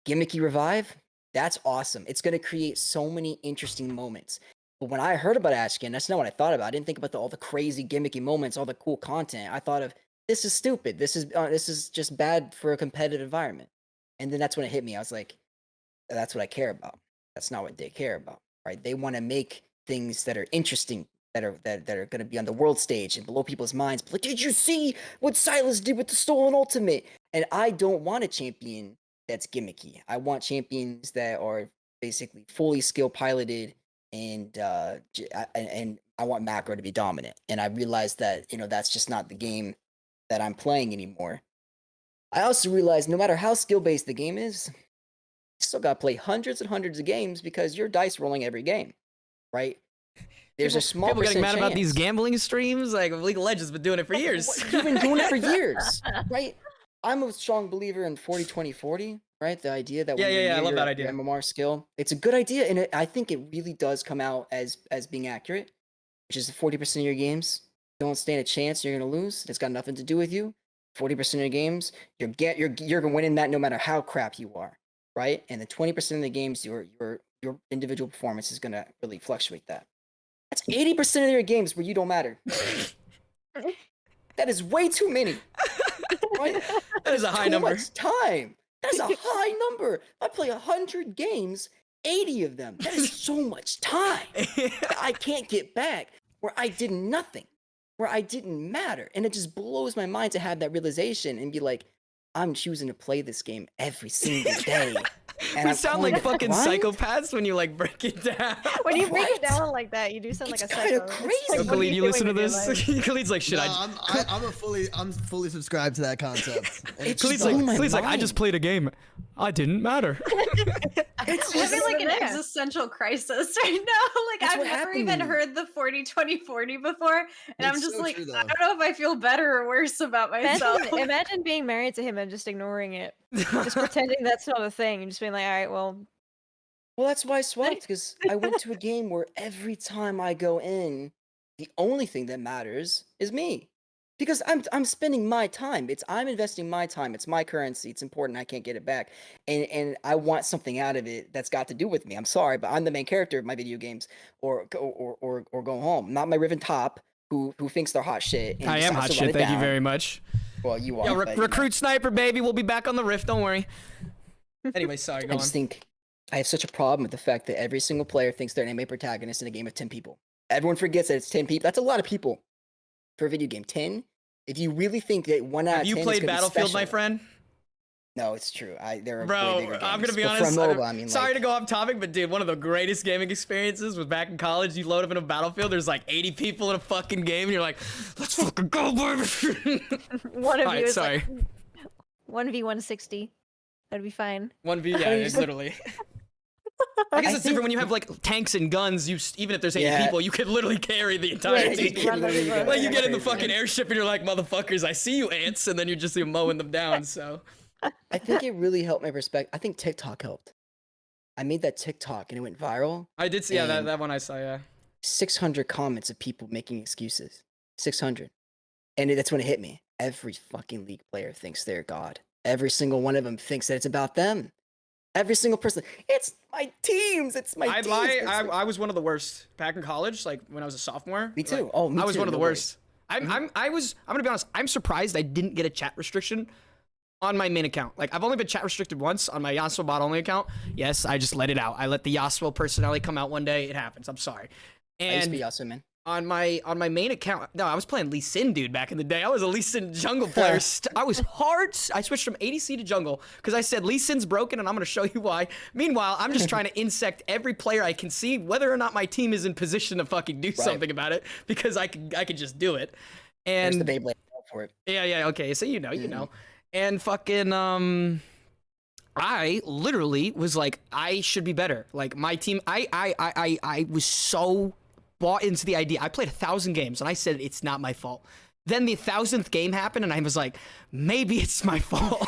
[SPEAKER 3] gimmicky revive, that's awesome. It's going to create so many interesting moments. But when I heard about Ashcan, that's not what I thought about. I didn't think about all the crazy gimmicky moments, all the cool content. I thought of, this is stupid. This is just bad for a competitive environment. And then that's when it hit me. I was like, that's what I care about. That's not what they care about, right? They want to make things that are interesting, that are going to be on the world stage and below people's minds. But like, did you see what Silas did with the stolen ultimate? And I don't want a champion that's gimmicky. I want champions that are basically fully skill piloted, and and I want macro to be dominant. And I realized that that's just not the game that I'm playing anymore. I also realized no matter how skill based the game is, you still got to play hundreds and hundreds of games because you're dice rolling every game, right? There's a small
[SPEAKER 1] people getting
[SPEAKER 3] percent
[SPEAKER 1] mad about these
[SPEAKER 3] chance.
[SPEAKER 1] gambling streams. Like League of Legends been doing it for years.
[SPEAKER 3] You've been doing it for years, right? I'm a strong believer in 40-20-40, right? The idea that when
[SPEAKER 1] Yeah, I love that
[SPEAKER 3] your
[SPEAKER 1] idea.
[SPEAKER 3] MMR skill, it's a good idea, and I think it really does come out as being accurate, which is 40% of your games don't stand a chance, you're gonna lose. It's got nothing to do with you. 40% of your games, you're gonna win in that no matter how crap you are, right? And the 20% of the games, your individual performance is gonna really fluctuate that. That's 80% of your games where you don't matter. That is way too many. Right?
[SPEAKER 1] That is a high
[SPEAKER 3] too
[SPEAKER 1] number.
[SPEAKER 3] Much time. That is a high number. I play 100 games, 80 of them. That is so much time that I can't get back, where I did nothing, where I didn't matter. And it just blows my mind to have that realization and be like, I'm choosing to play this game every single day. And
[SPEAKER 1] We
[SPEAKER 3] I'm
[SPEAKER 1] sound
[SPEAKER 3] calling
[SPEAKER 1] like
[SPEAKER 3] it
[SPEAKER 1] fucking
[SPEAKER 3] grind?
[SPEAKER 1] psychopaths when you like break it down.
[SPEAKER 6] When you break it
[SPEAKER 3] What?
[SPEAKER 6] down like that, you do sound
[SPEAKER 3] It's
[SPEAKER 6] like a
[SPEAKER 3] kinda
[SPEAKER 6] psycho. It's
[SPEAKER 3] crazy.
[SPEAKER 6] like,
[SPEAKER 1] So
[SPEAKER 6] what are
[SPEAKER 1] Khalid, you
[SPEAKER 6] doing
[SPEAKER 1] listen to
[SPEAKER 6] with your
[SPEAKER 1] this?
[SPEAKER 6] life?
[SPEAKER 1] Khalid's like, shit,
[SPEAKER 2] No, I'm fully subscribed to that concept. And
[SPEAKER 3] It's
[SPEAKER 1] Khalid's
[SPEAKER 3] blew
[SPEAKER 1] like,
[SPEAKER 3] my
[SPEAKER 1] Khalid's like, I just
[SPEAKER 3] mind.
[SPEAKER 1] played a game. I didn't matter.
[SPEAKER 3] It's
[SPEAKER 5] I'm having
[SPEAKER 3] just,
[SPEAKER 5] like an
[SPEAKER 6] there.
[SPEAKER 5] existential crisis right now. Like
[SPEAKER 3] That's
[SPEAKER 5] I've
[SPEAKER 3] what
[SPEAKER 5] never
[SPEAKER 3] happened
[SPEAKER 5] even
[SPEAKER 3] to me.
[SPEAKER 5] heard the 40-20-40 before, and I'm
[SPEAKER 2] It's
[SPEAKER 5] just
[SPEAKER 2] so
[SPEAKER 5] like,
[SPEAKER 2] true,
[SPEAKER 5] I
[SPEAKER 2] though.
[SPEAKER 5] don't know if I feel better or worse about myself.
[SPEAKER 6] Imagine being married to him and just ignoring it, just pretending that's not a thing, and just being like, all right, well,
[SPEAKER 3] Well, that's why I swapped, because I went to a game where every time I go in, the only thing that matters is me. Because I'm spending my time. I'm investing my time. It's my currency. It's important. I can't get it back. And I want something out of it that's got to do with me. I'm sorry, but I'm the main character of my video games. Or go home. Not my Riven top who thinks they're hot shit. And
[SPEAKER 1] I am
[SPEAKER 3] decides
[SPEAKER 1] hot
[SPEAKER 3] to run
[SPEAKER 1] shit.
[SPEAKER 3] it
[SPEAKER 1] Thank you
[SPEAKER 3] down.
[SPEAKER 1] very much.
[SPEAKER 3] Well, you are.
[SPEAKER 1] Yeah,
[SPEAKER 3] but, you know.
[SPEAKER 1] recruit sniper, baby. We'll be back on the Rift. Don't worry. Anyway, sorry,
[SPEAKER 3] I
[SPEAKER 1] go on.
[SPEAKER 3] just think I have such a problem with the fact that every single player thinks they're an anime protagonist in a game of 10 people. Everyone forgets that it's 10 people. That's a lot of people for a video game. 10? If you really think that 1 out
[SPEAKER 1] Have
[SPEAKER 3] of 10
[SPEAKER 1] you
[SPEAKER 3] is
[SPEAKER 1] played
[SPEAKER 3] gonna be
[SPEAKER 1] Battlefield, my
[SPEAKER 3] special-
[SPEAKER 1] friend?
[SPEAKER 3] No, it's true. There are way
[SPEAKER 1] Bro,
[SPEAKER 3] bigger games.
[SPEAKER 1] I'm gonna be
[SPEAKER 3] But
[SPEAKER 1] honest.
[SPEAKER 3] For a MOBA, I mean,
[SPEAKER 1] sorry
[SPEAKER 3] like,
[SPEAKER 1] to go off topic, but dude, one of the greatest gaming experiences was back in college. You load up in a Battlefield. There's like 80 people in a fucking game, and you're like, "Let's fucking go, baby!"
[SPEAKER 6] one of
[SPEAKER 1] Alright,
[SPEAKER 6] you is
[SPEAKER 1] sorry.
[SPEAKER 6] like 1v160. That'd be fine.
[SPEAKER 1] 1v, yeah, it's literally. I guess it's different when you have like tanks and guns. Even if there's 80
[SPEAKER 3] Yeah.
[SPEAKER 1] people, you could literally carry the entire
[SPEAKER 6] Yeah,
[SPEAKER 1] team.
[SPEAKER 6] you can run
[SPEAKER 3] Literally
[SPEAKER 6] over.
[SPEAKER 3] go.
[SPEAKER 1] Like you get in the
[SPEAKER 3] Crazy.
[SPEAKER 1] fucking airship and you're like, "Motherfuckers, I see you, ants," and then you're just mowing them down. So
[SPEAKER 3] I think it really helped my perspective. I think TikTok helped. I made that TikTok and it went viral.
[SPEAKER 1] I did see, yeah,
[SPEAKER 3] And-
[SPEAKER 1] that one I saw, yeah.
[SPEAKER 3] 600 comments of people making excuses. 600. And that's when it hit me. Every fucking League player thinks they're God. Every single one of them thinks that it's about them. Every single person. It's my teams. It's my
[SPEAKER 1] I'd
[SPEAKER 3] teams.
[SPEAKER 1] lie.
[SPEAKER 3] It's like-
[SPEAKER 1] I was one of the worst back in college. Like when I was a sophomore.
[SPEAKER 3] Me too.
[SPEAKER 1] Like,
[SPEAKER 3] Oh, me
[SPEAKER 1] I was
[SPEAKER 3] too.
[SPEAKER 1] one of the
[SPEAKER 3] No
[SPEAKER 1] worst.
[SPEAKER 3] worries.
[SPEAKER 1] I'm gonna be honest. I'm surprised I didn't get a chat restriction on my main account. Like I've only been chat restricted once on my Yasuo bot only account. Yes, I just let it out. I let the Yasuo personality come out one day. It happens. I'm sorry.
[SPEAKER 3] I used to be
[SPEAKER 1] And
[SPEAKER 3] awesome, man.
[SPEAKER 1] on my main account, no, I was playing Lee Sin, dude, back in the day. I was a Lee Sin jungle player. I was hard. I switched from ADC to jungle because I said Lee Sin's broken, and I'm gonna show you why. Meanwhile, I'm just trying to insect every player I can see, whether or not my team is in position to fucking do something about it, because I could just do it.
[SPEAKER 3] There's
[SPEAKER 1] And
[SPEAKER 3] the Beyblade for it.
[SPEAKER 1] yeah, okay. So you know. And fucking I literally was like, I should be better. Like my team, I was so bought into the idea. I played 1,000 games and I said it's not my fault. Then the 1,000th game happened and I was like, maybe it's my fault.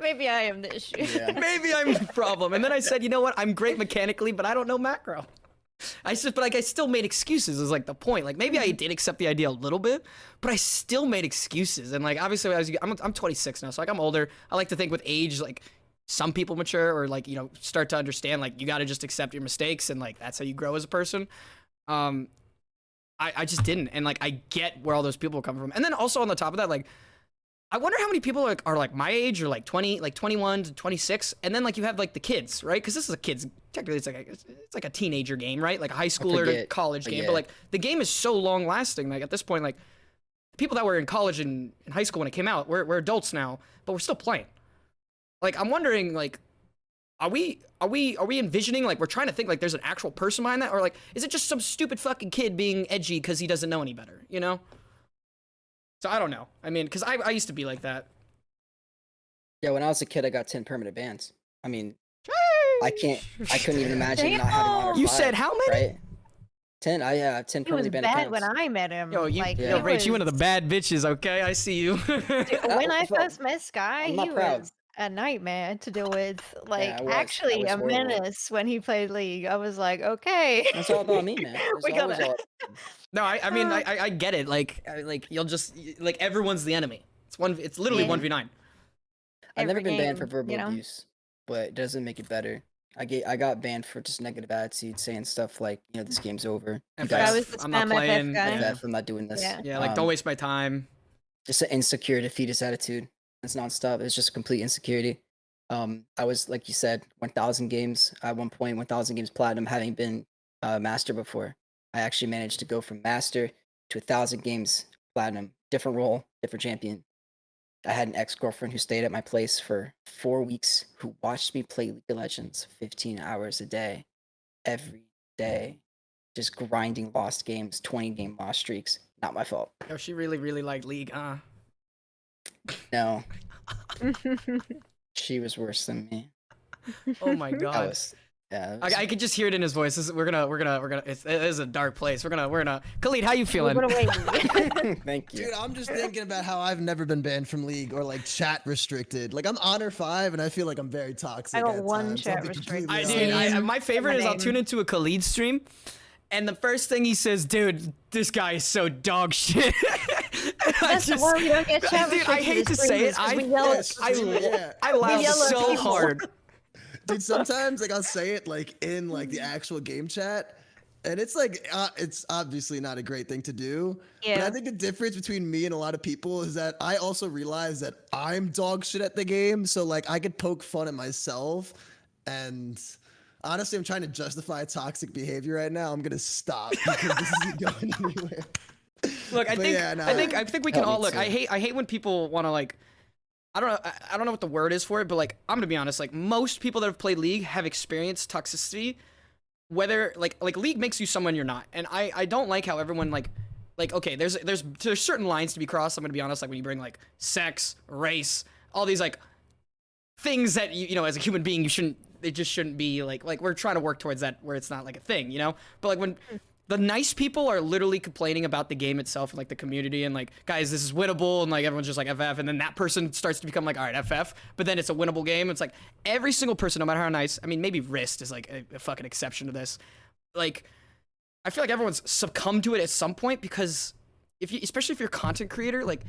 [SPEAKER 6] Maybe I am the issue.
[SPEAKER 3] Yeah.
[SPEAKER 1] Maybe I'm the problem. And then I said, you know what? I'm great mechanically, but I don't know macro. I still made excuses is like the point. Like maybe I did accept the idea a little bit, but I still made excuses. And like obviously I'm 26 now, so like I'm older. I like to think with age, like some people mature or like, you know, start to understand like you got to just accept your mistakes and like that's how you grow as a person. I just didn't, and like I get where all those people come from. And then also on the top of that, like I wonder how many people are like my age or like 20, like 21 to 26, and then like you have like the kids, right? Because this is a kid's technically it's like a teenager game, right? Like a high schooler to
[SPEAKER 3] forget,
[SPEAKER 1] college
[SPEAKER 3] but
[SPEAKER 1] game,
[SPEAKER 3] yeah.
[SPEAKER 1] but like the game is so long lasting. Like at this point, like people that were in college and in high school when it came out, we're adults now, but we're still playing. Like, I'm wondering, like, are we envisioning, like, we're trying to think like there's an actual person behind that, or like, is it just some stupid fucking kid being edgy because he doesn't know any better, you know? So I don't know. I mean, because I used to be like that.
[SPEAKER 3] Yeah, when I was a kid, I got 10 permanent bans. I mean, I couldn't even imagine not having honor
[SPEAKER 1] You
[SPEAKER 3] 5,
[SPEAKER 1] said how many?
[SPEAKER 3] right? 10. I have 10
[SPEAKER 6] He was
[SPEAKER 3] permanent ban
[SPEAKER 6] bad
[SPEAKER 3] accounts.
[SPEAKER 6] when I met him.
[SPEAKER 1] Yo,
[SPEAKER 6] like,
[SPEAKER 3] Yeah.
[SPEAKER 1] yo, Rach, you one of the bad bitches, okay? I see you.
[SPEAKER 6] Dude, when I
[SPEAKER 3] Well,
[SPEAKER 6] first met Skyi,
[SPEAKER 3] I'm not
[SPEAKER 6] he
[SPEAKER 3] proud.
[SPEAKER 6] was a nightmare to deal with. Like,
[SPEAKER 3] I was.
[SPEAKER 6] actually,
[SPEAKER 3] I
[SPEAKER 6] a
[SPEAKER 3] was horrible.
[SPEAKER 6] menace when he played League. I was like, okay.
[SPEAKER 3] It's all about me, man. It's
[SPEAKER 6] We
[SPEAKER 3] always
[SPEAKER 6] gotta-
[SPEAKER 3] all.
[SPEAKER 1] No, I mean, I get it. Like you'll just, like, everyone's the enemy. It's literally
[SPEAKER 6] Yeah.
[SPEAKER 1] 1v9.
[SPEAKER 3] I've never
[SPEAKER 6] Every
[SPEAKER 3] been banned for
[SPEAKER 6] game,
[SPEAKER 3] verbal
[SPEAKER 6] you know?
[SPEAKER 3] abuse, but it doesn't make it better. I got banned for just negative attitude, saying stuff like, this game's over. You
[SPEAKER 1] FF,
[SPEAKER 3] guys,
[SPEAKER 6] I was the
[SPEAKER 1] I'm not
[SPEAKER 6] spam FF
[SPEAKER 1] playing.
[SPEAKER 6] guy.
[SPEAKER 1] Yeah.
[SPEAKER 3] FF, I'm not doing this.
[SPEAKER 6] Yeah.
[SPEAKER 1] Yeah, like, don't waste my time.
[SPEAKER 3] Just an insecure, defeatist attitude. It's nonstop. It's just complete insecurity. I was, like you said, 1,000 games at one point, 1,000 games platinum, having been master before. I actually managed to go from master to 1,000 games platinum, different role, different champion. I had an ex-girlfriend who stayed at my place for 4 weeks, who watched me play League of Legends 15 hours a day, every day, just grinding lost games, 20-game lost streaks. Not my fault.
[SPEAKER 1] Yo, she really, really liked League, huh?
[SPEAKER 3] No, she was worse than me.
[SPEAKER 1] Oh my
[SPEAKER 3] I
[SPEAKER 1] god.
[SPEAKER 3] was, yeah. it was-
[SPEAKER 1] I could just hear it in his voice. We're gonna. It is a dark place. We're gonna. Khalid, how you
[SPEAKER 6] We're
[SPEAKER 1] feeling?
[SPEAKER 6] gonna wait.
[SPEAKER 3] Thank you.
[SPEAKER 2] Dude, I'm just thinking about how I've never been banned from League or like chat restricted. Like I'm honor 5 and I feel like I'm very toxic.
[SPEAKER 6] I got
[SPEAKER 2] at
[SPEAKER 6] one
[SPEAKER 2] times,
[SPEAKER 6] chat
[SPEAKER 2] I'll be
[SPEAKER 6] restricted.
[SPEAKER 2] completely honest.
[SPEAKER 1] My favorite is I'll
[SPEAKER 6] name.
[SPEAKER 1] tune into a Khalid stream, and the first thing he says, dude, this guy is so dog shit.
[SPEAKER 6] That's why we don't get chat
[SPEAKER 1] Dude, I hate to say it.
[SPEAKER 6] we yell at
[SPEAKER 2] Yeah.
[SPEAKER 1] I laugh
[SPEAKER 6] yell at
[SPEAKER 1] so
[SPEAKER 6] people.
[SPEAKER 1] hard.
[SPEAKER 2] Dude, sometimes like I'll say it like in like the actual game chat, and it's like it's obviously not a great thing to do. But
[SPEAKER 6] Yeah.
[SPEAKER 2] I think the difference between me and a lot of people is that I also realize that I'm dog shit at the game, so like I could poke fun at myself. And honestly, I'm trying to justify toxic behavior right now. I'm gonna stop because this isn't going anywhere.
[SPEAKER 1] Look, I
[SPEAKER 2] But
[SPEAKER 1] think
[SPEAKER 2] yeah, no.
[SPEAKER 1] I think we can
[SPEAKER 3] Oh, me
[SPEAKER 1] all look.
[SPEAKER 3] too.
[SPEAKER 1] I hate when people want to like. I don't know what the word is for it, but like I'm gonna be honest. Like most people that have played League have experienced toxicity. Whether like League makes you someone you're not, and I don't like how everyone like okay, there's certain lines to be crossed. I'm gonna be honest. Like when you bring like sex, race, all these like things that you know as a human being you shouldn't. They just shouldn't be like we're trying to work towards that where it's not like a thing, you know. But like when the nice people are literally complaining about the game itself and like the community and like guys this is winnable and like everyone's just like FF and then that person starts to become like all right FF but then it's a winnable game. It's like every single person no matter how nice, I mean maybe Wrist is like a fucking exception to this, like I feel like everyone's succumbed to it at some point because especially if you're a content creator, like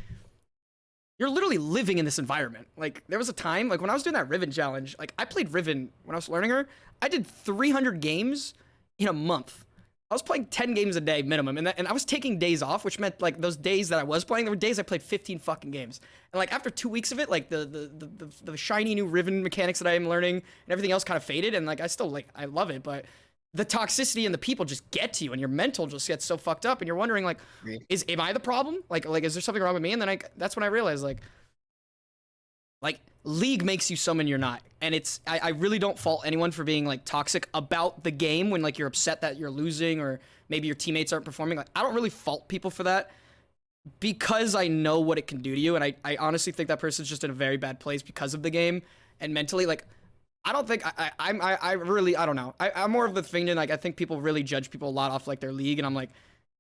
[SPEAKER 1] you're literally living in this environment. Like there was a time like when I was doing that Riven challenge, like I played Riven when I was learning her, I did 300 games in a month. I was playing 10 games a day minimum, and I was taking days off, which meant like those days that I was playing, there were days I played 15 fucking games. And like after 2 weeks of it, like the shiny new Riven mechanics that I am learning and everything else kind of faded, and like I still like I love it, but the toxicity and the people just get to you, and your mental just gets so fucked up, and you're wondering like, am I the problem? Like is there something wrong with me? And then that's when I realized like League makes you someone you're not, and it's I really don't fault anyone for being like toxic about the game when like you're upset that you're losing or maybe your teammates aren't performing. Like I don't really fault people for that because I know what it can do to you, and I honestly think that person's just in a very bad place because of the game and mentally. Like I don't think I really I don't know. I'm more of the thing than like I think people really judge people a lot off like their League, and I'm like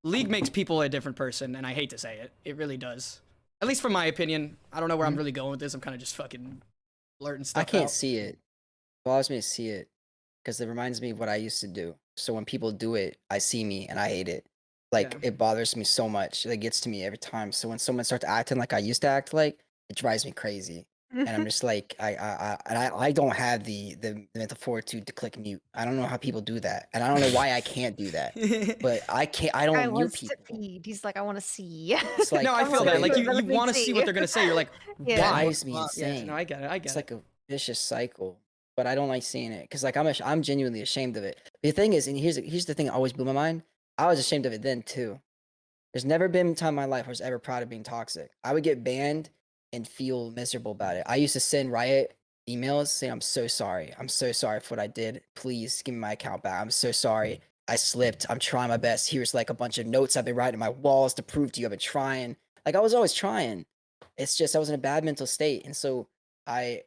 [SPEAKER 1] League makes people a different person, and I hate to say it, it really does. At least from my opinion. I don't know where I'm really going with this. I'm kind of just fucking blurting stuff
[SPEAKER 3] I can't
[SPEAKER 1] out.
[SPEAKER 3] see it. It allows me to see it because it reminds me of what I used to do. So when people do it, I see me and I hate it. Like
[SPEAKER 1] Yeah.
[SPEAKER 3] it bothers me so much. It gets to me every time. So when someone starts acting like I used to act like, it drives me crazy. And I'm just like, I don't have the mental fortitude to click mute. I don't know how people do that, and I don't know why I can't do that. But I can't. I
[SPEAKER 6] Guy
[SPEAKER 3] don't mute
[SPEAKER 6] wants to
[SPEAKER 3] people.
[SPEAKER 6] feed. He's like, I want to see.
[SPEAKER 3] It's like
[SPEAKER 1] No, I feel
[SPEAKER 3] it's
[SPEAKER 1] that.
[SPEAKER 3] like
[SPEAKER 1] Like
[SPEAKER 3] a-
[SPEAKER 1] you want to see what they're gonna say. You're like,
[SPEAKER 6] Yeah.
[SPEAKER 1] why?
[SPEAKER 3] drives me
[SPEAKER 2] Yeah,
[SPEAKER 3] insane.
[SPEAKER 1] No, I get it. I get
[SPEAKER 3] It's
[SPEAKER 1] it.
[SPEAKER 3] like a vicious cycle, but I don't like seeing it because like I'm genuinely ashamed of it. The thing is, and here's the thing that always blew my mind. I was ashamed of it then too. There's never been a time in my life where I was ever proud of being toxic. I would get banned and feel miserable about it. I used to send Riot emails saying, I'm so sorry. I'm so sorry for what I did. Please give me my account back. I'm so sorry. I slipped. I'm trying my best. Here's like a bunch of notes I've been writing on my walls to prove to you I've been trying. Like I was always trying. It's just I was in a bad mental state. And so I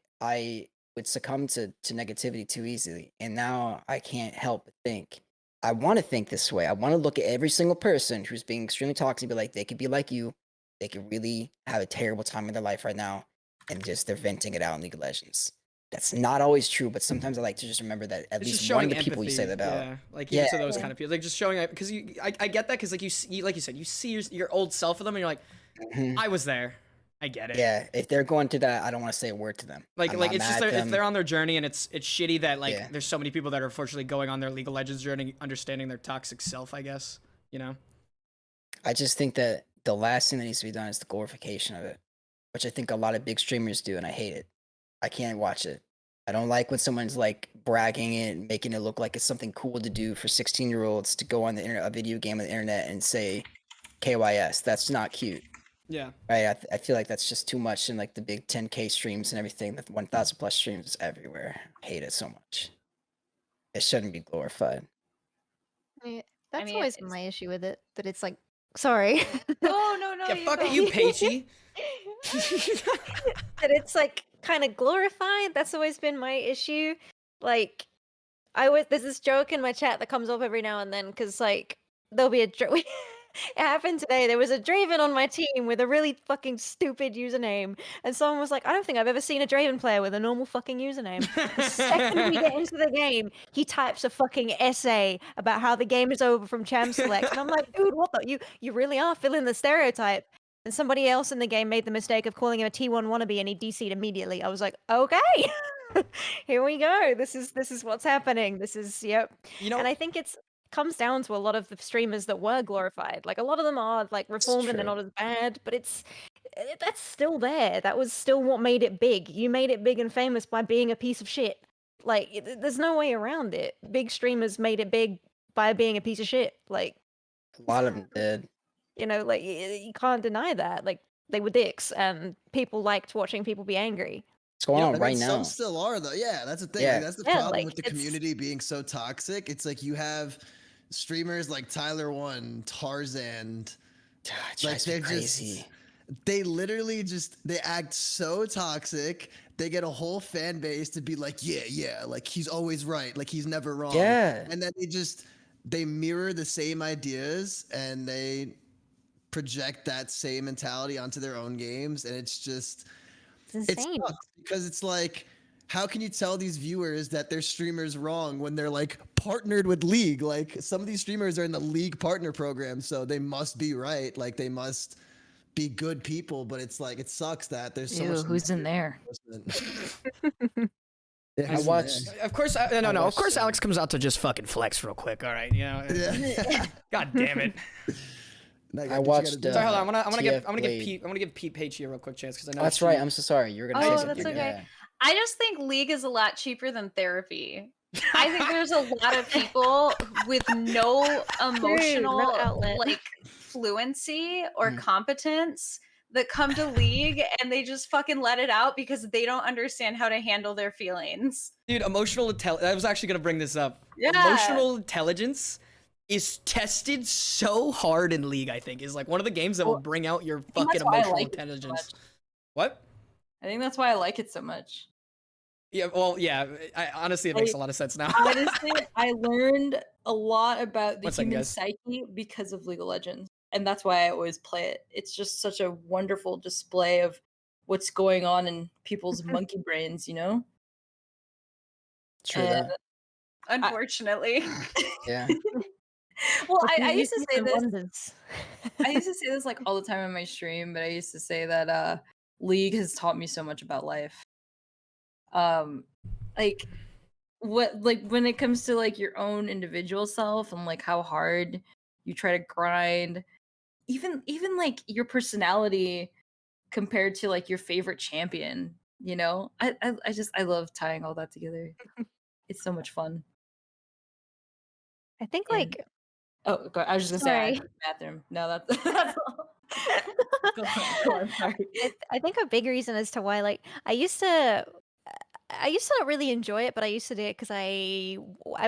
[SPEAKER 3] would succumb to negativity too easily. And now I can't help but think. I want to think this way. I want to look at every single person who's being extremely toxic and be like, they could be like you. They could really have a terrible time in their life right now. And just they're venting it out in League of Legends. That's not always true, but sometimes I like to just remember that at
[SPEAKER 1] It's just
[SPEAKER 3] least one
[SPEAKER 1] showing
[SPEAKER 3] of the people you say that
[SPEAKER 1] empathy,
[SPEAKER 3] about.
[SPEAKER 1] yeah, like even to those
[SPEAKER 6] Yeah.
[SPEAKER 1] kind of people, like just showing, because I get that, because like you, like you said, you see your old self of them, and you're like,
[SPEAKER 3] Mhm.
[SPEAKER 1] I was there, I get it.
[SPEAKER 3] Yeah, if they're going through that, I don't want to say a word to them.
[SPEAKER 1] Like
[SPEAKER 3] I'm
[SPEAKER 1] like
[SPEAKER 3] not
[SPEAKER 1] it's just
[SPEAKER 3] mad at
[SPEAKER 1] if
[SPEAKER 3] them.
[SPEAKER 1] they're on their journey, and it's shitty that like
[SPEAKER 3] Yeah.
[SPEAKER 1] there's so many people that are unfortunately going on their League of Legends journey, understanding their toxic self, I guess, you know.
[SPEAKER 3] I just think that the last thing that needs to be done is the glorification of it, which I think a lot of big streamers do, and I hate it. I can't watch it. I don't like when someone's like bragging it and making it look like it's something cool to do for 16-year-olds to go on the internet, a video game on the internet, and say KYS. That's not cute,
[SPEAKER 1] Yeah.
[SPEAKER 3] right? I feel like that's just too much in like the big 10K streams and everything. The 1,000 plus streams is everywhere. I hate it so much. It shouldn't be glorified.
[SPEAKER 6] Yeah, that's
[SPEAKER 5] mean,
[SPEAKER 6] always
[SPEAKER 5] it's-
[SPEAKER 6] my issue with it. That it's like, sorry.
[SPEAKER 5] No,
[SPEAKER 1] Yeah,
[SPEAKER 5] you
[SPEAKER 1] fuck
[SPEAKER 5] go.
[SPEAKER 1] you, Pehchi.
[SPEAKER 6] That it's like kind of glorified. That's always been my issue. Like, there's this joke in my chat that comes up every now and then because like there'll be it happened today. There was a Draven on my team with a really fucking stupid username, and someone was like, "I don't think I've ever seen a Draven player with a normal fucking username." The second we get into the game, he types a fucking essay about how the game is over from Cham Select, and I'm like, "Dude, what the you really are filling the stereotype." And somebody else in the game made the mistake of calling him a T1 wannabe, and he DC'd immediately. I was like, "Okay." Here we go. This is what's happening. This is yep.
[SPEAKER 1] You know,
[SPEAKER 6] And I think it's comes down to a lot of the streamers that were glorified. Like a lot of them are like reformed and they're
[SPEAKER 3] true.
[SPEAKER 6] not as bad, but that's still there. That was still what made it big. You made it big and famous by being a piece of shit. Like there's no way around it. Big streamers made it big by being a piece of shit. Like
[SPEAKER 3] A lot of them did.
[SPEAKER 6] you know, like you can't deny that. Like they were dicks, and people liked watching people be angry.
[SPEAKER 3] What's going
[SPEAKER 1] Yeah,
[SPEAKER 3] on
[SPEAKER 2] I
[SPEAKER 3] right
[SPEAKER 2] mean,
[SPEAKER 3] now?
[SPEAKER 2] some still are though. Yeah, that's the thing.
[SPEAKER 3] Yeah.
[SPEAKER 2] Like, that's the
[SPEAKER 6] Yeah,
[SPEAKER 2] problem
[SPEAKER 6] like,
[SPEAKER 2] with the
[SPEAKER 6] it's-
[SPEAKER 2] community being so toxic. It's like you have streamers like Tyler One, Tarzan.
[SPEAKER 3] It
[SPEAKER 2] Like
[SPEAKER 3] drives me
[SPEAKER 2] they're
[SPEAKER 3] crazy.
[SPEAKER 2] just, they literally just they act so toxic. They get a whole fan base to be like, yeah, like he's always right, like he's never wrong.
[SPEAKER 3] Yeah.
[SPEAKER 2] And then they mirror the same ideas and they project that same mentality onto their own games, and it's just
[SPEAKER 6] It's
[SPEAKER 2] it
[SPEAKER 6] insane.
[SPEAKER 2] sucks because it's like, how can you tell these viewers that their streamer's wrong when they're like partnered with League? Like some of these streamers are in the League partner program, so they must be right. Like they must be good people, but it's like it sucks that there's so
[SPEAKER 4] Ew,
[SPEAKER 2] much.
[SPEAKER 4] who's in there?
[SPEAKER 2] Yeah,
[SPEAKER 3] I
[SPEAKER 2] who's
[SPEAKER 3] watched.
[SPEAKER 2] there?
[SPEAKER 1] of course, no. Of
[SPEAKER 3] watched,
[SPEAKER 1] course, Alex comes out to just fucking flex real quick. All right, you know.
[SPEAKER 2] Yeah.
[SPEAKER 1] God damn it.
[SPEAKER 2] No,
[SPEAKER 3] I
[SPEAKER 2] what you
[SPEAKER 3] watched,
[SPEAKER 2] gotta do.
[SPEAKER 1] Sorry, hold on. I'm gonna
[SPEAKER 3] TF
[SPEAKER 1] give Pete a real quick chance because I know.
[SPEAKER 3] Oh, that's
[SPEAKER 1] she-
[SPEAKER 3] right. I'm so sorry. You were gonna
[SPEAKER 6] Oh,
[SPEAKER 3] say
[SPEAKER 6] that's
[SPEAKER 3] something.
[SPEAKER 6] okay.
[SPEAKER 3] Yeah.
[SPEAKER 5] I just think League is a lot cheaper than therapy. I think there's a lot of people with no emotional
[SPEAKER 6] outlet.
[SPEAKER 5] like fluency or
[SPEAKER 3] Mm.
[SPEAKER 5] competence that come to League and they just fucking let it out because they don't understand how to handle their feelings.
[SPEAKER 1] Dude, emotional intelligence. I was actually gonna bring this up.
[SPEAKER 5] Yeah.
[SPEAKER 1] Emotional intelligence is tested so hard in League. I think is like one of the games that will
[SPEAKER 4] Well,
[SPEAKER 1] bring out your
[SPEAKER 4] think
[SPEAKER 1] fucking
[SPEAKER 4] that's why I
[SPEAKER 1] emotional
[SPEAKER 4] like it so
[SPEAKER 1] intelligence.
[SPEAKER 4] much.
[SPEAKER 1] What?
[SPEAKER 4] I think that's why I like it so much.
[SPEAKER 1] Yeah. Well, yeah. Honestly, it makes a lot of sense now.
[SPEAKER 4] Honestly, I learned a lot about the
[SPEAKER 1] One second,
[SPEAKER 4] human
[SPEAKER 1] guys.
[SPEAKER 4] psyche because of League of Legends. And that's why I always play it. It's just such a wonderful display of what's going on in people's monkey brains, you know?
[SPEAKER 3] True
[SPEAKER 4] And-
[SPEAKER 3] that.
[SPEAKER 5] Unfortunately.
[SPEAKER 3] Yeah.
[SPEAKER 4] well,
[SPEAKER 6] But
[SPEAKER 4] I
[SPEAKER 6] you
[SPEAKER 4] used to
[SPEAKER 6] do
[SPEAKER 4] say
[SPEAKER 6] some
[SPEAKER 4] this.
[SPEAKER 6] wonders.
[SPEAKER 4] I used to say this like all the time on my stream, but I used to say that League has taught me so much about life. Like when it comes to like your own individual self and like how hard you try to grind, even like your personality compared to like your favorite champion, you know? I love tying all that together. It's so much fun.
[SPEAKER 6] I think
[SPEAKER 4] And-
[SPEAKER 6] like
[SPEAKER 4] Oh, I was just gonna say I
[SPEAKER 6] Sorry.
[SPEAKER 4] have a bathroom. No, that's all. Go on, sorry.
[SPEAKER 6] I think a big reason as to why, like, I used to not really enjoy it, but I used to do it because I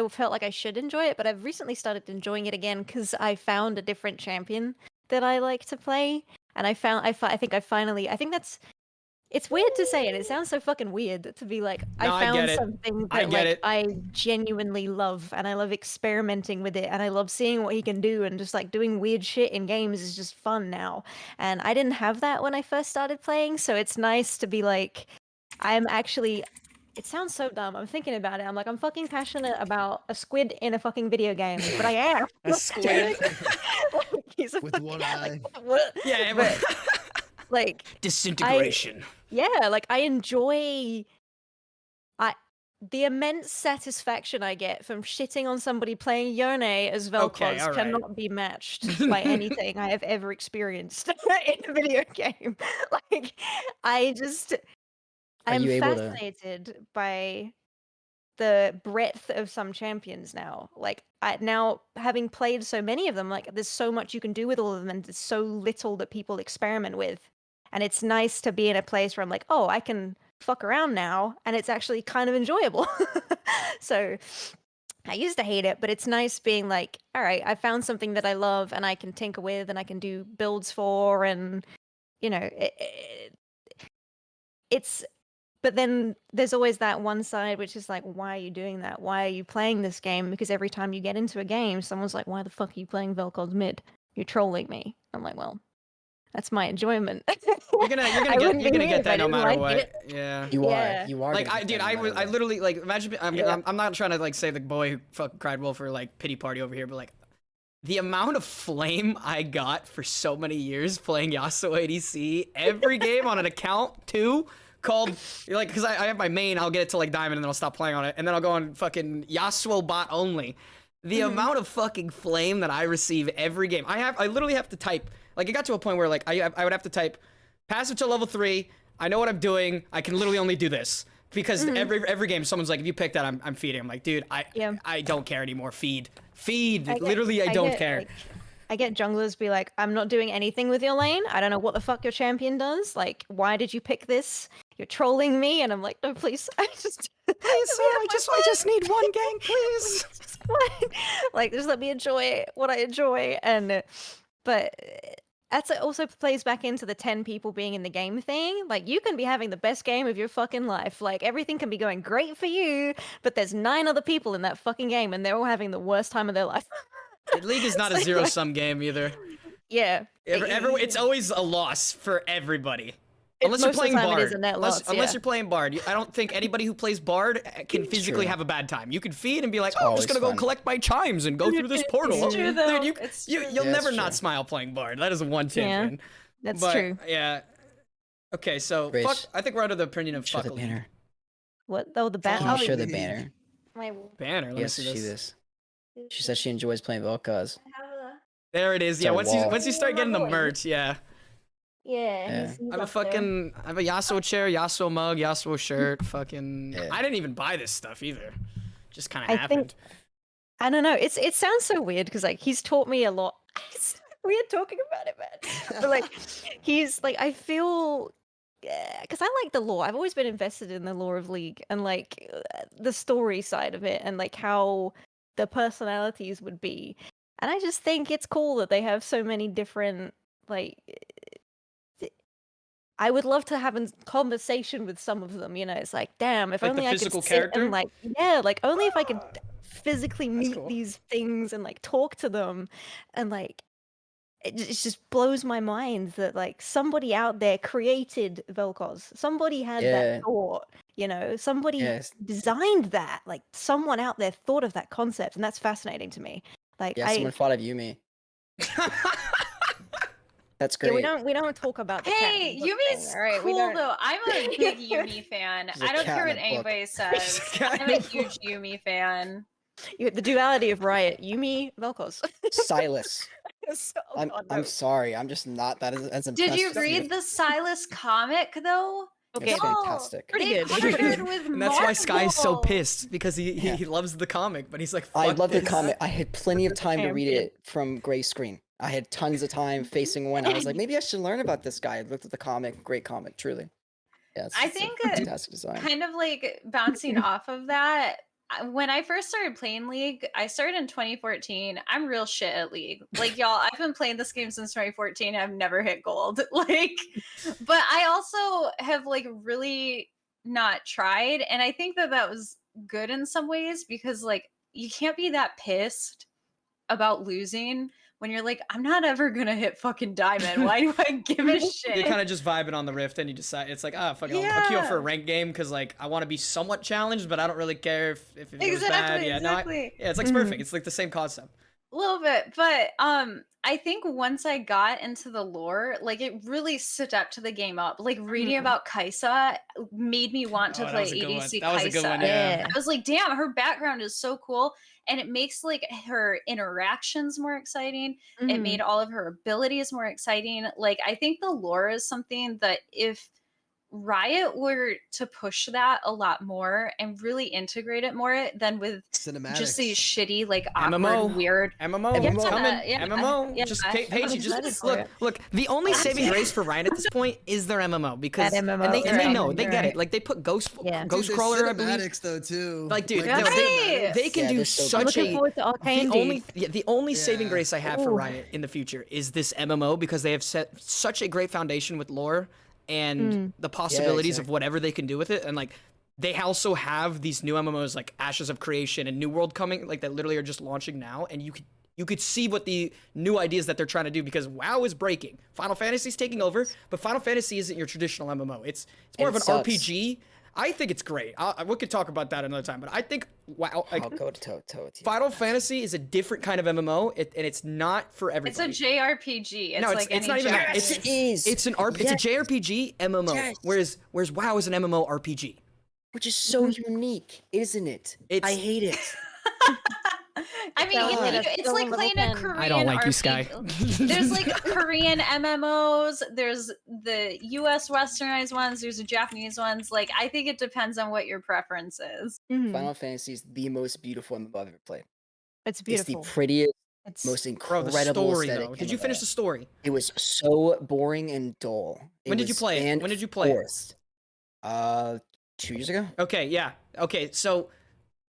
[SPEAKER 6] felt like I should enjoy it. But I've recently started enjoying it again because I found a different champion that I like to play, and I think I think that's. It's weird to say it. It sounds so fucking weird to be like, I
[SPEAKER 1] No, I get
[SPEAKER 6] found
[SPEAKER 1] it.
[SPEAKER 6] something
[SPEAKER 1] I
[SPEAKER 6] that
[SPEAKER 1] get
[SPEAKER 6] like
[SPEAKER 1] it.
[SPEAKER 6] I genuinely love, and I love experimenting with it, and I love seeing what he can do, and just like doing weird shit in games is just fun now. And I didn't have that when I first started playing, so it's nice to be like, I'm actually. It sounds so dumb. I'm thinking about it. I'm like, I'm fucking passionate about a squid in a fucking video game, but I am.
[SPEAKER 1] A squid.
[SPEAKER 6] Like, he's a
[SPEAKER 2] With
[SPEAKER 6] fucking,
[SPEAKER 2] one
[SPEAKER 6] like,
[SPEAKER 2] eye.
[SPEAKER 6] what?
[SPEAKER 1] Yeah.
[SPEAKER 6] But like,
[SPEAKER 1] Disintegration.
[SPEAKER 6] yeah, like I enjoy I the immense satisfaction I get from shitting on somebody playing Yone as
[SPEAKER 1] Okay,
[SPEAKER 6] Vel'Koz
[SPEAKER 1] all right.
[SPEAKER 6] cannot be matched by anything I have ever experienced in a video game. Like, I just
[SPEAKER 3] Are
[SPEAKER 6] I'm
[SPEAKER 3] you able to?
[SPEAKER 6] fascinated by the breadth of some champions now. Like, now having played so many of them, like there's so much you can do with all of them, and there's so little that people experiment with. And it's nice to be in a place where I'm like, oh, I can fuck around now, and it's actually kind of enjoyable. So I used to hate it, but it's nice being like, all right, I found something that I love and I can tinker with and I can do builds for, and you know, it's but then there's always that one side which is like, why are you doing that? Why are you playing this game? Because every time you get into a game, someone's like, why the fuck are you playing Vel'Koz mid? You're trolling me. I'm like, well, that's my enjoyment.
[SPEAKER 1] You're gonna
[SPEAKER 6] I
[SPEAKER 1] get
[SPEAKER 6] wouldn't be here
[SPEAKER 1] that
[SPEAKER 6] if I
[SPEAKER 1] no
[SPEAKER 6] didn't
[SPEAKER 1] matter
[SPEAKER 6] like
[SPEAKER 1] what.
[SPEAKER 6] it.
[SPEAKER 1] Yeah.
[SPEAKER 3] You
[SPEAKER 6] Yeah.
[SPEAKER 3] are. You are.
[SPEAKER 1] Like
[SPEAKER 3] gonna
[SPEAKER 1] I,
[SPEAKER 3] get
[SPEAKER 1] dude,
[SPEAKER 3] that no
[SPEAKER 1] I
[SPEAKER 3] matter
[SPEAKER 1] was, I
[SPEAKER 3] what.
[SPEAKER 1] literally like imagine.
[SPEAKER 6] Yeah.
[SPEAKER 1] I'm not trying to like say the boy who fucking cried wolf or like pity party over here, but like the amount of flame I got for so many years playing Yasuo ADC every game on an account too. Called like because I have my main, I'll get it to like diamond and then I'll stop playing on it, and then I'll go on fucking Yasuo bot only. The amount of fucking flame that I receive every game, I literally have to type. Like it got to a point where like I would have to type passive to level 3. I know what I'm doing. I can literally only do this because every game someone's like, if you pick that, I'm feeding. I'm like, dude, I don't care anymore. Feed. Literally, I don't care.
[SPEAKER 6] Like, I get junglers be like, I'm not doing anything with your lane. I don't know what the fuck your champion does. Like, why did you pick this? You're trolling me. And I'm like, no, please. I just
[SPEAKER 1] Please, sir, I just need one game, please.
[SPEAKER 6] like, just let me enjoy what I enjoy. And but that's also plays back into the 10 people being in the game thing. Like, you can be having the best game of your fucking life. Like, everything can be going great for you, but there's 9 other people in that fucking game, and they're all having the worst time of their life.
[SPEAKER 1] League is not a zero-sum game either.
[SPEAKER 6] Yeah.
[SPEAKER 1] It's always a loss for everybody. Unless you're
[SPEAKER 6] Most of the
[SPEAKER 1] playing
[SPEAKER 6] time it
[SPEAKER 1] Bard.
[SPEAKER 6] is a net loss,
[SPEAKER 1] Unless
[SPEAKER 6] yeah.
[SPEAKER 1] you're playing Bard. I don't think anybody who plays Bard can physically
[SPEAKER 3] true.
[SPEAKER 1] have a bad time. You can feed and be like, oh, I'm just
[SPEAKER 3] always
[SPEAKER 1] gonna go
[SPEAKER 3] fun.
[SPEAKER 1] collect my chimes and go through this portal.
[SPEAKER 4] It's true, though.
[SPEAKER 1] Dude,
[SPEAKER 4] It's
[SPEAKER 1] you'll
[SPEAKER 3] Yeah,
[SPEAKER 1] never
[SPEAKER 3] that's
[SPEAKER 1] not
[SPEAKER 3] true.
[SPEAKER 1] smile playing Bard. That is one champion.
[SPEAKER 6] That's
[SPEAKER 1] But,
[SPEAKER 6] true.
[SPEAKER 1] Yeah. Okay, so
[SPEAKER 3] Rich,
[SPEAKER 1] fuck. I think we're under the opinion of
[SPEAKER 3] Show
[SPEAKER 1] fuck
[SPEAKER 3] the
[SPEAKER 1] a league.
[SPEAKER 3] banner.
[SPEAKER 6] What? Oh, the
[SPEAKER 3] Can
[SPEAKER 6] bat.
[SPEAKER 3] you show the
[SPEAKER 2] league.
[SPEAKER 3] banner?
[SPEAKER 6] My
[SPEAKER 1] Banner. Let
[SPEAKER 3] Yes,
[SPEAKER 1] me
[SPEAKER 3] see
[SPEAKER 1] see this.
[SPEAKER 3] this. She said she enjoys playing Vel'Koz.
[SPEAKER 1] There it is.
[SPEAKER 3] It's
[SPEAKER 1] Yeah.
[SPEAKER 3] a
[SPEAKER 1] Once
[SPEAKER 3] wall.
[SPEAKER 1] you start getting the
[SPEAKER 6] Boy.
[SPEAKER 1] merch, yeah.
[SPEAKER 6] Yeah.
[SPEAKER 3] Yeah.
[SPEAKER 1] I have a Yasuo chair, Yasuo mug, Yasuo shirt. Fucking.
[SPEAKER 3] Yeah.
[SPEAKER 1] I didn't even buy this stuff either. Just kind
[SPEAKER 6] I
[SPEAKER 1] of happened.
[SPEAKER 6] think- I don't know. It sounds so weird because like he's taught me a lot. It's weird talking about it, man. But like he's like I feel because I like the lore. I've always been invested in the lore of League and like the story side of it and like how the personalities would be. And I just think it's cool that they have so many different like. I would love to have a conversation with some of them. You know, it's like, damn, if
[SPEAKER 1] Like the
[SPEAKER 6] only I could
[SPEAKER 1] physical
[SPEAKER 6] sit
[SPEAKER 1] character?
[SPEAKER 6] and like, yeah, like only if I could physically meet
[SPEAKER 1] cool.
[SPEAKER 6] these things and like talk to them, and like it just blows my mind that like somebody out there created Vel'Koz. Somebody had
[SPEAKER 3] Yeah.
[SPEAKER 6] that thought. You know, somebody
[SPEAKER 3] Yes.
[SPEAKER 6] designed that. Like someone out there thought of that concept, and that's fascinating to me. Like
[SPEAKER 3] Yeah, someone thought of Yumi. That's
[SPEAKER 6] yeah,
[SPEAKER 3] great.
[SPEAKER 6] we don't talk about the cat
[SPEAKER 5] Hey,
[SPEAKER 6] in the book
[SPEAKER 5] Yumi's
[SPEAKER 6] thing, all right? We
[SPEAKER 5] cool
[SPEAKER 6] don't-
[SPEAKER 5] though. I'm a big Yumi fan.
[SPEAKER 3] She's a
[SPEAKER 5] I don't
[SPEAKER 3] cat
[SPEAKER 5] care
[SPEAKER 3] in
[SPEAKER 5] what
[SPEAKER 3] a book.
[SPEAKER 5] anybody says.
[SPEAKER 1] cat
[SPEAKER 5] I'm
[SPEAKER 1] in
[SPEAKER 5] a
[SPEAKER 1] a
[SPEAKER 5] huge Yumi fan.
[SPEAKER 6] The duality of Riot, Yumi, Vel'Koz.
[SPEAKER 3] Silas.
[SPEAKER 6] So- oh
[SPEAKER 3] I'm
[SPEAKER 6] God,
[SPEAKER 3] I'm
[SPEAKER 6] no.
[SPEAKER 3] sorry. I'm just not that as impressed.
[SPEAKER 5] Did you
[SPEAKER 3] with
[SPEAKER 5] read the Silas comic though?
[SPEAKER 6] Okay.
[SPEAKER 3] It's fantastic.
[SPEAKER 6] Pretty
[SPEAKER 5] They
[SPEAKER 6] good.
[SPEAKER 5] partnered with
[SPEAKER 1] And that's why Sky is so
[SPEAKER 5] Marvel.
[SPEAKER 1] pissed because he loves the comic, but he's like,
[SPEAKER 3] I
[SPEAKER 1] fuck
[SPEAKER 3] love the
[SPEAKER 1] this.
[SPEAKER 3] comic. I had plenty of time to read
[SPEAKER 6] Champion.
[SPEAKER 3] it from gray screen. I had tons of time facing one. I was like, maybe I should learn about this guy. I looked at the comic. Great comic, truly. Yeah,
[SPEAKER 5] I
[SPEAKER 3] it's a
[SPEAKER 5] think
[SPEAKER 3] fantastic design.
[SPEAKER 5] kind of like bouncing off of that. When I first started playing League, I started in 2014. I'm real shit at League. Like y'all, I've been playing this game since 2014. I've never hit gold. Like, but I also have like really not tried, and I think that that was good in some ways because like you can't be that pissed about losing when you're like, I'm not ever gonna hit fucking diamond. Why do I give a shit?
[SPEAKER 1] You're kind of just vibing on the rift, and you decide it's like, fuck it, I'll queue up for a
[SPEAKER 5] Yeah.
[SPEAKER 1] ranked game because like I want to be somewhat challenged, but I don't really care if it goes
[SPEAKER 5] Exactly,
[SPEAKER 1] bad. Yeah,
[SPEAKER 5] exactly.
[SPEAKER 1] yeah, it's like perfect. It's like the same concept.
[SPEAKER 5] A little bit, but I think once I got into the lore, like it really stepped the game up. Like reading about Kaisa made me want to
[SPEAKER 1] Oh, that
[SPEAKER 5] play
[SPEAKER 1] was a good one.
[SPEAKER 5] ADC
[SPEAKER 1] That was a good
[SPEAKER 5] Kaisa.
[SPEAKER 1] one, yeah.
[SPEAKER 5] I was like, damn, her background is so cool. And it makes like her interactions more exciting. It made all of her abilities more exciting. Like I think the lore is something that if Riot were to push that a lot more and really integrate it more than with
[SPEAKER 2] Cinematics.
[SPEAKER 5] just these shitty, like awkward,
[SPEAKER 1] MMO.
[SPEAKER 5] weird.
[SPEAKER 1] MMO,
[SPEAKER 3] Yeah,
[SPEAKER 1] it's coming.
[SPEAKER 5] yeah,
[SPEAKER 1] MMO,
[SPEAKER 5] yeah,
[SPEAKER 1] just
[SPEAKER 5] I'm
[SPEAKER 1] Pehchi,
[SPEAKER 6] excited
[SPEAKER 1] just
[SPEAKER 6] for
[SPEAKER 1] look,
[SPEAKER 6] it.
[SPEAKER 1] look. The only saving grace for Ryan at this point is their MMO because
[SPEAKER 6] That MMO,
[SPEAKER 1] and they
[SPEAKER 6] you're
[SPEAKER 1] know
[SPEAKER 6] right,
[SPEAKER 1] they
[SPEAKER 6] you're
[SPEAKER 1] get it.
[SPEAKER 6] right.
[SPEAKER 1] Like they put Ghost
[SPEAKER 6] Yeah.
[SPEAKER 1] Ghost
[SPEAKER 2] Dude,
[SPEAKER 1] Crawler, I
[SPEAKER 2] there's
[SPEAKER 1] believe.
[SPEAKER 2] cinematics though too.
[SPEAKER 1] Like, dude,
[SPEAKER 2] there's
[SPEAKER 1] no,
[SPEAKER 5] Right.
[SPEAKER 1] they can
[SPEAKER 3] Yeah,
[SPEAKER 1] do
[SPEAKER 3] they're so
[SPEAKER 1] such
[SPEAKER 6] I'm looking
[SPEAKER 1] a.
[SPEAKER 6] forward to Arcane,
[SPEAKER 1] The only saving
[SPEAKER 2] Yeah.
[SPEAKER 1] grace I have for
[SPEAKER 6] Ooh.
[SPEAKER 1] Riot in the future is this MMO because they have set such a great foundation with lore and the possibilities of
[SPEAKER 3] exactly.
[SPEAKER 1] whatever they can do with it, and like they also have these new MMOs like Ashes of Creation and New World coming, like that literally are just launching now, and you could see what the new ideas that they're trying to do because WoW is breaking. Final Fantasy's taking over, but Final Fantasy isn't your traditional MMO. It's more of
[SPEAKER 3] And
[SPEAKER 1] an
[SPEAKER 3] it sucks.
[SPEAKER 1] RPG. I think it's great. We could talk about that another time, but I think WoW, like
[SPEAKER 3] I'll go to toe with you.
[SPEAKER 1] Final Fantasy is a different kind of MMO, and it's not for
[SPEAKER 5] It's
[SPEAKER 1] everybody.
[SPEAKER 5] a JRPG. It's
[SPEAKER 1] No,
[SPEAKER 5] like
[SPEAKER 1] it's
[SPEAKER 5] any
[SPEAKER 1] not even that.
[SPEAKER 5] JRPG.
[SPEAKER 1] It's
[SPEAKER 3] It is.
[SPEAKER 1] it's an it's a JRPG MMO,
[SPEAKER 3] Yes.
[SPEAKER 1] whereas WoW is an MMO RPG.
[SPEAKER 3] Which is so unique, isn't it?
[SPEAKER 1] It's-
[SPEAKER 3] I hate it.
[SPEAKER 5] I mean,
[SPEAKER 6] God.
[SPEAKER 5] it's like playing a Korean
[SPEAKER 1] I don't like you,
[SPEAKER 5] RPG.
[SPEAKER 1] Sky.
[SPEAKER 5] There's like Korean MMOs. There's the U.S. westernized ones. There's the Japanese ones. Like, I think it depends on what your preference is.
[SPEAKER 3] Final Fantasy is the most beautiful MMO I've ever played.
[SPEAKER 6] It's
[SPEAKER 3] It's
[SPEAKER 6] beautiful.
[SPEAKER 3] the prettiest,
[SPEAKER 6] It's
[SPEAKER 3] most
[SPEAKER 1] Bro,
[SPEAKER 3] incredible
[SPEAKER 1] the story
[SPEAKER 3] aesthetic.
[SPEAKER 1] though. Did you finish
[SPEAKER 3] MMO.
[SPEAKER 1] the story?
[SPEAKER 3] It was so boring and dull.
[SPEAKER 1] When did you play it? When did you play it?
[SPEAKER 3] Forced. 2 years ago.
[SPEAKER 1] Okay, yeah. Okay, so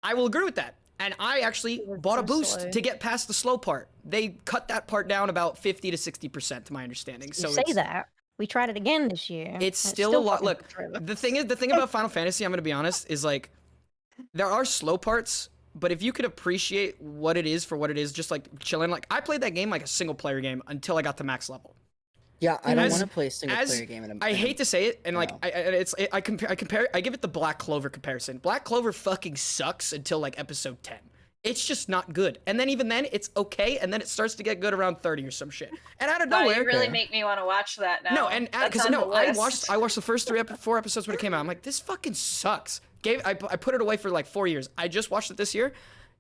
[SPEAKER 1] I will agree with that. And I actually
[SPEAKER 6] was
[SPEAKER 1] bought a
[SPEAKER 6] so
[SPEAKER 1] boost
[SPEAKER 6] slow.
[SPEAKER 1] to get past the slow part. They cut that part down about 50 to 60%, to my understanding. So
[SPEAKER 6] you say
[SPEAKER 1] it's,
[SPEAKER 6] that. We tried it again this year. and
[SPEAKER 1] it's still a lot.
[SPEAKER 6] fucking
[SPEAKER 1] Look,
[SPEAKER 6] forever.
[SPEAKER 1] the thing about Final Fantasy, I'm gonna be honest, is like there are slow parts, but if you could appreciate what it is for what it is, just like chilling. Like I played that game like a single player game until I got to max level.
[SPEAKER 3] Yeah, I don't
[SPEAKER 1] As-
[SPEAKER 3] want to play a single player game. In a,
[SPEAKER 1] I hate to say it, and like
[SPEAKER 3] No.
[SPEAKER 1] I give it the Black Clover comparison. Black Clover fucking sucks until like episode 10. It's just not good, and then even then it's okay, and then it starts to get good around 30 or some shit. And out of
[SPEAKER 5] Wow,
[SPEAKER 1] nowhere,
[SPEAKER 5] you really make me want to watch that now.
[SPEAKER 1] no, and
[SPEAKER 5] That's
[SPEAKER 1] because
[SPEAKER 5] on
[SPEAKER 1] no,
[SPEAKER 5] the
[SPEAKER 1] I
[SPEAKER 5] list.
[SPEAKER 1] watched the first 4 episodes when it came out. I'm like, this fucking sucks. I put it away for like 4 years. I just watched it this year.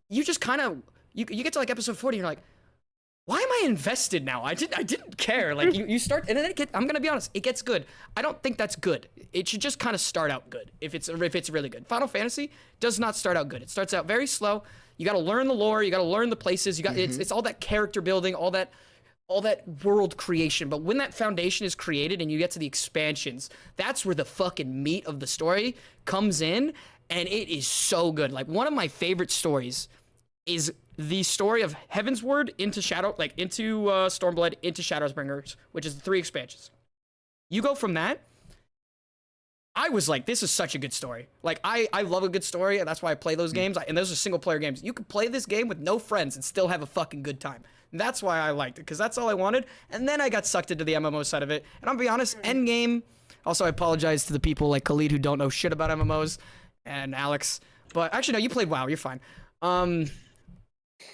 [SPEAKER 1] You just kind of you get to like episode 40, and you're like, why am I invested now? I didn't care. Like you start, and then I'm gonna be honest, it gets good. I don't think that's good. It should just kind of start out good if it's really good. Final Fantasy does not start out good. It starts out very slow. You got to learn the lore. You got to learn the places. You got it's all that character building, all that world creation. But when that foundation is created and you get to the expansions, that's where the fucking meat of the story comes in, and it is so good. Like one of my favorite stories is the story of Heavensward into Stormblood into Shadowbringers, which is the 3 expansions. You go from that. I was like, this is such a good story. Like, I love a good story, and that's why I play those games. And those are single-player games. You can play this game with no friends and still have a fucking good time. And that's why I liked it, because that's all I wanted. And then I got sucked into the MMO side of it. And I'll be honest, Endgame... Also, I apologize to the people like Khalid who don't know shit about MMOs, and Alex. But actually, no, you played WoW. You're fine.
[SPEAKER 4] I'm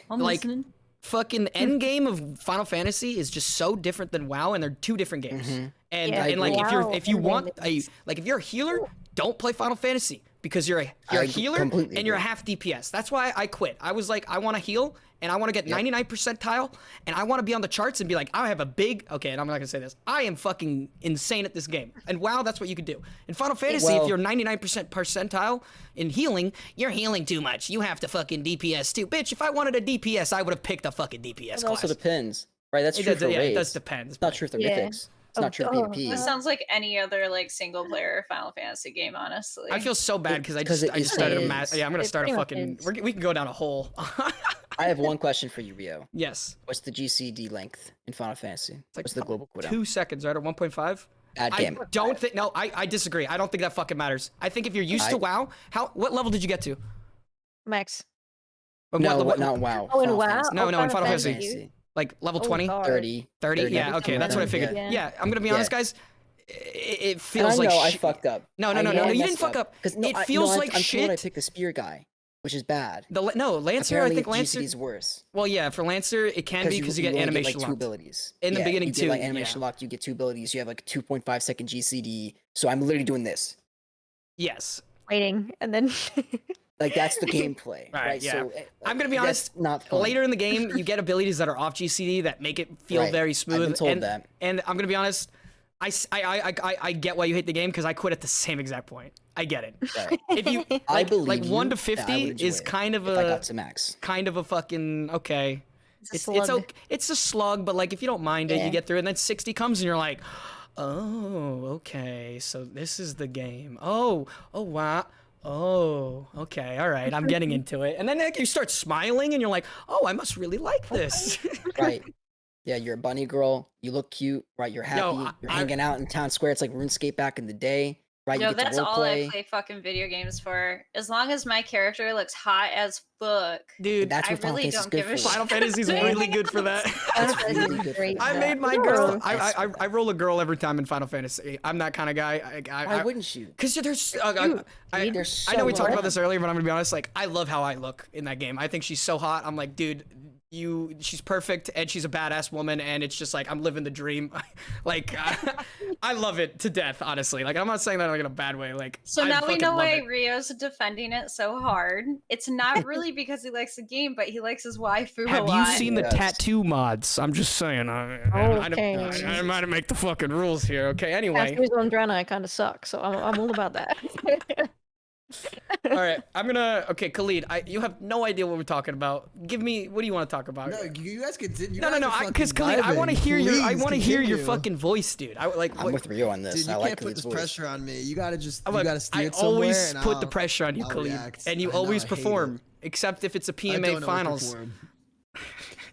[SPEAKER 1] like,
[SPEAKER 4] listening.
[SPEAKER 1] Fucking Endgame of Final Fantasy is just so different than WoW, and they're 2 different games. And
[SPEAKER 6] Yeah,
[SPEAKER 1] and like
[SPEAKER 6] wow,
[SPEAKER 1] if you
[SPEAKER 6] Endgame
[SPEAKER 1] want
[SPEAKER 6] is-
[SPEAKER 1] if you're a healer, don't play Final Fantasy. because you're a
[SPEAKER 3] I
[SPEAKER 1] healer
[SPEAKER 3] completely
[SPEAKER 1] and you're a
[SPEAKER 3] agree.
[SPEAKER 1] half DPS. That's why I quit. I was like, I want to heal and I want to get 99 percentile and I want to be on the charts and be like, I have a big, okay, and I'm not gonna say this. I am fucking insane at this game. And wow, that's what you could do. In Final Fantasy, if
[SPEAKER 3] Well-
[SPEAKER 1] you're 99% percentile in healing, you're healing too much. You have to fucking DPS too. Bitch, if I wanted a DPS, I would have picked a fucking DPS
[SPEAKER 3] It also
[SPEAKER 1] class.
[SPEAKER 3] depends, right? That's
[SPEAKER 1] It
[SPEAKER 3] true
[SPEAKER 1] does,
[SPEAKER 3] for
[SPEAKER 1] yeah, it
[SPEAKER 3] raids.
[SPEAKER 1] does depend.
[SPEAKER 3] It's not true for
[SPEAKER 6] Yeah.
[SPEAKER 3] mythics. It's not true for
[SPEAKER 6] Oh,
[SPEAKER 3] PvP.
[SPEAKER 5] This sounds like any other like single player Final Fantasy game, honestly.
[SPEAKER 1] I feel so bad because I
[SPEAKER 3] 'cause
[SPEAKER 1] just
[SPEAKER 3] it
[SPEAKER 1] started a
[SPEAKER 3] is.
[SPEAKER 1] match. Yeah, I'm gonna
[SPEAKER 6] It
[SPEAKER 1] start a
[SPEAKER 6] pretty much
[SPEAKER 1] fucking.
[SPEAKER 6] is.
[SPEAKER 1] We can go down a hole.
[SPEAKER 3] I have one question for you, Rio.
[SPEAKER 1] Yes.
[SPEAKER 3] What's the GCD length in Final Fantasy?
[SPEAKER 1] It's like
[SPEAKER 3] What's the global cooldown?
[SPEAKER 1] 2 seconds, right? Or 1.5?
[SPEAKER 3] Bad
[SPEAKER 1] I
[SPEAKER 3] game.
[SPEAKER 1] don't think. No, I disagree. I don't think that fucking matters. I think if you're used to WoW, what level did you get to?
[SPEAKER 6] Max.
[SPEAKER 3] No,
[SPEAKER 1] What-
[SPEAKER 3] not WoW.
[SPEAKER 6] Oh, in
[SPEAKER 3] Final
[SPEAKER 6] WoW?
[SPEAKER 3] Fantasy.
[SPEAKER 1] No, no, in Final Fantasy.
[SPEAKER 3] Fantasy.
[SPEAKER 1] Like level
[SPEAKER 6] Oh,
[SPEAKER 1] 20,
[SPEAKER 6] God.
[SPEAKER 3] 30.
[SPEAKER 1] 30? Yeah, okay, that's what I figured.
[SPEAKER 6] Yeah.
[SPEAKER 1] Yeah, I'm gonna be honest, guys. It
[SPEAKER 3] And
[SPEAKER 1] feels
[SPEAKER 3] I
[SPEAKER 1] like
[SPEAKER 3] know I
[SPEAKER 1] shit.
[SPEAKER 3] fucked up.
[SPEAKER 1] No,
[SPEAKER 3] I know I
[SPEAKER 1] you
[SPEAKER 3] messed
[SPEAKER 1] didn't fuck up.
[SPEAKER 3] 'Cause
[SPEAKER 1] It feels like
[SPEAKER 3] I'm told I
[SPEAKER 1] shit.
[SPEAKER 3] picked the spear guy, which is bad.
[SPEAKER 1] No, Lancer.
[SPEAKER 3] Apparently,
[SPEAKER 1] I think Lancer.
[SPEAKER 3] GCD's worse.
[SPEAKER 1] Well, yeah, for Lancer it can be because you get
[SPEAKER 3] only
[SPEAKER 1] animation
[SPEAKER 3] like two
[SPEAKER 1] locked.
[SPEAKER 3] abilities
[SPEAKER 1] In the beginning
[SPEAKER 3] you get,
[SPEAKER 1] too,
[SPEAKER 3] like animation
[SPEAKER 1] yeah.
[SPEAKER 3] locked. You get 2 abilities. You have like 2.5 second GCD. So I'm literally doing this.
[SPEAKER 1] Yes.
[SPEAKER 6] Waiting, and then
[SPEAKER 3] Like that's the gameplay,
[SPEAKER 1] Right,
[SPEAKER 3] right?
[SPEAKER 1] yeah.
[SPEAKER 3] So
[SPEAKER 1] I'm gonna be
[SPEAKER 3] that's
[SPEAKER 1] honest.
[SPEAKER 3] Not fun.
[SPEAKER 1] Later in the game, you get abilities that are off GCD that make it feel
[SPEAKER 3] Right.
[SPEAKER 1] very
[SPEAKER 3] I've
[SPEAKER 1] smooth.
[SPEAKER 3] been told
[SPEAKER 1] and,
[SPEAKER 3] that.
[SPEAKER 1] and I'm gonna be honest. I get why you hate the game because I quit at the same exact point. I get it.
[SPEAKER 3] Right.
[SPEAKER 1] If you
[SPEAKER 3] I
[SPEAKER 1] like
[SPEAKER 3] believe
[SPEAKER 1] 1 to
[SPEAKER 3] you that I
[SPEAKER 1] 50
[SPEAKER 3] would enjoy
[SPEAKER 1] is
[SPEAKER 3] it
[SPEAKER 1] kind of
[SPEAKER 3] if I
[SPEAKER 1] a
[SPEAKER 3] got to max.
[SPEAKER 1] fucking okay.
[SPEAKER 6] a
[SPEAKER 1] It's
[SPEAKER 6] slug.
[SPEAKER 1] okay. It's a slug, but like if you don't mind it,
[SPEAKER 6] Yeah.
[SPEAKER 1] you get through. And then 60 comes, and you're like, oh, okay. So this is the game. Oh wow. Oh, okay, all right. I'm getting into it. And then like, you start smiling, and you're like, oh, I must really like this.
[SPEAKER 3] Right. Yeah, you're a bunny girl. You look cute, right? You're happy. You're hanging out in town square. It's like RuneScape back in the day, right?
[SPEAKER 5] Yo,
[SPEAKER 3] you get
[SPEAKER 5] that's
[SPEAKER 3] to
[SPEAKER 5] all I
[SPEAKER 3] roleplay.
[SPEAKER 5] play fucking video games for. As long as my character looks hot as fuck.
[SPEAKER 1] Dude,
[SPEAKER 3] That's
[SPEAKER 5] I
[SPEAKER 3] what Final
[SPEAKER 5] really
[SPEAKER 3] Fantasy's
[SPEAKER 5] don't
[SPEAKER 3] good
[SPEAKER 5] give a
[SPEAKER 3] for.
[SPEAKER 1] Final Fantasy's really good for that.
[SPEAKER 3] That's really good for
[SPEAKER 6] Great.
[SPEAKER 3] that.
[SPEAKER 1] I made my
[SPEAKER 6] No.
[SPEAKER 1] girl.
[SPEAKER 3] Yes.
[SPEAKER 1] I roll a girl every time in Final Fantasy. I'm that kind of guy.
[SPEAKER 3] Why wouldn't you?
[SPEAKER 1] Because there's. I
[SPEAKER 3] They're
[SPEAKER 1] know we
[SPEAKER 3] so
[SPEAKER 1] talked about
[SPEAKER 3] hot.
[SPEAKER 1] this earlier, but I'm gonna be honest. Like, I love how I look in that game. I think she's so hot. I'm like, dude, she's perfect, and she's a badass woman, and it's just like I'm living the dream. Like, I love it to death. Honestly, like I'm not saying that like in a bad way. Like,
[SPEAKER 5] So
[SPEAKER 1] I
[SPEAKER 5] now we
[SPEAKER 1] fucking
[SPEAKER 5] know
[SPEAKER 1] love
[SPEAKER 5] why
[SPEAKER 1] it.
[SPEAKER 5] Rio's defending it so hard. It's not really because he likes the game, but he likes his waifu a
[SPEAKER 1] Have you
[SPEAKER 5] lot.
[SPEAKER 1] seen the
[SPEAKER 3] Yes.
[SPEAKER 1] tattoo mods? I'm just saying.
[SPEAKER 6] Okay.
[SPEAKER 1] I might make the fucking rules here. Okay. Anyway.
[SPEAKER 6] tattoos on Draenei kind of suck, so I'm all about that.
[SPEAKER 1] All right, I'm gonna. Okay, Khalid, you have no idea what we're talking about. Give me. What do you want to talk about?
[SPEAKER 2] No, you guys continue.
[SPEAKER 1] No. Because Khalid, I want to hear your. I want to hear your fucking voice, dude. I like.
[SPEAKER 3] I'm with Rio on this.
[SPEAKER 2] Dude, you
[SPEAKER 3] I like
[SPEAKER 2] can't put
[SPEAKER 3] Khalid's
[SPEAKER 2] this
[SPEAKER 3] voice.
[SPEAKER 2] pressure on me. You gotta just.
[SPEAKER 1] Look,
[SPEAKER 2] you gotta steer
[SPEAKER 1] I
[SPEAKER 2] it somewhere.
[SPEAKER 1] always
[SPEAKER 2] and
[SPEAKER 1] put the
[SPEAKER 2] I'll-
[SPEAKER 1] pressure on you,
[SPEAKER 2] I'll
[SPEAKER 1] Khalid,
[SPEAKER 2] react.
[SPEAKER 1] and you
[SPEAKER 2] I know,
[SPEAKER 1] always
[SPEAKER 2] I hate
[SPEAKER 1] perform,
[SPEAKER 2] it.
[SPEAKER 1] except if it's a
[SPEAKER 2] I
[SPEAKER 1] PMA
[SPEAKER 2] don't always
[SPEAKER 1] finals.
[SPEAKER 2] perform.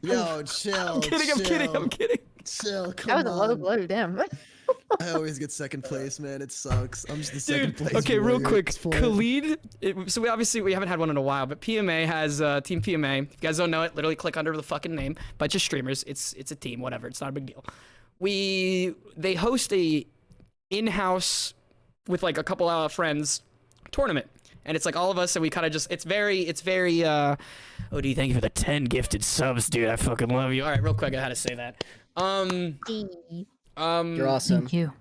[SPEAKER 2] Yo, chill.
[SPEAKER 1] I'm kidding. I'm kidding. I'm kidding.
[SPEAKER 2] Chill. Come
[SPEAKER 6] That was a low
[SPEAKER 2] on.
[SPEAKER 6] blow, damn.
[SPEAKER 2] I always get second place, man. It sucks. I'm just the second
[SPEAKER 1] Dude,
[SPEAKER 2] place.
[SPEAKER 1] okay, real
[SPEAKER 2] warrior at
[SPEAKER 1] quick,
[SPEAKER 2] this point.
[SPEAKER 1] Khalid. So we haven't had one in a while, but PMA has Team PMA. If you guys don't know it, literally click under the fucking name. Bunch of streamers. It's a team, whatever. It's not a big deal. They host a in-house with like a couple of friends tournament, and it's like all of us, and we kind of just it's very. OD, thank you for the 10 gifted subs, dude. I fucking love you. All right, real quick, I had to say that.
[SPEAKER 3] You're awesome.
[SPEAKER 4] you.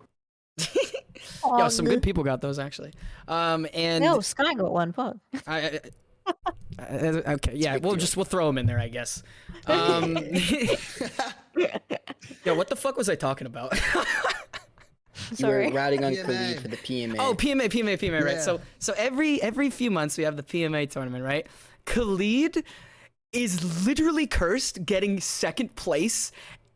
[SPEAKER 1] Yo, some good people got those actually. And
[SPEAKER 6] No, Sky got one. Fuck.
[SPEAKER 1] okay, yeah, we'll throw them in there, I guess. Yo, what the fuck was I talking about?
[SPEAKER 3] You were
[SPEAKER 6] Sorry.
[SPEAKER 3] ratting on
[SPEAKER 2] PMA.
[SPEAKER 3] Khalid for the PMA.
[SPEAKER 1] Oh, PMA, right?
[SPEAKER 2] Yeah.
[SPEAKER 1] So every few months we have the PMA tournament, right? Khalid is literally cursed getting second place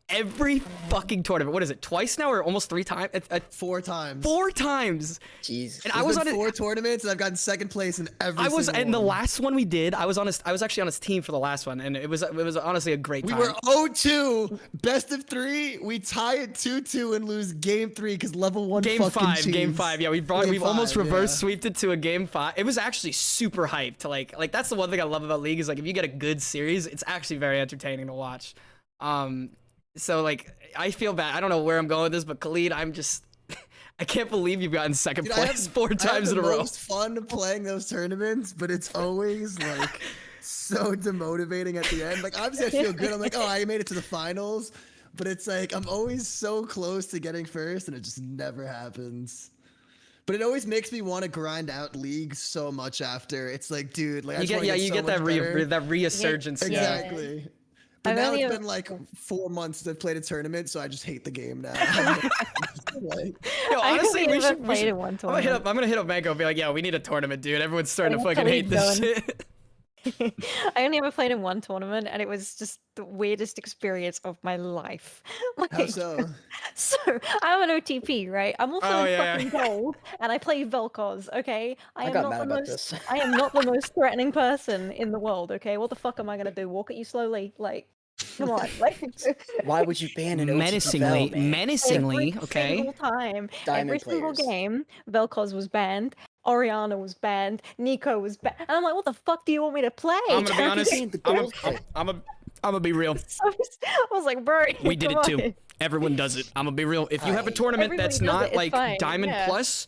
[SPEAKER 1] every fucking tournament. What is it? Twice now, or almost 3 times?
[SPEAKER 2] 4 times.
[SPEAKER 1] 4 times.
[SPEAKER 3] Jeez.
[SPEAKER 1] And
[SPEAKER 2] I
[SPEAKER 1] I was
[SPEAKER 2] been
[SPEAKER 1] on
[SPEAKER 2] 4 tournaments and I've gotten second place in every.
[SPEAKER 1] I was
[SPEAKER 2] single
[SPEAKER 1] in the
[SPEAKER 2] one.
[SPEAKER 1] last one we did. I was actually on his team for the last one, and it was honestly a great
[SPEAKER 2] We
[SPEAKER 1] time.
[SPEAKER 2] were 0-2, best of 3. We tie it 2-2 and lose game 3 because level 1
[SPEAKER 1] Game
[SPEAKER 2] fucking
[SPEAKER 1] 5,
[SPEAKER 2] cheese.
[SPEAKER 1] game 5. Yeah, we've almost
[SPEAKER 2] 5,
[SPEAKER 1] reverse
[SPEAKER 2] yeah.
[SPEAKER 1] sweeped it to a game 5. It was actually super hyped to like that's the one thing I love about League is like if you get a good series, it's actually very entertaining to watch. So like I feel bad. I don't know where I'm going with this, but Khalid, I can't believe you've gotten second
[SPEAKER 2] Dude,
[SPEAKER 1] place 4
[SPEAKER 2] I have
[SPEAKER 1] times in
[SPEAKER 2] the
[SPEAKER 1] a row.
[SPEAKER 2] most fun playing those tournaments, but it's always like so demotivating at the end. Like obviously I feel good. I'm like, oh, I made it to the finals, but it's like I'm always so close to getting first, and it just never happens. But it always makes me want to grind out League so much after. It's like, dude, like I
[SPEAKER 1] You
[SPEAKER 2] just
[SPEAKER 1] get
[SPEAKER 2] wanna
[SPEAKER 1] you
[SPEAKER 2] so
[SPEAKER 1] get that
[SPEAKER 2] much better.
[SPEAKER 1] that resurgence. Yeah.
[SPEAKER 2] Exactly. But
[SPEAKER 6] I've
[SPEAKER 2] now
[SPEAKER 6] only
[SPEAKER 2] it's
[SPEAKER 6] ever-
[SPEAKER 2] been like 4 months since I've played a tournament, so I just hate the game now. Like,
[SPEAKER 1] Yo,
[SPEAKER 6] I
[SPEAKER 1] honestly,
[SPEAKER 6] only
[SPEAKER 1] we
[SPEAKER 6] ever
[SPEAKER 1] should.
[SPEAKER 6] played in one
[SPEAKER 1] I'm
[SPEAKER 6] tournament.
[SPEAKER 1] gonna hit up Mango and be like, "Yo, we need a tournament, dude. Everyone's starting to
[SPEAKER 6] that's
[SPEAKER 1] fucking
[SPEAKER 6] how
[SPEAKER 1] hate
[SPEAKER 6] we
[SPEAKER 1] this
[SPEAKER 6] going.
[SPEAKER 1] shit."
[SPEAKER 6] I only ever played in one tournament, and it was just the weirdest experience of my life.
[SPEAKER 2] how
[SPEAKER 6] Like,
[SPEAKER 2] so?
[SPEAKER 6] so I'm an OTP, right? I'm also
[SPEAKER 1] Oh,
[SPEAKER 6] in
[SPEAKER 1] yeah,
[SPEAKER 6] fucking gold, and I play Vel'Koz. Okay,
[SPEAKER 3] I got mad about this.
[SPEAKER 6] I am not the most threatening person in the world. Okay, what the fuck am I gonna do? Walk at you slowly? Like, come on, like.
[SPEAKER 3] Why would you ban an OTP
[SPEAKER 1] Menacingly,
[SPEAKER 3] Vel, man?
[SPEAKER 1] menacingly.
[SPEAKER 6] Every
[SPEAKER 1] Okay.
[SPEAKER 6] single time,
[SPEAKER 3] Diamond
[SPEAKER 6] every single
[SPEAKER 3] players.
[SPEAKER 6] game, Vel'Koz was banned. Oriana was banned. Nico was banned. And I'm like, what the fuck do you want me to play?
[SPEAKER 1] I'm gonna be
[SPEAKER 3] How
[SPEAKER 1] honest.
[SPEAKER 3] can you ban the
[SPEAKER 1] I'm
[SPEAKER 3] gold player?
[SPEAKER 1] gonna be real.
[SPEAKER 6] So I was like, bro,
[SPEAKER 1] We did
[SPEAKER 6] come
[SPEAKER 1] it too.
[SPEAKER 6] on.
[SPEAKER 1] Everyone does it. I'm gonna be real. If you have a
[SPEAKER 3] Aight.
[SPEAKER 1] tournament
[SPEAKER 6] Everybody
[SPEAKER 1] that's
[SPEAKER 6] does it,
[SPEAKER 1] not
[SPEAKER 6] it's
[SPEAKER 1] like
[SPEAKER 6] fine,
[SPEAKER 1] Diamond
[SPEAKER 6] yeah.
[SPEAKER 1] Plus,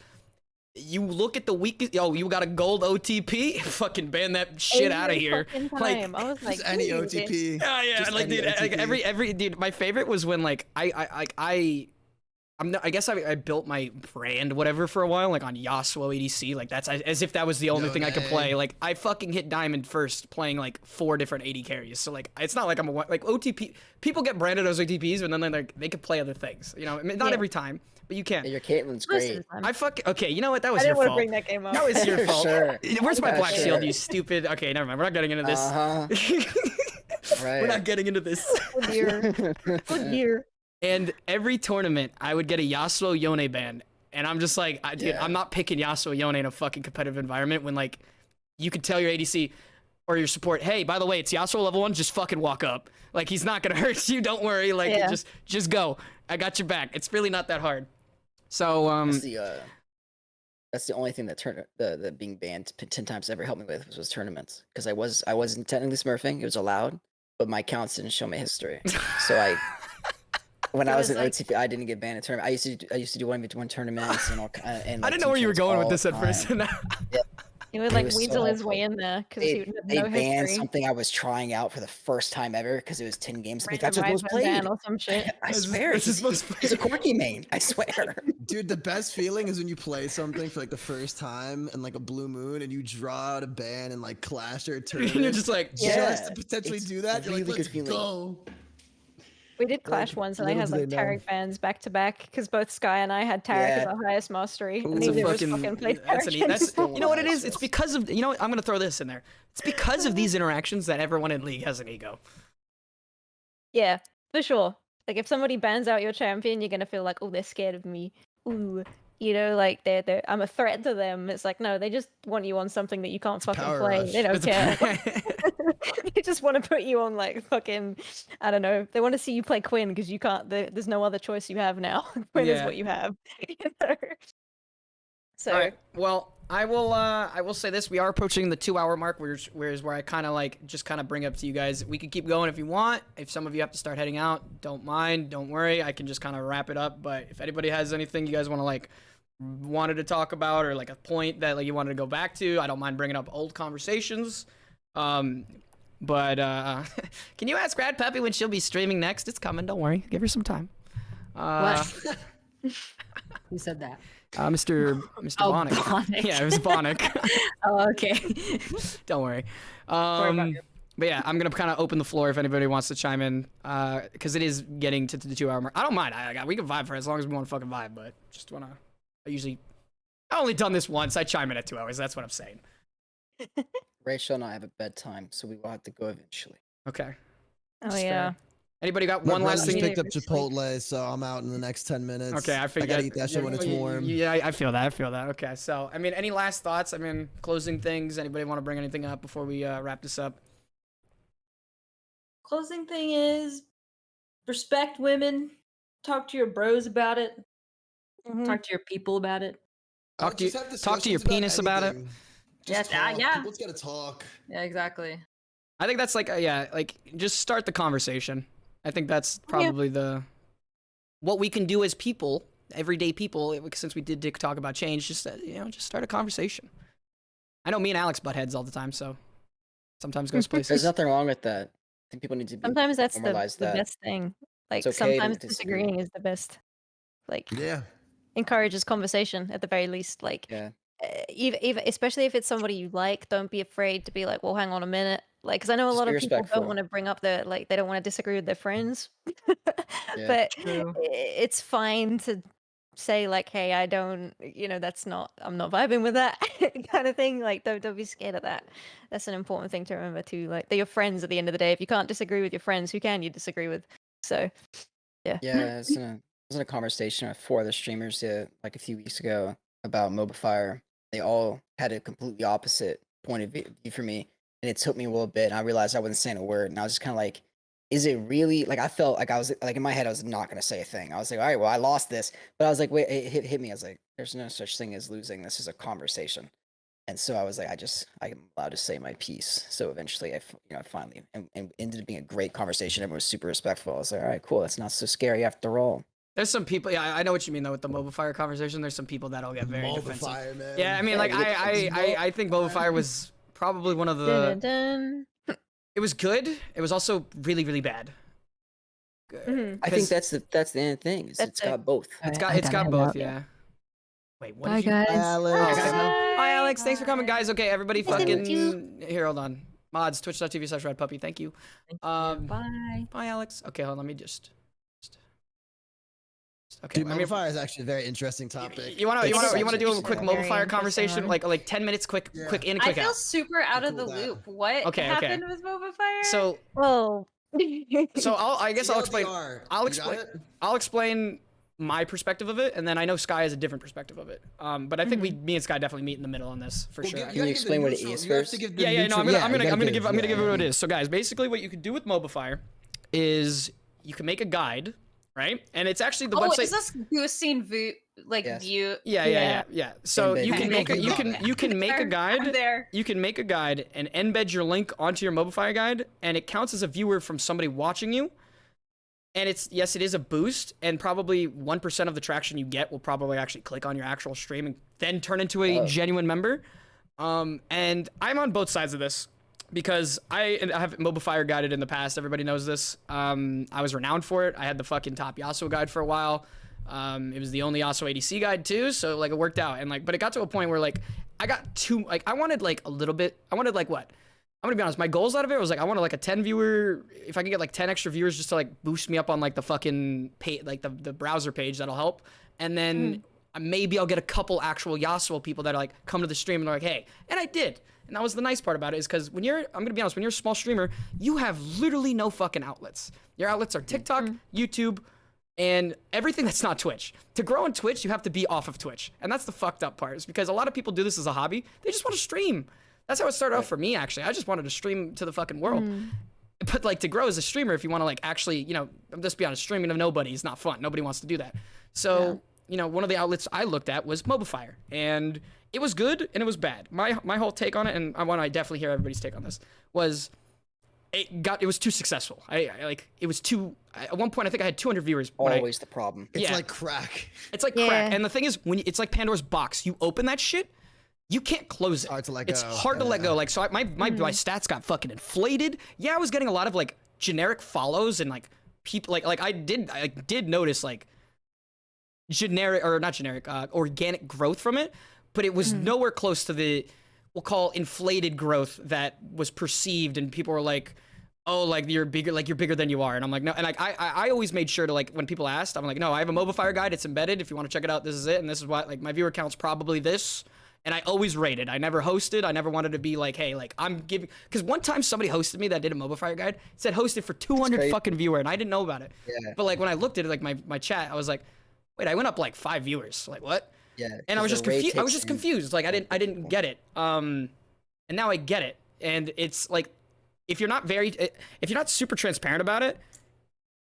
[SPEAKER 1] you look at the weakest. Yo, you got a gold OTP. Fucking ban that shit out of
[SPEAKER 6] Every
[SPEAKER 1] here.
[SPEAKER 6] fucking
[SPEAKER 1] Like,
[SPEAKER 6] time. I was like,
[SPEAKER 2] Just any
[SPEAKER 6] dude,
[SPEAKER 2] OTP.
[SPEAKER 1] yeah,
[SPEAKER 2] Just
[SPEAKER 1] like
[SPEAKER 2] any
[SPEAKER 1] dude, like,
[SPEAKER 2] OTP.
[SPEAKER 1] every dude. My favorite was when like I guess I built my brand whatever for a while like on Yasuo ADC like that's as if that was the only thing I could play. Like I fucking hit diamond first playing like 4 different AD carries. So like it's not like I'm like OTP. People get branded as OTPs and then they could play other things. You know, I mean, not
[SPEAKER 6] Yeah.
[SPEAKER 1] every time, but you can.
[SPEAKER 3] Yeah, your Caitlyn's
[SPEAKER 6] most of
[SPEAKER 3] great.
[SPEAKER 6] the time.
[SPEAKER 1] I fucking okay. You know what? That was
[SPEAKER 6] I
[SPEAKER 1] your
[SPEAKER 6] didn't want to
[SPEAKER 1] fault.
[SPEAKER 6] bring that game up.
[SPEAKER 1] That was your fault.
[SPEAKER 3] Sure.
[SPEAKER 1] Where's my
[SPEAKER 3] Yeah,
[SPEAKER 1] black shield?
[SPEAKER 3] sure.
[SPEAKER 1] You stupid. Okay, never mind. We're not getting into this.
[SPEAKER 3] Right.
[SPEAKER 1] We're not getting into this.
[SPEAKER 6] Good year. Good year.
[SPEAKER 1] And every tournament, I would get a Yasuo Yone ban. And I'm just like, dude,
[SPEAKER 3] Yeah.
[SPEAKER 1] I'm not picking Yasuo Yone in a fucking competitive environment when, like, you could tell your ADC or your support, hey, by the way, it's Yasuo level 1, just fucking walk up. Like, he's not gonna hurt you, don't worry. Like,
[SPEAKER 6] Yeah.
[SPEAKER 1] just go. I got your back. It's really not that hard. So,
[SPEAKER 3] That's the only thing that the being banned 10 times ever helped me with was tournaments, because I wasn't technically smurfing. It was allowed, but my accounts didn't show my history. So when
[SPEAKER 6] It
[SPEAKER 3] I was
[SPEAKER 6] was
[SPEAKER 3] in
[SPEAKER 6] like-
[SPEAKER 3] OTP, I didn't get banned in tournament. I used to do 1v1 tournaments and all. And
[SPEAKER 1] I
[SPEAKER 3] like,
[SPEAKER 1] didn't know where you were
[SPEAKER 3] team
[SPEAKER 1] going with
[SPEAKER 3] all
[SPEAKER 1] this
[SPEAKER 3] the
[SPEAKER 1] at first.
[SPEAKER 3] time.
[SPEAKER 6] He would
[SPEAKER 3] It
[SPEAKER 6] like
[SPEAKER 3] was so
[SPEAKER 6] weasel his way
[SPEAKER 3] helpful.
[SPEAKER 6] in there because he had
[SPEAKER 3] They
[SPEAKER 6] no
[SPEAKER 3] banned
[SPEAKER 6] history.
[SPEAKER 3] something I was trying out for the first time ever because it was 10 games. Like, that's
[SPEAKER 6] Random
[SPEAKER 3] what most
[SPEAKER 6] Ride Van
[SPEAKER 3] played.
[SPEAKER 6] or some shit.
[SPEAKER 3] I
[SPEAKER 1] This is-
[SPEAKER 3] swear,
[SPEAKER 1] this is most
[SPEAKER 3] he's a quirky main. I swear.
[SPEAKER 2] Dude, the best feeling is when you play something for like the first time and like a blue moon and you draw out a ban and like clash or a tournament.
[SPEAKER 1] And you're just like,
[SPEAKER 6] Yeah.
[SPEAKER 2] Just to potentially
[SPEAKER 3] It's
[SPEAKER 2] do that.
[SPEAKER 3] a
[SPEAKER 2] You're like,
[SPEAKER 3] really
[SPEAKER 2] let's
[SPEAKER 3] good feeling.
[SPEAKER 2] go.
[SPEAKER 6] We did Clash once, and I
[SPEAKER 2] little
[SPEAKER 6] had
[SPEAKER 2] do
[SPEAKER 6] like
[SPEAKER 2] they know.
[SPEAKER 6] Tarek bans back to back because both Sky and I had Tarek as
[SPEAKER 3] Yeah.
[SPEAKER 6] our highest mastery, and
[SPEAKER 1] That's a
[SPEAKER 6] neither of us
[SPEAKER 1] fucking,
[SPEAKER 6] fucking played
[SPEAKER 1] that's,
[SPEAKER 6] Tarek.
[SPEAKER 1] that's you know what it is?
[SPEAKER 3] Yes.
[SPEAKER 1] It's because of, you know what? I'm going to throw this in there. It's because of these interactions that everyone in League has an ego.
[SPEAKER 6] Yeah, for sure. Like if somebody bans out your champion, you're gonna feel like, oh, they're scared of me. Ooh, you know, like they're I'm a threat to them. It's like no, they just want you on something that you can't fucking
[SPEAKER 2] power
[SPEAKER 6] play.
[SPEAKER 2] rush.
[SPEAKER 6] They don't
[SPEAKER 1] It's a-
[SPEAKER 6] care. They just want to put you on like fucking, I don't know. They want to see you play Quinn because you can't. There's no other choice you have now. Quinn is
[SPEAKER 1] Yeah.
[SPEAKER 6] what you have. You know? So
[SPEAKER 1] All right. Well, I will say this: we are approaching the 2-hour mark, where I kind of like just kind of bring up to you guys. We could keep going if you want. If some of you have to start heading out, don't mind, don't worry. I can just kind of wrap it up. But if anybody has anything you guys want to like wanted to talk about or like a point that like you wanted to go back to, I don't mind bringing up old conversations. But can you ask Radpuppy when she'll be streaming next? It's coming. Don't worry. Give her some time.
[SPEAKER 4] What? Who said that?
[SPEAKER 1] Mr.
[SPEAKER 4] Oh,
[SPEAKER 1] Bonnick.
[SPEAKER 4] Bonnick.
[SPEAKER 1] Yeah, it was Bonnick.
[SPEAKER 4] Oh, okay.
[SPEAKER 1] Don't worry.
[SPEAKER 4] about you.
[SPEAKER 1] But yeah, I'm gonna kind of open the floor if anybody wants to chime in, because it is getting to the 2-hour mark. I don't mind. We can vibe for it as long as we want to fucking vibe. But just wanna. I only done this once. I chime in at 2 hours. That's what I'm saying.
[SPEAKER 3] Rachel and I have a bedtime, so we will have to go eventually.
[SPEAKER 1] Okay.
[SPEAKER 6] oh
[SPEAKER 1] That's
[SPEAKER 6] yeah.
[SPEAKER 1] fair. Anybody got
[SPEAKER 2] My
[SPEAKER 1] one
[SPEAKER 2] brother
[SPEAKER 1] last
[SPEAKER 2] just
[SPEAKER 1] thing?
[SPEAKER 2] picked up
[SPEAKER 6] Eventually.
[SPEAKER 2] Chipotle, so I'm out in the next 10 minutes.
[SPEAKER 1] Okay, I figured.
[SPEAKER 2] gotta eat that shit when it's warm.
[SPEAKER 1] Yeah, I feel that. I feel that. Okay, so I mean, any last thoughts? I mean, closing things. Anybody want to bring anything up before we wrap this up?
[SPEAKER 4] Closing thing is respect women. Talk to your bros about it.
[SPEAKER 6] Mhm.
[SPEAKER 4] Talk to your people about it.
[SPEAKER 1] Talk to
[SPEAKER 2] Just
[SPEAKER 1] you-
[SPEAKER 2] have
[SPEAKER 1] talk to your
[SPEAKER 2] discussions
[SPEAKER 1] penis about it.
[SPEAKER 2] anything.
[SPEAKER 4] Yes,
[SPEAKER 2] Just talk.
[SPEAKER 4] yeah.
[SPEAKER 2] People's gotta talk.
[SPEAKER 4] Yeah, exactly.
[SPEAKER 1] I think that's like yeah, like just start the conversation. I think that's probably what we can do as people, everyday people. Since we did talk about change, just just start a conversation. I know me and Alex butt heads all the time, so sometimes goes
[SPEAKER 3] There's
[SPEAKER 1] places.
[SPEAKER 3] nothing wrong with that. I think people need to be
[SPEAKER 6] Sometimes that's the
[SPEAKER 3] normalize that.
[SPEAKER 6] best thing. Like
[SPEAKER 3] okay to
[SPEAKER 6] sometimes
[SPEAKER 3] disagree.
[SPEAKER 6] disagreeing is the best. Like
[SPEAKER 2] Yeah.
[SPEAKER 6] encourages conversation at the very least. Like,
[SPEAKER 3] Yeah.
[SPEAKER 6] even especially if it's somebody you like, don't be afraid to be like, well, hang on a minute. Like, because I know a
[SPEAKER 3] Just
[SPEAKER 6] lot
[SPEAKER 3] be
[SPEAKER 6] of people don't
[SPEAKER 3] respectful.
[SPEAKER 6] want to bring up their like they don't want to disagree with their friends,
[SPEAKER 3] Yeah.
[SPEAKER 6] but
[SPEAKER 4] True.
[SPEAKER 6] it's fine to say like, hey, I don't, that's not, I'm not vibing with that kind of thing. Like, don't be scared of that. That's an important thing to remember too. Like, they're your friends at the end of the day. If you can't disagree with your friends, who can you disagree with? So, yeah.
[SPEAKER 3] Yeah, I was in a conversation with 4 other streamers like a few weeks ago about Mobile Fire. They all had a completely opposite point of view for me, and it took me a little bit. And I realized I wasn't saying a word, and I was just kind of like, "Is it really?" Like I felt like I was like in my head, I was not gonna say a thing. I was like, "All right, well, I lost this," but I was like, "Wait," it hit me. I was like, "There's no such thing as losing. This is a conversation." And so I was like, I'm allowed to say my piece. So eventually, I finally, and ended up being a great conversation. Everyone was super respectful. I was like, all right, cool. That's not so scary after all.
[SPEAKER 1] There's some people. Yeah, I know what you mean though with the Mobile Fire conversation. There's some people that'll get very
[SPEAKER 2] Mobile
[SPEAKER 1] defensive.
[SPEAKER 2] Fire, man.
[SPEAKER 1] Yeah, I mean,
[SPEAKER 3] Yeah,
[SPEAKER 1] like
[SPEAKER 3] you get
[SPEAKER 1] I think Mobile Fire was probably one of
[SPEAKER 6] Dun,
[SPEAKER 1] the.
[SPEAKER 6] dun,
[SPEAKER 1] It was good. It was also really really bad.
[SPEAKER 6] Mhm.
[SPEAKER 3] I think that's the end thing. It's
[SPEAKER 6] That's
[SPEAKER 3] got both.
[SPEAKER 1] It's
[SPEAKER 4] Alright,
[SPEAKER 1] got
[SPEAKER 4] I gotta head
[SPEAKER 1] both.
[SPEAKER 4] out.
[SPEAKER 1] Yeah. Wait, what
[SPEAKER 4] Bye,
[SPEAKER 1] did you?
[SPEAKER 4] guys.
[SPEAKER 2] Hi, Alex.
[SPEAKER 1] Okay.
[SPEAKER 6] Bye.
[SPEAKER 1] Hi, Alex. Thanks for coming,
[SPEAKER 5] Bye.
[SPEAKER 1] guys. Okay, everybody,
[SPEAKER 6] Nice to meet
[SPEAKER 1] fucking here. Hold on. Mods, twitch.tv/Radpuppy. Thank you.
[SPEAKER 4] Bye.
[SPEAKER 1] Bye, Alex. Okay, hold on. Let me just. Okay.
[SPEAKER 2] Dude,
[SPEAKER 1] let me.
[SPEAKER 2] Mobile Fire is actually a very interesting topic.
[SPEAKER 1] You want
[SPEAKER 3] It's
[SPEAKER 1] to do a
[SPEAKER 3] such a
[SPEAKER 1] quick
[SPEAKER 3] very
[SPEAKER 1] Mobile Fire
[SPEAKER 6] interesting
[SPEAKER 1] conversation,
[SPEAKER 6] one.
[SPEAKER 1] like 10 minutes, quick
[SPEAKER 2] Yeah.
[SPEAKER 1] in,
[SPEAKER 5] I
[SPEAKER 1] quick
[SPEAKER 5] feel
[SPEAKER 1] out.
[SPEAKER 5] super out of the
[SPEAKER 2] Cool that.
[SPEAKER 5] loop. What
[SPEAKER 1] Okay, okay.
[SPEAKER 5] happened with Mobile Fire?
[SPEAKER 1] So
[SPEAKER 6] Whoa.
[SPEAKER 1] I guess I'll explain.
[SPEAKER 2] TLDR.
[SPEAKER 1] I'll
[SPEAKER 2] You
[SPEAKER 1] explain.
[SPEAKER 2] got it?
[SPEAKER 1] I'll explain my perspective of it, and then I know Skyi has a different perspective of it. But I think me and Skyi definitely meet in the middle on this for
[SPEAKER 2] Well,
[SPEAKER 1] sure.
[SPEAKER 2] gotta
[SPEAKER 3] Can you
[SPEAKER 2] give the
[SPEAKER 3] explain what it
[SPEAKER 2] neutral-
[SPEAKER 3] is
[SPEAKER 2] you have
[SPEAKER 3] first?
[SPEAKER 2] to give the
[SPEAKER 1] Yeah. No, I'm
[SPEAKER 2] neutral-
[SPEAKER 1] gonna
[SPEAKER 2] you gotta
[SPEAKER 1] give
[SPEAKER 2] yeah,
[SPEAKER 1] it what it is. So guys, basically what you could do with Mobile Fire is you can make a guide, right? And it's actually the website.
[SPEAKER 5] Is this boosting
[SPEAKER 3] Yes.
[SPEAKER 5] view?
[SPEAKER 1] Yeah. So
[SPEAKER 3] Embed
[SPEAKER 1] you can
[SPEAKER 3] your
[SPEAKER 1] make
[SPEAKER 3] link
[SPEAKER 1] you
[SPEAKER 3] on
[SPEAKER 1] can
[SPEAKER 3] it.
[SPEAKER 1] you can make a
[SPEAKER 5] I'm
[SPEAKER 1] guide.
[SPEAKER 5] there.
[SPEAKER 1] You can make a guide and embed your link onto your Mobile Fire guide, and it counts as a viewer from somebody watching you. And it is a boost, and probably 1% of the traction you get will probably actually click on your actual stream and then turn into a genuine member. And I'm on both sides of this because I have Mobile Fire guided in the past. Everybody knows this. I was renowned for it. I had the fucking top Yasuo guide for a while. It was the only Yasuo ADC guide too, so like it worked out. And like, but it got to a point where like I got too like I wanted like a little bit. I wanted like what? I'm gonna be honest. My goals out of it was like I wanted like a 10 viewer. If I can get like 10 extra viewers just to like boost me up on like the fucking page, like the browser page, that'll help. And then maybe I'll get a couple actual Yasuo people that are like come to the stream and they're like, hey, and I did. And that was the nice part about it is because when you're, I'm gonna be honest, when you're a small streamer, you have literally no fucking outlets. Your outlets are TikTok, YouTube, and everything that's not Twitch. To grow on Twitch, you have to be off of Twitch. And that's the fucked up part is because a lot of people do this as a hobby. They just want to stream. That's how it started out for me, actually. I just wanted to stream to the fucking world. But like to grow as a streamer, if you want to like actually, just be honest, streaming to nobody is not fun. Nobody wants to do that. So, one of the outlets I looked at was Mobile Fire. And it was good and it was bad. My whole take on it, and I want to definitely hear everybody's take on this, was it was too successful. It was too, at one point I think I had 200 viewers.
[SPEAKER 3] Always the problem.
[SPEAKER 2] It's
[SPEAKER 1] Yeah.
[SPEAKER 2] like crack.
[SPEAKER 1] It's like
[SPEAKER 6] Yeah.
[SPEAKER 1] crack. And the thing is, it's like Pandora's box. You open that shit, you can't close it.
[SPEAKER 2] Hard to let
[SPEAKER 1] It's
[SPEAKER 2] go.
[SPEAKER 1] hard to let
[SPEAKER 2] Yeah.
[SPEAKER 1] go. Like, so my stats got fucking inflated. Yeah, I was getting a lot of like generic follows and like people like I did notice like organic growth from it, but it was nowhere close to the we'll call inflated growth that was perceived, and people were like, oh, like you're bigger than you are. And I'm like, no. And like I always made sure to like when people asked, I'm like, no, I have a Mobile Fire guide, it's embedded. If you want to check it out, this is it, and this is what like my viewer count's probably this. And I always rated. I never hosted. I never wanted to be like, hey, like I'm giving, because one time somebody hosted me that did a Mobile Fire guide. It said hosted for 200
[SPEAKER 3] crazy.
[SPEAKER 1] fucking viewer, and I didn't know about it.
[SPEAKER 3] Yeah.
[SPEAKER 1] But like when I looked at it, like my chat, I was like, wait, I went up like 5 viewers. Like what?
[SPEAKER 3] Yeah.
[SPEAKER 1] And I was
[SPEAKER 3] 'cause
[SPEAKER 1] just
[SPEAKER 3] the rate
[SPEAKER 1] confused. I was
[SPEAKER 3] takes
[SPEAKER 1] just
[SPEAKER 3] in-
[SPEAKER 1] confused. Like I didn't get it. And now I get it. And it's like, if you're not super transparent about it,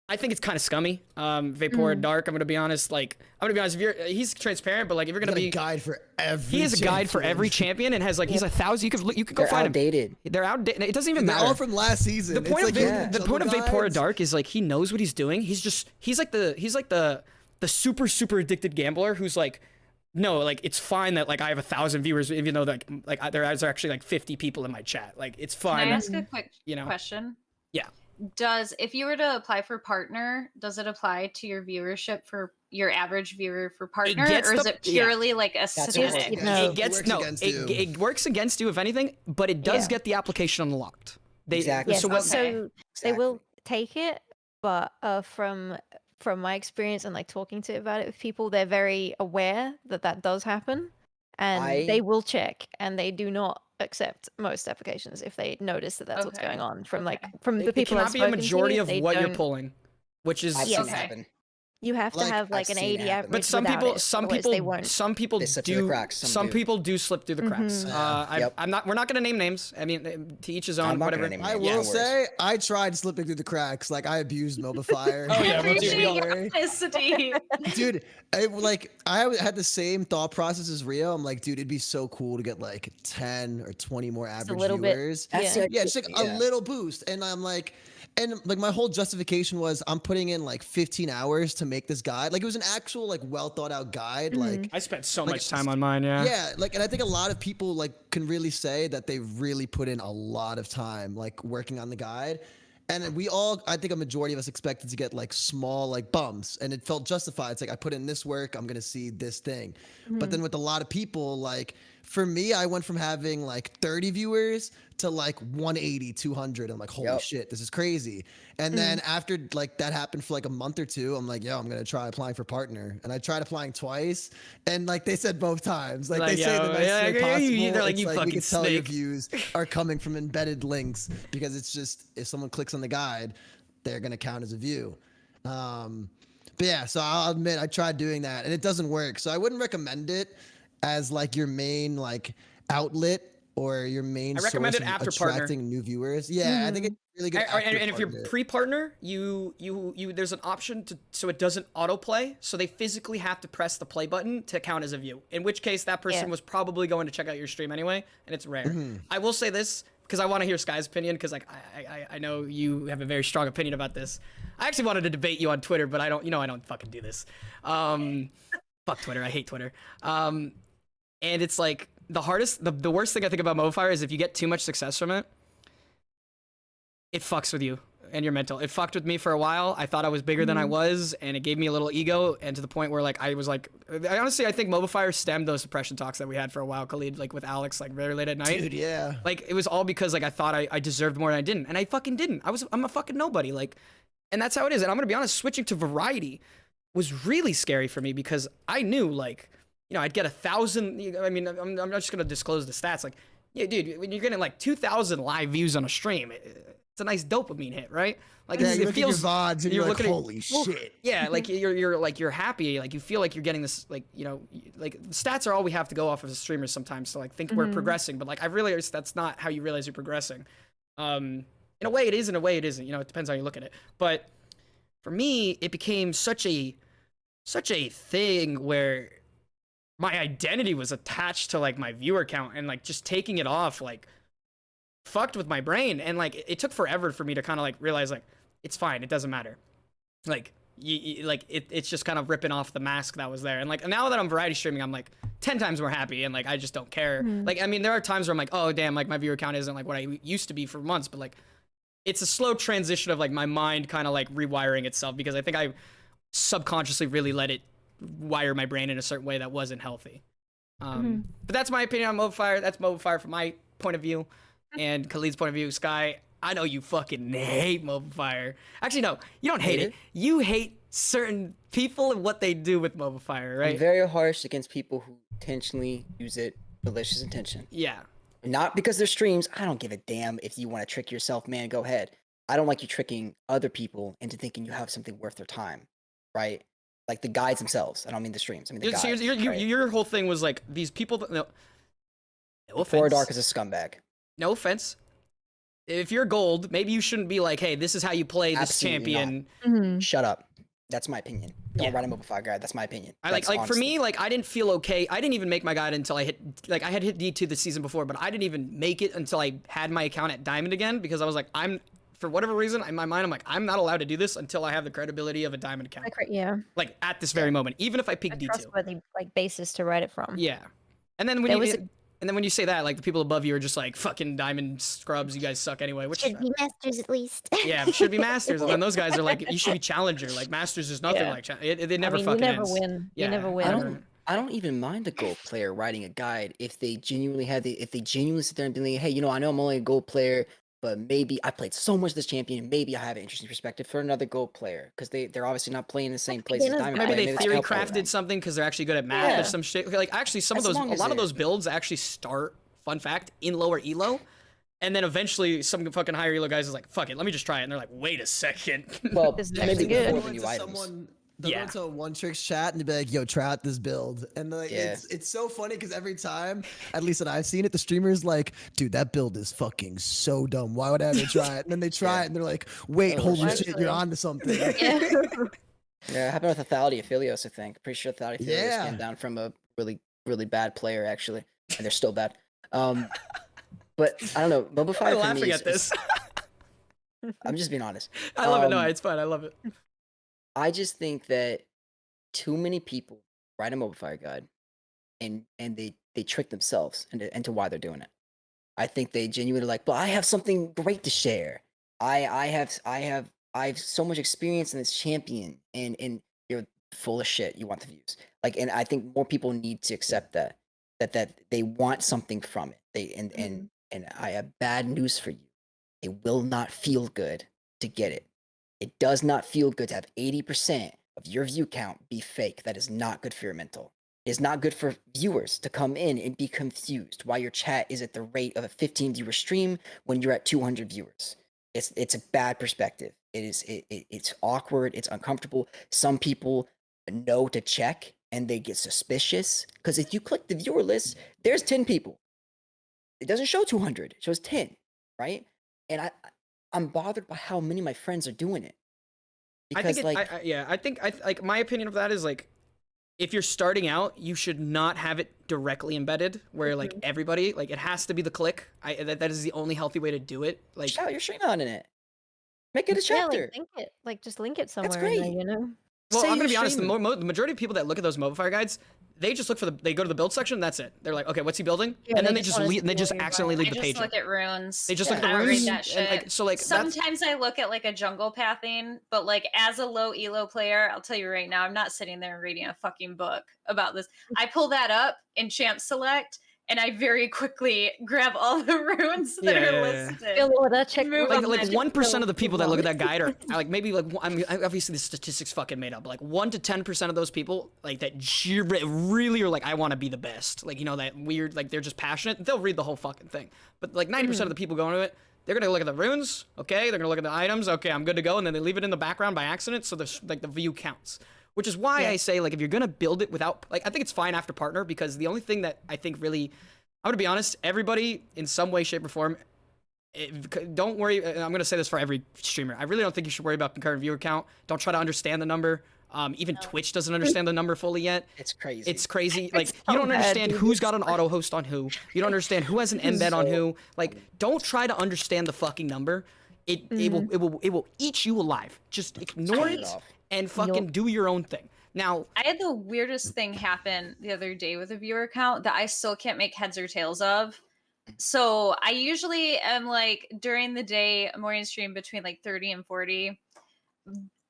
[SPEAKER 1] I think it's kind of scummy. Vapor Dark, I'm gonna be honest. Like I'm gonna be honest. He's transparent, but like if you're gonna
[SPEAKER 2] Got a
[SPEAKER 1] be
[SPEAKER 2] guide for every.
[SPEAKER 1] he has a guide for every champion and has like he's 1,000. You could go
[SPEAKER 3] They're
[SPEAKER 1] find him.
[SPEAKER 3] outdated.
[SPEAKER 1] They're outdated. It doesn't even
[SPEAKER 2] They're
[SPEAKER 1] matter.
[SPEAKER 2] all from last season.
[SPEAKER 1] The point
[SPEAKER 2] It's
[SPEAKER 1] of
[SPEAKER 2] like
[SPEAKER 1] the
[SPEAKER 2] you
[SPEAKER 1] point of
[SPEAKER 2] jungle
[SPEAKER 1] Vapor
[SPEAKER 2] guides.
[SPEAKER 1] Dark is like he knows what he's doing. He's like the super addicted gambler who's like, no, like it's fine that like I have 1,000 viewers, even though like there are actually like 50 people in my chat. Like it's
[SPEAKER 5] Can
[SPEAKER 1] fine.
[SPEAKER 5] I ask a quick
[SPEAKER 1] you know.
[SPEAKER 5] question?
[SPEAKER 1] Yeah.
[SPEAKER 5] If you were to apply for partner, does it apply to your viewership for, your average viewer for partner,
[SPEAKER 1] gets
[SPEAKER 5] or is
[SPEAKER 1] the-
[SPEAKER 5] it purely like a
[SPEAKER 3] what
[SPEAKER 5] static?
[SPEAKER 3] it
[SPEAKER 6] No.
[SPEAKER 1] It gets
[SPEAKER 2] works
[SPEAKER 1] no.
[SPEAKER 2] against
[SPEAKER 1] It,
[SPEAKER 2] you.
[SPEAKER 1] it works against you if anything, but it does
[SPEAKER 6] Yeah.
[SPEAKER 1] get the application unlocked. They,
[SPEAKER 3] Exactly.
[SPEAKER 6] Yes,
[SPEAKER 1] So what?
[SPEAKER 5] Okay.
[SPEAKER 6] so they will take it, but from my experience and like talking to about it with people, they're very aware that that does happen, and they will check, and they do not accept most applications if they notice that that's what's
[SPEAKER 5] Okay.
[SPEAKER 6] going on. From
[SPEAKER 5] Okay.
[SPEAKER 6] from the
[SPEAKER 1] It
[SPEAKER 6] people I've
[SPEAKER 1] cannot be a
[SPEAKER 6] spoken
[SPEAKER 1] majority
[SPEAKER 6] to,
[SPEAKER 1] of
[SPEAKER 6] they
[SPEAKER 1] what you're
[SPEAKER 6] don't-
[SPEAKER 1] pulling, which is
[SPEAKER 3] I've
[SPEAKER 6] Yes.
[SPEAKER 3] seen it
[SPEAKER 5] Okay.
[SPEAKER 3] happen.
[SPEAKER 6] You have to
[SPEAKER 2] Like,
[SPEAKER 6] have like
[SPEAKER 3] I've
[SPEAKER 6] an
[SPEAKER 3] seen it
[SPEAKER 6] 80
[SPEAKER 3] happen.
[SPEAKER 6] average.
[SPEAKER 1] But some
[SPEAKER 6] without
[SPEAKER 1] people,
[SPEAKER 6] it,
[SPEAKER 1] some
[SPEAKER 6] otherwise
[SPEAKER 1] people,
[SPEAKER 6] they won't.
[SPEAKER 1] some people
[SPEAKER 3] They slip through the
[SPEAKER 1] do.
[SPEAKER 3] cracks,
[SPEAKER 1] Some
[SPEAKER 3] some do.
[SPEAKER 1] people do slip through the cracks.
[SPEAKER 3] Mhm. Yep.
[SPEAKER 1] I'm not. We're not going to name names. I mean, to each his own.
[SPEAKER 3] I'm not
[SPEAKER 1] Whatever.
[SPEAKER 3] gonna name
[SPEAKER 2] I
[SPEAKER 3] names,
[SPEAKER 2] will
[SPEAKER 3] no worries.
[SPEAKER 2] say I tried slipping through the cracks. Like I abused Mobifier.
[SPEAKER 1] Oh, yeah,
[SPEAKER 5] I
[SPEAKER 1] well, dude,
[SPEAKER 5] appreciate
[SPEAKER 1] we all-
[SPEAKER 5] your honesty.
[SPEAKER 2] Dude, I had the same thought process as Rio. I'm like, dude, it'd be so cool to get like 10 or 20 more average
[SPEAKER 6] little bit.
[SPEAKER 2] viewers.
[SPEAKER 3] That's
[SPEAKER 6] Yeah.
[SPEAKER 3] the
[SPEAKER 2] Yeah, just like
[SPEAKER 3] idea.
[SPEAKER 2] a little boost. And I'm like, and like my whole justification was I'm putting in like 15 hours to make this guide. Like it was an actual like well thought out guide. Like
[SPEAKER 1] I spent so
[SPEAKER 2] Like,
[SPEAKER 1] much time on mine. Yeah.
[SPEAKER 2] yeah, like, and I think a lot of people like can really say that they really put in a lot of time like working on the guide. And we all, I think a majority of us expected to get like small like bumps, and it felt justified. It's like I put in this work, I'm gonna see this thing. But then with a lot of people, like for me, I went from having like 30 viewers to like 180, 200. I'm like, holy
[SPEAKER 3] Yep.
[SPEAKER 2] shit, this is crazy. And then after like that happened for like a month or two, I'm like, yo, I'm gonna try applying for partner. And I tried applying twice, and like they said both times, like they say the
[SPEAKER 1] yo,
[SPEAKER 2] nicest
[SPEAKER 1] yeah,
[SPEAKER 2] way
[SPEAKER 1] yeah,
[SPEAKER 2] possible.
[SPEAKER 1] they're like,
[SPEAKER 2] It's
[SPEAKER 1] you
[SPEAKER 2] we
[SPEAKER 1] fucking
[SPEAKER 2] can tell your
[SPEAKER 1] snake.
[SPEAKER 2] views are coming from embedded links because it's just if someone clicks on the guide, they're gonna count as a view. But yeah, so I'll admit I tried doing that and it doesn't work. So I wouldn't recommend it as like your main like outlet or your main
[SPEAKER 1] I recommend
[SPEAKER 2] source
[SPEAKER 1] it
[SPEAKER 2] of
[SPEAKER 1] after partner.
[SPEAKER 2] attracting new viewers. Yeah, I think it's really good.
[SPEAKER 1] And if you're
[SPEAKER 2] partner.
[SPEAKER 1] pre-partner, you there's an option to so it doesn't autoplay, so they physically have to press the play button to count as a view. In which case, that person
[SPEAKER 6] Yeah.
[SPEAKER 1] was probably going to check out your stream anyway, and it's rare. I will say this because I want to hear Sky's opinion because like I know you have a very strong opinion about this. I actually wanted to debate you on Twitter, but I don't fucking do this. Fuck Twitter, I hate Twitter. And it's like the worst thing I think about Mobifier is if you get too much success from it, it fucks with you and your mental. It fucked with me for a while. I thought I was bigger than I was, and it gave me a little ego, and to the point where like I honestly think Mobifier stemmed those suppression talks that we had for a while, Khalid, like with Alex, like very late at night.
[SPEAKER 2] Dude, yeah.
[SPEAKER 1] Like it was all because like I thought I deserved more than I didn't, and I fucking didn't. I'm a fucking nobody. Like, and that's how it is. And I'm gonna be honest, switching to variety was really scary for me because I knew like, you know, I'd get 1,000. I mean, I'm not just gonna disclose the stats. Like, yeah, dude, when you're getting like 2,000 live views on a stream, it's a nice dopamine hit, right? Like
[SPEAKER 2] Yeah,
[SPEAKER 1] it
[SPEAKER 2] you look
[SPEAKER 1] feels.
[SPEAKER 2] at your VODs and you're like,
[SPEAKER 1] looking at-
[SPEAKER 2] holy shit.
[SPEAKER 1] Yeah, like you're happy, like you feel like you're getting this, like, you know, like stats are all we have to go off as streamers sometimes to like think we're progressing, but like I've realized that's not how you realize you're progressing. In a way it is, in a way it isn't, you know, it depends how you look at it. But for me, it became such a thing where my identity was attached to like my viewer count, and like just taking it off like fucked with my brain, and like it took forever for me to kind of like realize like it's fine, it doesn't matter, like it's just kind of ripping off the mask that was there. And like now that I'm variety streaming, I'm like 10 times more happy, and like I just don't care. Like I mean, there are times where I'm like, oh damn, like my viewer count isn't like what I used to be for months, but like it's a slow transition of like my mind kind of like rewiring itself, because I think I subconsciously really let it wire my brain in a certain way that wasn't healthy. But that's my opinion on Mobifier. That's Mobifier from my point of view, and Khalid's point of view. Sky, I know you fucking hate Mobifier. Actually, no, you don't hate it. You hate certain people and what they do with Mobifier,
[SPEAKER 3] I'm
[SPEAKER 1] right?
[SPEAKER 3] very harsh against people who intentionally use it for malicious intention.
[SPEAKER 1] Yeah.
[SPEAKER 3] Not because they're streams. I don't give a damn if you want to trick yourself, man. Go ahead. I don't like you tricking other people into thinking you have something worth their time, right? Like the guides themselves. I don't mean the streams. I mean the
[SPEAKER 1] So
[SPEAKER 3] guides. right?
[SPEAKER 1] your whole thing was like these people. No
[SPEAKER 3] Before
[SPEAKER 1] offense.
[SPEAKER 3] Dark is a scumbag.
[SPEAKER 1] No offense. If you're gold, maybe you shouldn't be like, hey, this is how you play this
[SPEAKER 3] Absolutely not.
[SPEAKER 1] champion.
[SPEAKER 3] Shut up. That's my opinion. Don't
[SPEAKER 1] Yeah.
[SPEAKER 3] write a Mobifier guide. That's my opinion.
[SPEAKER 1] I like
[SPEAKER 3] That's
[SPEAKER 1] for
[SPEAKER 3] honestly-
[SPEAKER 1] me, like I didn't feel okay. I didn't even make my guide until I hit, like I had hit D2 the season before, but I didn't even make it until I had my account at Diamond again, because I was like, for whatever reason, in my mind, I'm like, I'm not allowed to do this until I have the credibility of a Diamond account.
[SPEAKER 6] Yeah,
[SPEAKER 1] Like at this very moment, even if I pick
[SPEAKER 6] a
[SPEAKER 1] D2.
[SPEAKER 6] trustworthy like basis to write it from.
[SPEAKER 1] Yeah. And then when
[SPEAKER 6] There
[SPEAKER 1] you,
[SPEAKER 6] was
[SPEAKER 1] and And then when you say that, like the people above you are just like fucking diamond scrubs. You guys suck anyway. Which
[SPEAKER 7] Should be masters at least.
[SPEAKER 1] yeah, should be masters. And then those guys are like, you should be challenger. Like masters is nothing like they never fucking
[SPEAKER 6] you never
[SPEAKER 1] ends.
[SPEAKER 6] win.
[SPEAKER 1] Yeah,
[SPEAKER 6] You never win.
[SPEAKER 3] I don't even mind a gold player writing a guide if they genuinely sit there and be like, hey, I know I'm only a gold player, but maybe I played so much this champion, maybe I have an interesting perspective for another gold player because they're obviously not playing in the same place as diamond
[SPEAKER 1] Maybe
[SPEAKER 3] player.
[SPEAKER 1] they
[SPEAKER 3] it's
[SPEAKER 1] theory
[SPEAKER 3] helpful to
[SPEAKER 1] crafted
[SPEAKER 3] them.
[SPEAKER 1] something because they're actually good at math or some shit. Like actually, some of
[SPEAKER 3] As
[SPEAKER 1] those,
[SPEAKER 3] long
[SPEAKER 1] a
[SPEAKER 3] as
[SPEAKER 1] lot of
[SPEAKER 3] they're-
[SPEAKER 1] those builds actually start. Fun fact, in lower elo. And then eventually some fucking higher elo guys is like, fuck it, let me just try it. And they're like, wait a second.
[SPEAKER 3] Well,
[SPEAKER 6] This is
[SPEAKER 3] maybe
[SPEAKER 6] actually good.
[SPEAKER 3] before the new items.
[SPEAKER 2] They'll go into a one tricks chat and they'll be like, yo, try out this build. And like it's so funny because every time, at least that I've seen it, the streamer's like, dude, that build is fucking so dumb. Why would I ever try it? And then they try it and they're like, wait, holy shit, you're onto something.
[SPEAKER 3] Yeah, it happened with Lethality Aphelios, I think. Pretty sure Lethality Aphelios came down from a really, really bad player, actually. And they're still bad. But I don't know. Mobile Fire
[SPEAKER 1] I'm
[SPEAKER 3] for me
[SPEAKER 1] laughing
[SPEAKER 3] is,
[SPEAKER 1] at this.
[SPEAKER 3] I'm just being honest.
[SPEAKER 1] I love it. No, it's fine. I love it.
[SPEAKER 3] I just think that too many people write a mobile fire guide and they trick themselves into why they're doing it. I think they genuinely like, but I have something great to share. I have so much experience in this champion and you're full of shit. You want the views. Like, and I think more people need to accept that they want something from it. And I have bad news for you. It will not feel good to get it. It does not feel good to have 80% of your view count be fake. That is not good for your mental. It is not good for viewers to come in and be confused why your chat is at the rate of a 15 viewer stream when you're at 200 viewers. It's a bad perspective. It's awkward. It's uncomfortable. Some people know to check and they get suspicious because if you click the viewer list, there's 10 people. It doesn't show 200. It shows 10, right? And I'm bothered by how many of my friends are doing it. Because
[SPEAKER 1] I think like my opinion of that is like, if you're starting out, you should not have it directly embedded where like everybody, like it has to be the click. That is the only healthy way to do it. Like
[SPEAKER 3] shout your stream on in it. Make it a chapter.
[SPEAKER 6] Like, link it. Like just link it somewhere.
[SPEAKER 3] That's great.
[SPEAKER 6] In there,
[SPEAKER 1] Well,
[SPEAKER 3] Say
[SPEAKER 1] I'm gonna
[SPEAKER 3] you're
[SPEAKER 1] be honest. The
[SPEAKER 3] streaming.
[SPEAKER 1] majority of people that look at those mobile fire guides, they just look for they go to the build section. And that's it. They're like, okay, what's he building?
[SPEAKER 6] Yeah,
[SPEAKER 1] and then
[SPEAKER 6] they
[SPEAKER 1] they
[SPEAKER 6] just
[SPEAKER 1] just
[SPEAKER 6] wanna
[SPEAKER 1] leave,
[SPEAKER 6] see
[SPEAKER 1] they just
[SPEAKER 6] what you're
[SPEAKER 1] accidentally leave
[SPEAKER 5] I
[SPEAKER 1] the
[SPEAKER 5] just
[SPEAKER 1] page.
[SPEAKER 5] look at runes.
[SPEAKER 1] They just look at
[SPEAKER 5] I
[SPEAKER 1] the
[SPEAKER 5] don't read
[SPEAKER 1] runes.
[SPEAKER 5] that shit.
[SPEAKER 1] And like, so like that's
[SPEAKER 5] Sometimes I look at like a jungle pathing, but like as a low elo player, I'll tell you right now, I'm not sitting there and reading a fucking book about this. I pull that up in Champ Select, and I very quickly grab all the runes that are listed.
[SPEAKER 6] Fill order, check
[SPEAKER 5] Move
[SPEAKER 6] runes,
[SPEAKER 5] on.
[SPEAKER 1] like
[SPEAKER 6] magic
[SPEAKER 1] 1% of the
[SPEAKER 6] fill,
[SPEAKER 1] people that
[SPEAKER 6] move
[SPEAKER 1] look at
[SPEAKER 6] on.
[SPEAKER 1] that guide are like maybe like I mean obviously the statistics fucking made up. Like 1 to 10% of those people like that really are like I want to be the best. Like that weird like they're just passionate. They'll read the whole fucking thing. But like 90% of the people going to it, they're gonna look at the runes. Okay, they're gonna look at the items. Okay, I'm good to go, and then they leave it in the background by accident, so like the view counts. Which is why I say like if you're gonna build it without like I think it's fine after partner because the only thing that I think really I'm gonna be honest, everybody in some way, shape, or form, don't worry. I'm gonna say this for every streamer. I really don't think you should worry about concurrent viewer count. Don't try to understand the number. Even Twitch doesn't understand the number fully yet.
[SPEAKER 3] It's crazy.
[SPEAKER 1] It's crazy. Like
[SPEAKER 6] so
[SPEAKER 1] you don't
[SPEAKER 6] bad,
[SPEAKER 1] understand
[SPEAKER 6] dude.
[SPEAKER 1] who's got an auto host on who. You don't understand who has an embed on who. Like don't try to understand the fucking number. It will eat you alive. Just ignore
[SPEAKER 3] turn it
[SPEAKER 1] it
[SPEAKER 3] off.
[SPEAKER 1] and fucking do your own thing. Now,
[SPEAKER 5] I had the weirdest thing happen the other day with a viewer count that I still can't make heads or tails of. So I usually am like during the day, morning stream between like 30 and 40.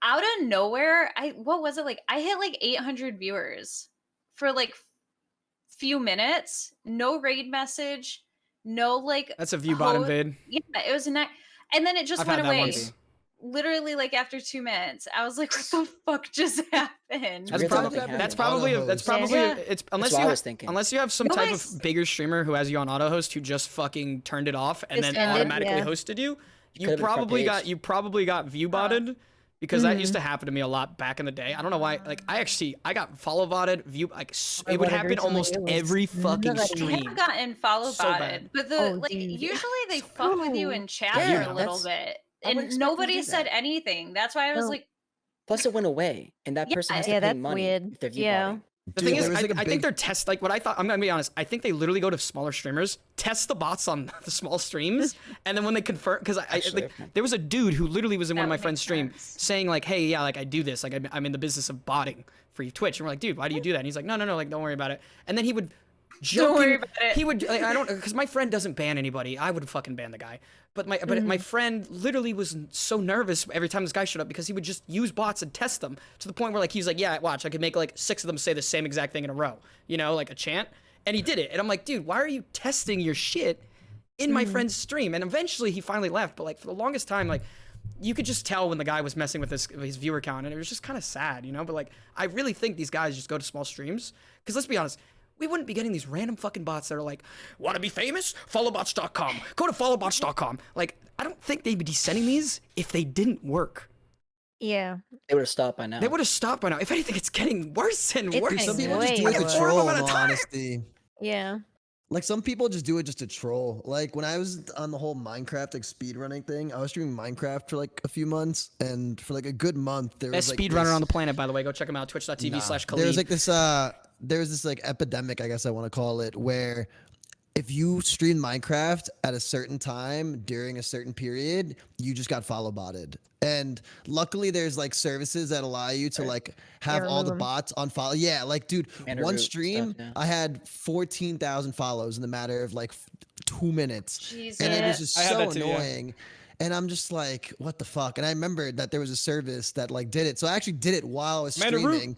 [SPEAKER 5] Out of nowhere, what was it like? I hit like 800 viewers for like few minutes. No raid message. No like.
[SPEAKER 1] that's a view bot invade.
[SPEAKER 5] Yeah, it was and then it just
[SPEAKER 1] I've
[SPEAKER 5] went
[SPEAKER 1] had that
[SPEAKER 5] away.
[SPEAKER 1] once.
[SPEAKER 5] Literally like after 2 minutes, I was like, "What the fuck just happened?"
[SPEAKER 1] That's
[SPEAKER 3] Weird
[SPEAKER 1] probably
[SPEAKER 3] something
[SPEAKER 1] that's
[SPEAKER 3] happened.
[SPEAKER 1] probably
[SPEAKER 2] Auto
[SPEAKER 1] that's
[SPEAKER 2] host.
[SPEAKER 1] probably
[SPEAKER 6] Yeah.
[SPEAKER 1] it's
[SPEAKER 3] That's what I was thinking.
[SPEAKER 1] unless you have some type
[SPEAKER 5] Nobody's-
[SPEAKER 1] of bigger streamer who has you on auto host who just fucking turned it off and then
[SPEAKER 6] Disbanded,
[SPEAKER 1] automatically
[SPEAKER 6] yeah.
[SPEAKER 1] hosted you. You
[SPEAKER 3] could've been front page.
[SPEAKER 1] probably got view botted because that used to happen to me a lot back in the day. I don't know why. Like I got follow botted, view like it would
[SPEAKER 6] botted
[SPEAKER 1] happen
[SPEAKER 6] recently,
[SPEAKER 1] almost
[SPEAKER 6] it was
[SPEAKER 1] every fucking
[SPEAKER 6] nutty.
[SPEAKER 5] I
[SPEAKER 1] stream.
[SPEAKER 5] have gotten follow
[SPEAKER 1] So
[SPEAKER 5] botted,
[SPEAKER 1] bad.
[SPEAKER 5] but the
[SPEAKER 6] Oh,
[SPEAKER 5] like
[SPEAKER 6] dude.
[SPEAKER 5] usually they fuck with you in chat
[SPEAKER 3] Yeah,
[SPEAKER 5] for a little
[SPEAKER 3] that's-
[SPEAKER 5] bit,
[SPEAKER 3] I would
[SPEAKER 5] and
[SPEAKER 3] expect them to
[SPEAKER 5] nobody
[SPEAKER 3] do
[SPEAKER 5] said
[SPEAKER 3] that.
[SPEAKER 5] anything. That's why I was
[SPEAKER 6] No.
[SPEAKER 5] like,
[SPEAKER 3] Plus, it went away, and that
[SPEAKER 5] Yeah,
[SPEAKER 3] person has to
[SPEAKER 6] yeah,
[SPEAKER 3] pay
[SPEAKER 6] that's
[SPEAKER 3] money
[SPEAKER 6] weird.
[SPEAKER 3] if they're view
[SPEAKER 6] Yeah.
[SPEAKER 3] botting.
[SPEAKER 1] The
[SPEAKER 2] Dude,
[SPEAKER 1] thing is,
[SPEAKER 2] there was, like, a
[SPEAKER 1] I think
[SPEAKER 2] big-
[SPEAKER 1] they're test like what I thought. I'm gonna be honest. I think they literally go to smaller streamers, test the bots on the small streams, and then when they confirm, because
[SPEAKER 3] Actually,
[SPEAKER 1] there was a dude who literally was in one of
[SPEAKER 5] That
[SPEAKER 1] my
[SPEAKER 5] would
[SPEAKER 1] friend's
[SPEAKER 5] make
[SPEAKER 1] stream
[SPEAKER 5] sense.
[SPEAKER 1] saying like, "Hey, yeah, like I do this. Like I'm in the business of botting for Twitch." And we're like, "Dude, why do you do that?" And he's like, "No, like don't worry about it." And then he would joking.
[SPEAKER 5] worry about it.
[SPEAKER 1] He would like, I don't because my friend doesn't ban anybody. I would fucking ban the guy. But my friend literally was so nervous every time this guy showed up because he would just use bots and test them to the point where like he was like, yeah, watch, I could make like 6 of them say the same exact thing in a row, you know, like a chant. And he did it. And I'm like, dude, why are you testing your shit in my friend's stream? And eventually he finally left. But like for the longest time, like you could just tell when the guy was messing with his viewer count, and it was just kind of sad, you know. But like I really think these guys just go to small streams because let's be honest. We wouldn't be getting these random fucking bots that are like, want to be famous? Followbots.com. Go to followbots.com. Like, I don't think they'd be sending these if they didn't work.
[SPEAKER 6] Yeah.
[SPEAKER 3] They would have stopped by now.
[SPEAKER 1] They would have stopped by now. If anything, it's getting worse and
[SPEAKER 6] It's
[SPEAKER 1] worse.
[SPEAKER 2] Some
[SPEAKER 6] getting
[SPEAKER 2] people just
[SPEAKER 6] way
[SPEAKER 2] do it to
[SPEAKER 6] worse.
[SPEAKER 2] troll,
[SPEAKER 1] At a
[SPEAKER 2] in all
[SPEAKER 1] time.
[SPEAKER 2] honesty.
[SPEAKER 6] Yeah.
[SPEAKER 2] Like some people just do it just to troll. Like when I was on the whole Minecraft like speedrunning thing, I was streaming Minecraft for like a few months, and for like a good month there was
[SPEAKER 1] Best
[SPEAKER 2] like
[SPEAKER 1] speedrunner
[SPEAKER 2] this-
[SPEAKER 1] on the planet, by the way. Go check him out.
[SPEAKER 2] Nah.
[SPEAKER 1] Twitch.tv/Khalid.
[SPEAKER 2] There was like this there was this like epidemic, I guess I want to call it, where if you streamed Minecraft at a certain time during a certain period, you just got follow botted. And luckily there's like services that allow you to like have all
[SPEAKER 6] remove
[SPEAKER 2] the
[SPEAKER 6] 'em.
[SPEAKER 2] bots on follow. Yeah, like dude,
[SPEAKER 3] Commander
[SPEAKER 2] one
[SPEAKER 3] root
[SPEAKER 2] stream
[SPEAKER 3] stuff, yeah.
[SPEAKER 2] I had 14,000 follows in the matter of like 2 minutes.
[SPEAKER 5] Jesus.
[SPEAKER 2] And it was
[SPEAKER 6] Yeah.
[SPEAKER 2] just
[SPEAKER 1] I had
[SPEAKER 2] so
[SPEAKER 1] that too, yeah.
[SPEAKER 2] annoying. And I'm just like, what the fuck? And I remembered that there was a service that like did it. So I actually did it while I was
[SPEAKER 1] Commander Root.
[SPEAKER 2] streaming.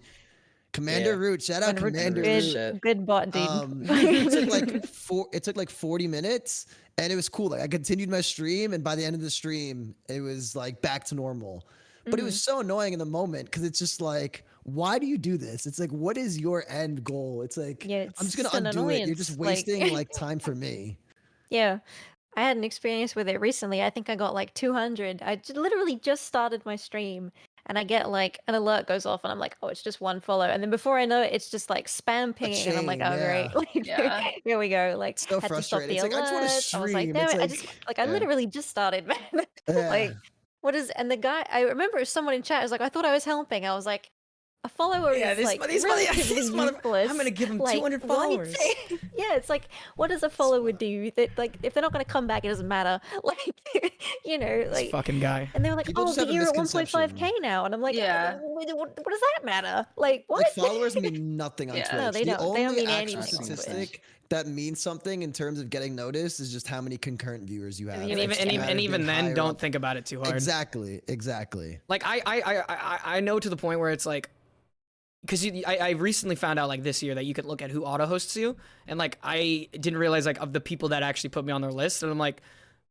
[SPEAKER 2] Commander
[SPEAKER 3] Yeah.
[SPEAKER 2] Root, shout out Commander
[SPEAKER 3] Root.
[SPEAKER 2] Root.
[SPEAKER 3] Shit.
[SPEAKER 6] Good bot, dude.
[SPEAKER 2] It took like 40 minutes, and it was cool. Like I continued my stream, and by the end of the stream, it was like back to normal. But it was so annoying in the moment because it's just like, why do you do this? It's like, what is your end goal? It's like,
[SPEAKER 6] Yeah,
[SPEAKER 2] I'm just gonna
[SPEAKER 6] it's an
[SPEAKER 2] undo it. You're just
[SPEAKER 6] annoyance, like-
[SPEAKER 2] wasting like time for me.
[SPEAKER 6] Yeah. I had an experience with it recently. I think I got like 200. Literally just started my stream, and I get like an alert goes off, and I'm like, oh, it's just one follow. And then before I know it, it's just like spam pinging, and I'm like,
[SPEAKER 2] chain,
[SPEAKER 6] oh, great.
[SPEAKER 2] yeah.
[SPEAKER 6] Like,
[SPEAKER 5] Yeah.
[SPEAKER 6] here we go. Like,
[SPEAKER 2] So
[SPEAKER 6] had to stop
[SPEAKER 2] frustrating.
[SPEAKER 6] the
[SPEAKER 2] It's like, I just wanna
[SPEAKER 6] alerts. I was like,
[SPEAKER 2] stream.
[SPEAKER 6] damn
[SPEAKER 2] It's
[SPEAKER 6] it. I
[SPEAKER 2] like-
[SPEAKER 6] just, like, I
[SPEAKER 3] Yeah.
[SPEAKER 6] literally just started, man.
[SPEAKER 2] Yeah.
[SPEAKER 6] Like, what is, and the guy, I remember someone in chat was like, I thought I was helping. I was like, a follower
[SPEAKER 1] Yeah,
[SPEAKER 6] is
[SPEAKER 1] these
[SPEAKER 6] like
[SPEAKER 1] these
[SPEAKER 6] relatively
[SPEAKER 1] I'm gonna give him
[SPEAKER 6] like,
[SPEAKER 1] 200
[SPEAKER 6] what?
[SPEAKER 1] followers.
[SPEAKER 6] Yeah, it's like, what does a follower do? That like, if they're not gonna come back, it doesn't matter. Like, you know,
[SPEAKER 1] This
[SPEAKER 6] like,
[SPEAKER 1] fucking guy.
[SPEAKER 6] and they were like,
[SPEAKER 2] People
[SPEAKER 6] oh,
[SPEAKER 2] just
[SPEAKER 6] but
[SPEAKER 2] have a
[SPEAKER 6] you're at
[SPEAKER 2] misconception.
[SPEAKER 6] 1.5k now, and I'm like,
[SPEAKER 5] Yeah.
[SPEAKER 6] what does that matter? Like, what?
[SPEAKER 2] Like followers mean nothing on
[SPEAKER 5] Yeah.
[SPEAKER 2] Twitch.
[SPEAKER 6] No, they
[SPEAKER 2] The
[SPEAKER 6] don't. They don't
[SPEAKER 2] only
[SPEAKER 6] mean
[SPEAKER 2] actual
[SPEAKER 6] anything on Twitch.
[SPEAKER 2] statistic that means something in terms of getting noticed is just how many concurrent viewers you have.
[SPEAKER 1] And
[SPEAKER 6] Yeah,
[SPEAKER 1] even,
[SPEAKER 6] it's
[SPEAKER 1] and
[SPEAKER 6] just
[SPEAKER 1] even,
[SPEAKER 6] a
[SPEAKER 1] and
[SPEAKER 2] matter of
[SPEAKER 1] even
[SPEAKER 2] being
[SPEAKER 1] then,
[SPEAKER 2] higher
[SPEAKER 1] don't
[SPEAKER 2] up.
[SPEAKER 1] think about it too hard.
[SPEAKER 2] Exactly.
[SPEAKER 1] Like I know to the point where it's like, because I recently found out like this year that you could look at who auto hosts you, and like I didn't realize like of the people that actually put me on their list, and I'm like,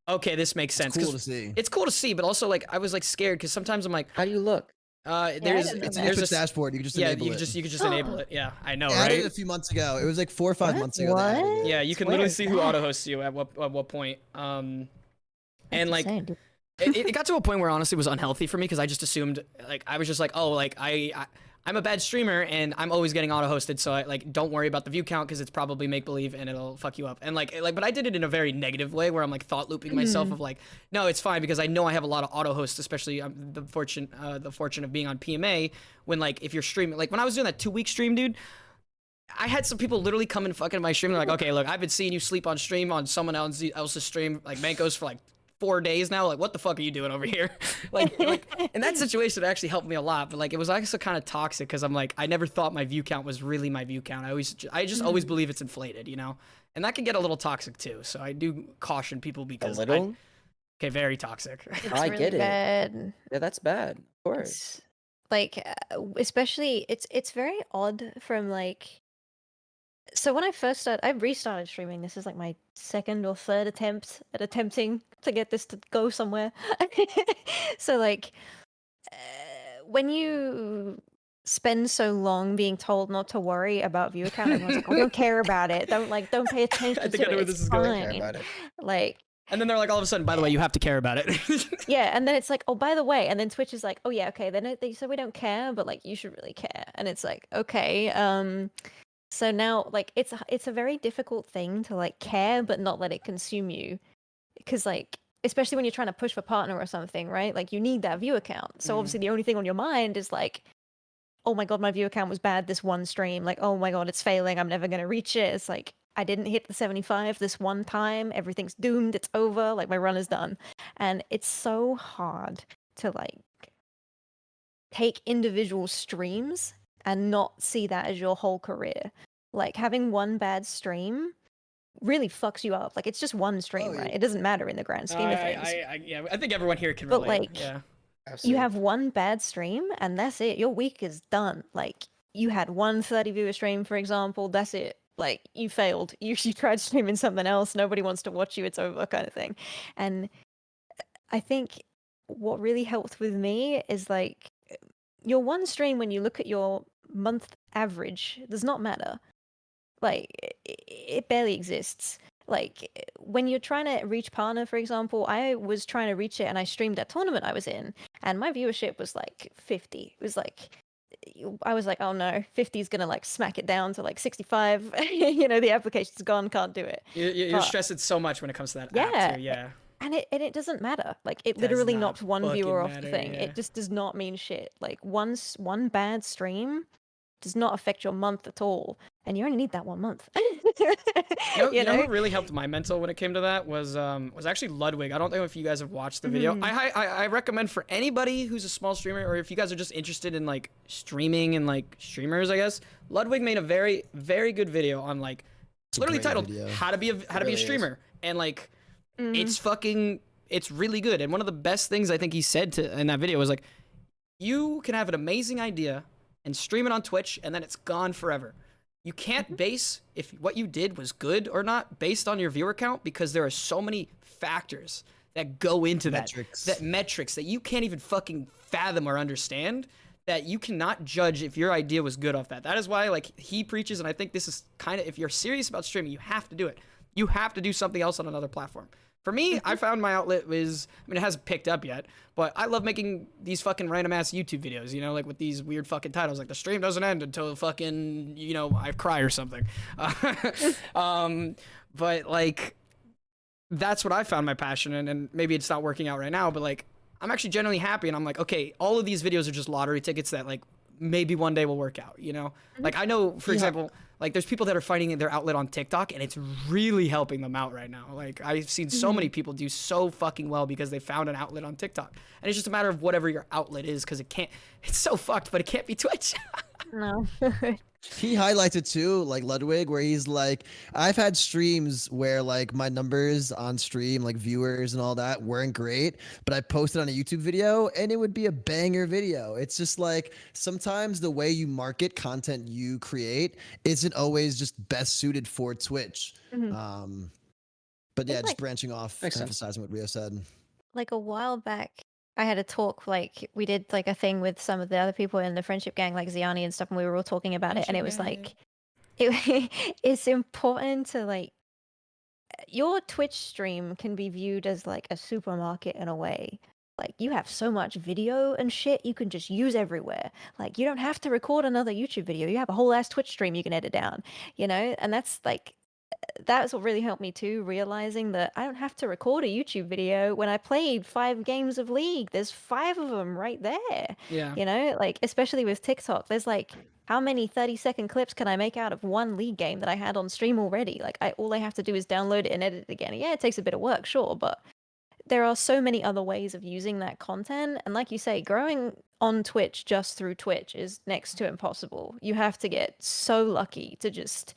[SPEAKER 1] okay, this makes sense.
[SPEAKER 2] It's cool
[SPEAKER 1] 'cause
[SPEAKER 2] to see.
[SPEAKER 1] It's cool to see, but also like I was like scared because sometimes I'm like,
[SPEAKER 3] How do you look?
[SPEAKER 6] I
[SPEAKER 1] there's
[SPEAKER 6] didn't know
[SPEAKER 2] It's
[SPEAKER 6] that.
[SPEAKER 2] in
[SPEAKER 1] there's
[SPEAKER 2] Twitch
[SPEAKER 1] a
[SPEAKER 2] dashboard. You can just
[SPEAKER 1] yeah,
[SPEAKER 2] enable
[SPEAKER 1] you
[SPEAKER 2] it.
[SPEAKER 1] could just enable it. Yeah, I know,
[SPEAKER 2] They added it
[SPEAKER 1] right?
[SPEAKER 2] a few months ago. It was like 4 or 5
[SPEAKER 6] What?
[SPEAKER 2] months ago. they added it.
[SPEAKER 6] What?
[SPEAKER 1] Yeah, you can
[SPEAKER 6] Where
[SPEAKER 1] literally
[SPEAKER 6] is
[SPEAKER 1] see who
[SPEAKER 6] that?
[SPEAKER 1] auto hosts you at what point. And
[SPEAKER 6] That's
[SPEAKER 1] like
[SPEAKER 6] insane, dude.
[SPEAKER 1] it got to a point where honestly it was unhealthy for me because I just assumed like I was just like, oh, like I'm a bad streamer and I'm always getting auto hosted, so I like don't worry about the view count because it's probably make believe and it'll fuck you up. And like but I did it in a very negative way where I'm like thought looping myself of like, no, it's fine because I know I have a lot of auto hosts, especially the fortune of being on PMA when like if you're streaming, like when I was doing that 2-week stream, dude. I had some people literally come and fucking my stream. They're like, okay, look, I've been seeing you sleep on stream on someone else's stream, like Manco's for like 4 days now. Like, what the fuck are you doing over here? like in that situation, it actually helped me a lot. But like, it was also kind of toxic because I'm like, I never thought my view count was really my view count. I just always believe it's inflated, you know, and that can get a little toxic too. So I do caution people
[SPEAKER 3] A
[SPEAKER 1] because
[SPEAKER 3] little?
[SPEAKER 1] okay, very toxic.
[SPEAKER 6] It's
[SPEAKER 3] I
[SPEAKER 6] really
[SPEAKER 3] get it.
[SPEAKER 6] bad.
[SPEAKER 3] Yeah, that's bad. Of course.
[SPEAKER 6] It's, like, especially, it's very odd from like. So when I first started, I restarted streaming. This is like my second or third attempt at attempting to get this to go somewhere. So like, when you spend so long being told not to worry about viewer count, everyone's like, "Oh, don't care about it. Don't pay attention
[SPEAKER 1] I think
[SPEAKER 6] to
[SPEAKER 1] I know
[SPEAKER 6] it.
[SPEAKER 1] where
[SPEAKER 6] It's
[SPEAKER 1] this is going.
[SPEAKER 3] Care
[SPEAKER 6] fine."
[SPEAKER 3] about it.
[SPEAKER 6] Like,
[SPEAKER 1] And then they're like, all of a sudden, by the way, you have to care about it.
[SPEAKER 6] yeah, and then it's like, oh, by the way, and then Twitch is like, oh yeah, okay, then they said we don't care, but like you should really care, and it's like, okay, so now like it's a very difficult thing to like care but not let it consume you, because like especially when you're trying to push for partner or something, right? Like you need that view account, so obviously the only thing on your mind is like, oh my god, my view account was bad this one stream, like oh my god, it's failing, I'm never gonna reach it. It's like I didn't hit the 75 this one time, everything's doomed, it's over, like my run is done. And it's so hard to like take individual streams and not see that as your whole career. like having one bad stream really fucks you up. Like it's just one stream,
[SPEAKER 2] Oh,
[SPEAKER 6] right?
[SPEAKER 2] yeah.
[SPEAKER 6] It doesn't matter in the grand scheme of things.
[SPEAKER 1] Yeah, I think everyone here can
[SPEAKER 6] But,
[SPEAKER 1] relate.
[SPEAKER 6] like,
[SPEAKER 1] Yeah.
[SPEAKER 6] You
[SPEAKER 3] Absolutely.
[SPEAKER 6] have one bad stream and that's it. Your week is done. Like you had one 30 viewer stream, for example, that's it. Like you failed. You tried streaming something else, nobody wants to watch you, it's over kind of thing. And I think what really helped with me is like your one stream, when you look at your month average, does not matter. Like it barely exists. Like when you're trying to reach partner, for example, I was trying to reach it and I streamed that tournament I was in and my viewership was like 50. It was like I was like, oh no, 50 is gonna like smack it down to like 65. You know, the application's gone, can't do it.
[SPEAKER 1] You're
[SPEAKER 6] But
[SPEAKER 1] stressing so much when it comes to that
[SPEAKER 6] yeah,
[SPEAKER 1] app too. Yeah.
[SPEAKER 6] and it doesn't matter. Like it
[SPEAKER 1] Does
[SPEAKER 6] literally
[SPEAKER 1] not
[SPEAKER 6] knocked one
[SPEAKER 1] fucking
[SPEAKER 6] viewer off the
[SPEAKER 1] matter,
[SPEAKER 6] thing.
[SPEAKER 1] yeah.
[SPEAKER 6] It just does not mean shit. Like one bad stream does not affect your month at all, and you only need that 1 month.
[SPEAKER 1] You know who really helped my mental when it came to that was actually Ludwig. I don't know if you guys have watched the video. I recommend for anybody who's a small streamer, or if you guys are just interested in like streaming and like streamers, I guess Ludwig made a very good video on like
[SPEAKER 2] a
[SPEAKER 1] literally
[SPEAKER 2] great
[SPEAKER 1] titled
[SPEAKER 2] video.
[SPEAKER 1] how to be a
[SPEAKER 3] really is.
[SPEAKER 1] streamer, and like it's really good. And one of the best things I think he said in that video was like, you can have an amazing idea and stream it on Twitch, and then it's gone forever. You can't base if what you did was good or not based on your viewer count, because there are so many factors that go into that metrics that you can't even fucking fathom or understand, that you cannot judge if your idea was good off that. That is why like he preaches, and I think this is kind of, if you're serious about streaming, you have to do it. You have to do something else on another platform. For me, I found my outlet was, I mean, it hasn't picked up yet, but I love making these fucking random ass YouTube videos, you know, like with these weird fucking titles, like the stream doesn't end until fucking, you know, I cry or something. But like, that's what I found my passion in, and maybe it's not working out right now, but like, I'm actually genuinely happy, and I'm like, okay, all of these videos are just lottery tickets that like maybe one day will work out, you know? Like I know, for example, like there's people that are finding their outlet on TikTok, and it's really helping them out right now. Like I've seen so many people do so fucking well because they found an outlet on TikTok. And it's just a matter of whatever your outlet is, because it's so fucked, but it can't be Twitch.
[SPEAKER 6] No.
[SPEAKER 2] He highlights it too, like Ludwig, where he's like, I've had streams where like my numbers on stream, like viewers and all that, weren't great, but I posted on a YouTube video and it would be a banger video. It's just like sometimes the way you market content you create isn't always just best suited for Twitch. But yeah,
[SPEAKER 6] It's
[SPEAKER 2] just
[SPEAKER 6] like-
[SPEAKER 2] branching off,
[SPEAKER 3] Makes sense.
[SPEAKER 2] emphasizing what Rio said.
[SPEAKER 6] Like a while back, I had a talk, like we did like a thing with some of the other people in the friendship gang, like Ziani and stuff, and we were all talking about it, and it was like, it's important to like, your Twitch stream can be viewed as like a supermarket in a way. Like you have so much video and shit you can just use everywhere. Like you don't have to record another YouTube video. You have a whole ass Twitch stream you can edit down, you know? And that's like, that's what really helped me too, realizing that I don't have to record a YouTube video. When I played 5 games of League, there's 5 of them right there.
[SPEAKER 1] Yeah.
[SPEAKER 6] You know, like especially with TikTok, there's like, how many 30-second clips can I make out of one League game that I had on stream already? Like all I have to do is download it and edit it again. Yeah, it takes a bit of work, sure, but there are so many other ways of using that content. And like you say, growing on Twitch just through Twitch is next to impossible. You have to get so lucky to just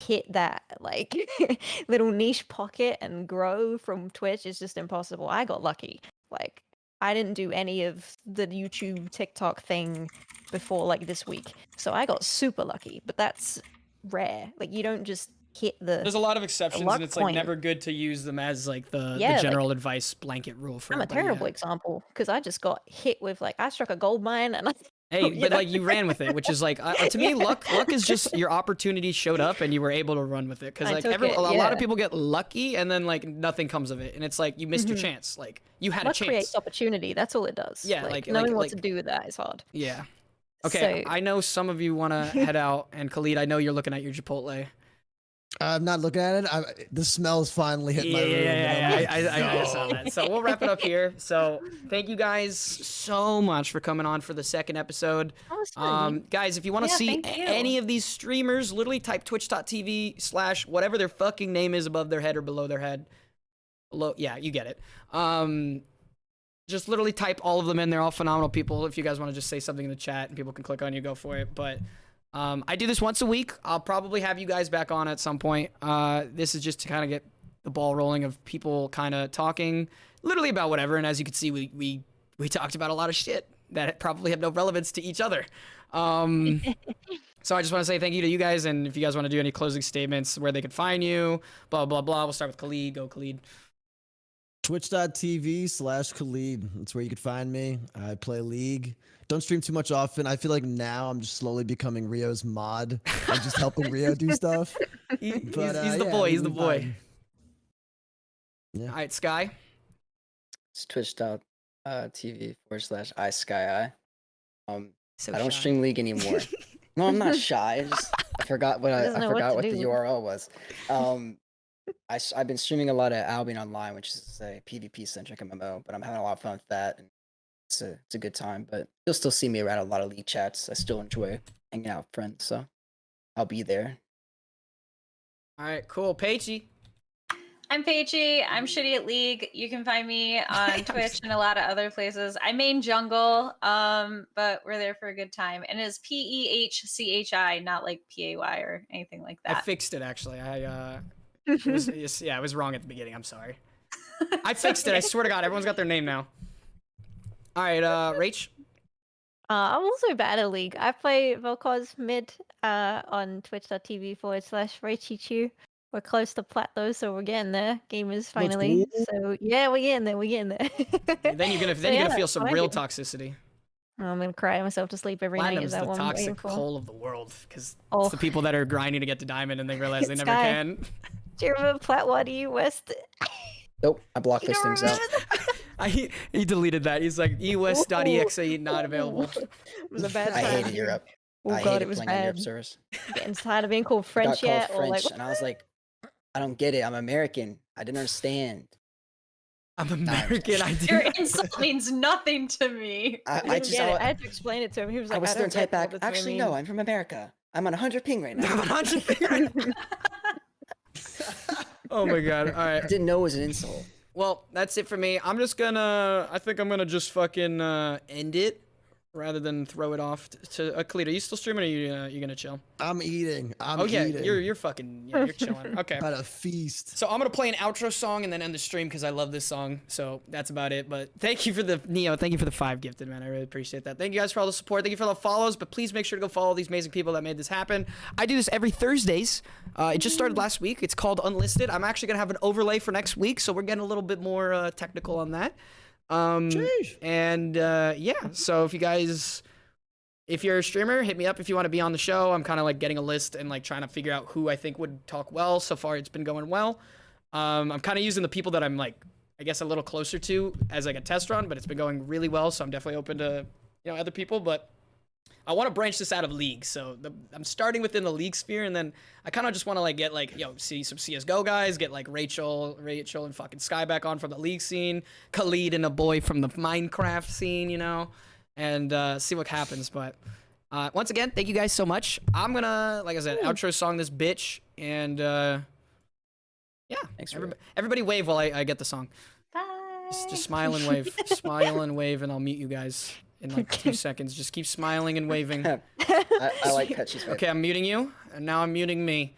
[SPEAKER 6] hit that like little niche pocket and grow from Twitch. Is just impossible. I got lucky. Like I didn't do any of the YouTube TikTok thing before like this week, so I got super lucky, but that's rare. Like you don't just hit the
[SPEAKER 1] There's a lot of exceptions,
[SPEAKER 6] luck
[SPEAKER 1] and it's like
[SPEAKER 6] point.
[SPEAKER 1] never good to use them as like the
[SPEAKER 6] Yeah, like,
[SPEAKER 1] general advice blanket rule for
[SPEAKER 6] I'm a
[SPEAKER 1] everybody, yeah.
[SPEAKER 6] terrible example because I just got hit with like I struck a gold mine and I
[SPEAKER 1] Hey,
[SPEAKER 6] you
[SPEAKER 1] but
[SPEAKER 6] know?
[SPEAKER 1] like you ran with it, which is like to me, luck is just your opportunity showed up and you were able to run with it. Because
[SPEAKER 6] I
[SPEAKER 1] like
[SPEAKER 6] took
[SPEAKER 1] a
[SPEAKER 6] it,
[SPEAKER 1] lot
[SPEAKER 6] yeah.
[SPEAKER 1] of people get lucky and then like nothing comes of it, and it's like you missed your chance. Like you had
[SPEAKER 6] luck
[SPEAKER 1] a chance.
[SPEAKER 6] creates opportunity. That's all it does.
[SPEAKER 1] Yeah,
[SPEAKER 6] knowing what to
[SPEAKER 1] like-
[SPEAKER 6] do with that is hard.
[SPEAKER 1] Yeah. Okay,
[SPEAKER 6] So-
[SPEAKER 1] I know some of you want to head out, and Khalid, I know you're looking at your Chipotle.
[SPEAKER 2] I'm not looking at it. The smell's finally hit my room. and I'm like,
[SPEAKER 1] I saw that. So we'll wrap it up here. So thank you guys so much for coming on for the second episode.
[SPEAKER 6] Oh, it's fun.
[SPEAKER 1] Guys, if you want to
[SPEAKER 6] Yeah,
[SPEAKER 1] see
[SPEAKER 6] thank you.
[SPEAKER 1] any of these streamers, literally type twitch.tv/ whatever their fucking name is above their head or below their head. Below, yeah, you get it. Just literally type all of them in. They're all phenomenal people. If you guys want to just say something in the chat and people can click on you, go for it. But I do this once a week. I'll probably have you guys back on at some point. This is just to kind of get the ball rolling of people kind of talking literally about whatever. And as you can see, we talked about a lot of shit that probably have no relevance to each other. So I just want to say thank you to you guys. And if you guys want to do any closing statements, where they could find you, blah, blah, blah. We'll start with Khalid. Go, Khalid.
[SPEAKER 2] Twitch.tv/Khalid. That's where you could find me. I play League. Don't stream too much often. I feel like now I'm just slowly becoming Rio's mod. I'm just helping Rio do stuff.
[SPEAKER 1] He's the boy. He's the boy.
[SPEAKER 2] Yeah.
[SPEAKER 1] All right, Skye.
[SPEAKER 3] It's twitch.tv/iSkyi.
[SPEAKER 1] So
[SPEAKER 3] I don't
[SPEAKER 1] shy.
[SPEAKER 3] stream League anymore. No, I'm not shy. I forgot what I
[SPEAKER 6] Doesn't know what
[SPEAKER 3] forgot
[SPEAKER 6] to
[SPEAKER 3] what the
[SPEAKER 6] do.
[SPEAKER 3] URL was. I've been streaming a lot of Albion Online, which is a PvP centric MMO, but I'm having a lot of fun with that. And it's a good time, but you'll still see me around a lot of League chats. I still enjoy hanging out with friends, so I'll be there.
[SPEAKER 1] All right, cool. Pehchi.
[SPEAKER 5] I'm Pehchi. I'm shitty at League. You can find me on Twitch and a lot of other places. I main jungle, but we're there for a good time. And it's Pehchi, not like PAY or anything like
[SPEAKER 1] I
[SPEAKER 5] that.
[SPEAKER 1] fixed it, actually. It was wrong at the beginning. I'm sorry. I fixed it. I swear to God, everyone's got their name now. All right, Rach.
[SPEAKER 6] I'm also bad at League. I play Volkoz mid on twitch.tv/Rachichu. We're close to plateau, so we're getting there. Gamers finally. So yeah, we're getting there.
[SPEAKER 1] Then you're gonna feel some real toxicity.
[SPEAKER 6] I'm gonna cry myself to sleep every night.
[SPEAKER 1] Platinum's
[SPEAKER 6] Is that
[SPEAKER 1] the
[SPEAKER 6] what I'm waiting
[SPEAKER 1] toxic
[SPEAKER 6] for?
[SPEAKER 1] hole of the world, because
[SPEAKER 6] Oh.
[SPEAKER 1] it's the people that are grinding to get to diamond and they realize they never
[SPEAKER 6] Skye.
[SPEAKER 1] can.
[SPEAKER 6] Do you remember Platwater West?
[SPEAKER 3] Nope, I blocked
[SPEAKER 6] You
[SPEAKER 3] those
[SPEAKER 6] don't
[SPEAKER 3] things out.
[SPEAKER 6] remember
[SPEAKER 1] He deleted that. He's like, eWest.exe not available.
[SPEAKER 6] It was a bad
[SPEAKER 3] I
[SPEAKER 6] time.
[SPEAKER 3] hated Europe.
[SPEAKER 6] Oh
[SPEAKER 3] I
[SPEAKER 6] god,
[SPEAKER 3] hated
[SPEAKER 6] it was
[SPEAKER 3] playing on Europe
[SPEAKER 6] bad.
[SPEAKER 3] servers.
[SPEAKER 6] Getting tired of being called
[SPEAKER 3] I got
[SPEAKER 6] French
[SPEAKER 3] called
[SPEAKER 6] yet, or
[SPEAKER 3] French,
[SPEAKER 6] like
[SPEAKER 3] and I was like, I don't get it. I'm American. I didn't understand.
[SPEAKER 1] I'm American. I
[SPEAKER 5] Your
[SPEAKER 1] do.
[SPEAKER 5] insult means nothing to me.
[SPEAKER 6] I
[SPEAKER 3] I
[SPEAKER 6] didn't
[SPEAKER 3] just
[SPEAKER 6] get it. I
[SPEAKER 3] I
[SPEAKER 6] had to explain it to him. He was like,
[SPEAKER 3] was
[SPEAKER 6] I
[SPEAKER 3] starting
[SPEAKER 6] don't
[SPEAKER 3] to type
[SPEAKER 6] get
[SPEAKER 3] back.
[SPEAKER 6] what this
[SPEAKER 3] Actually,
[SPEAKER 6] really
[SPEAKER 3] no, I'm from America. I'm on 100 ping right now.
[SPEAKER 1] I'm 100. Oh my God. All right.
[SPEAKER 3] I didn't know it was an insult.
[SPEAKER 1] Well, that's it for me. I think I'm gonna just fucking end it rather than throw it off to Khalid. Are you still streaming, or you gonna chill?
[SPEAKER 2] I'm eating. I'm
[SPEAKER 1] Oh yeah,
[SPEAKER 2] eating.
[SPEAKER 1] you're fucking you're chilling. Okay.
[SPEAKER 2] About a feast.
[SPEAKER 1] So I'm gonna play an outro song and then end the stream because I love this song. So that's about it. But thank you for the Neo. Thank you for the 5 gifted, man. I really appreciate that. Thank you guys for all the support. Thank you for all the follows. But please make sure to go follow these amazing people that made this happen. I do this every Thursdays. It just started last week. It's called Unlisted. I'm actually gonna have an overlay for next week, so we're getting a little bit more technical on that. And yeah. So if you're a streamer, hit me up if you want to be on the show. I'm kind of like getting a list and like trying to figure out who I think would talk well. So far, it's been going well. I'm kind of using the people that I'm like, I guess, a little closer to as like a test run, but it's been going really well. So I'm definitely open to, other people. But I want to branch this out of League. So I'm starting within the League sphere, and then I kind of just want to like get like, see some CSGO guys, get like Rachel and fucking Skye back on from the League scene, Khalid and a boy from the Minecraft scene, and see what happens. But once again, thank you guys so much. I'm gonna, like I said, outro song this bitch, and yeah.
[SPEAKER 3] Thanks,
[SPEAKER 1] Everybody wave while I get the song.
[SPEAKER 5] Bye.
[SPEAKER 1] Just smile and wave. Smile and wave, and I'll mute you guys in like 2 seconds. Just keep smiling and waving.
[SPEAKER 3] I like Pehchi's.
[SPEAKER 1] Okay, I'm muting you, and now I'm muting me.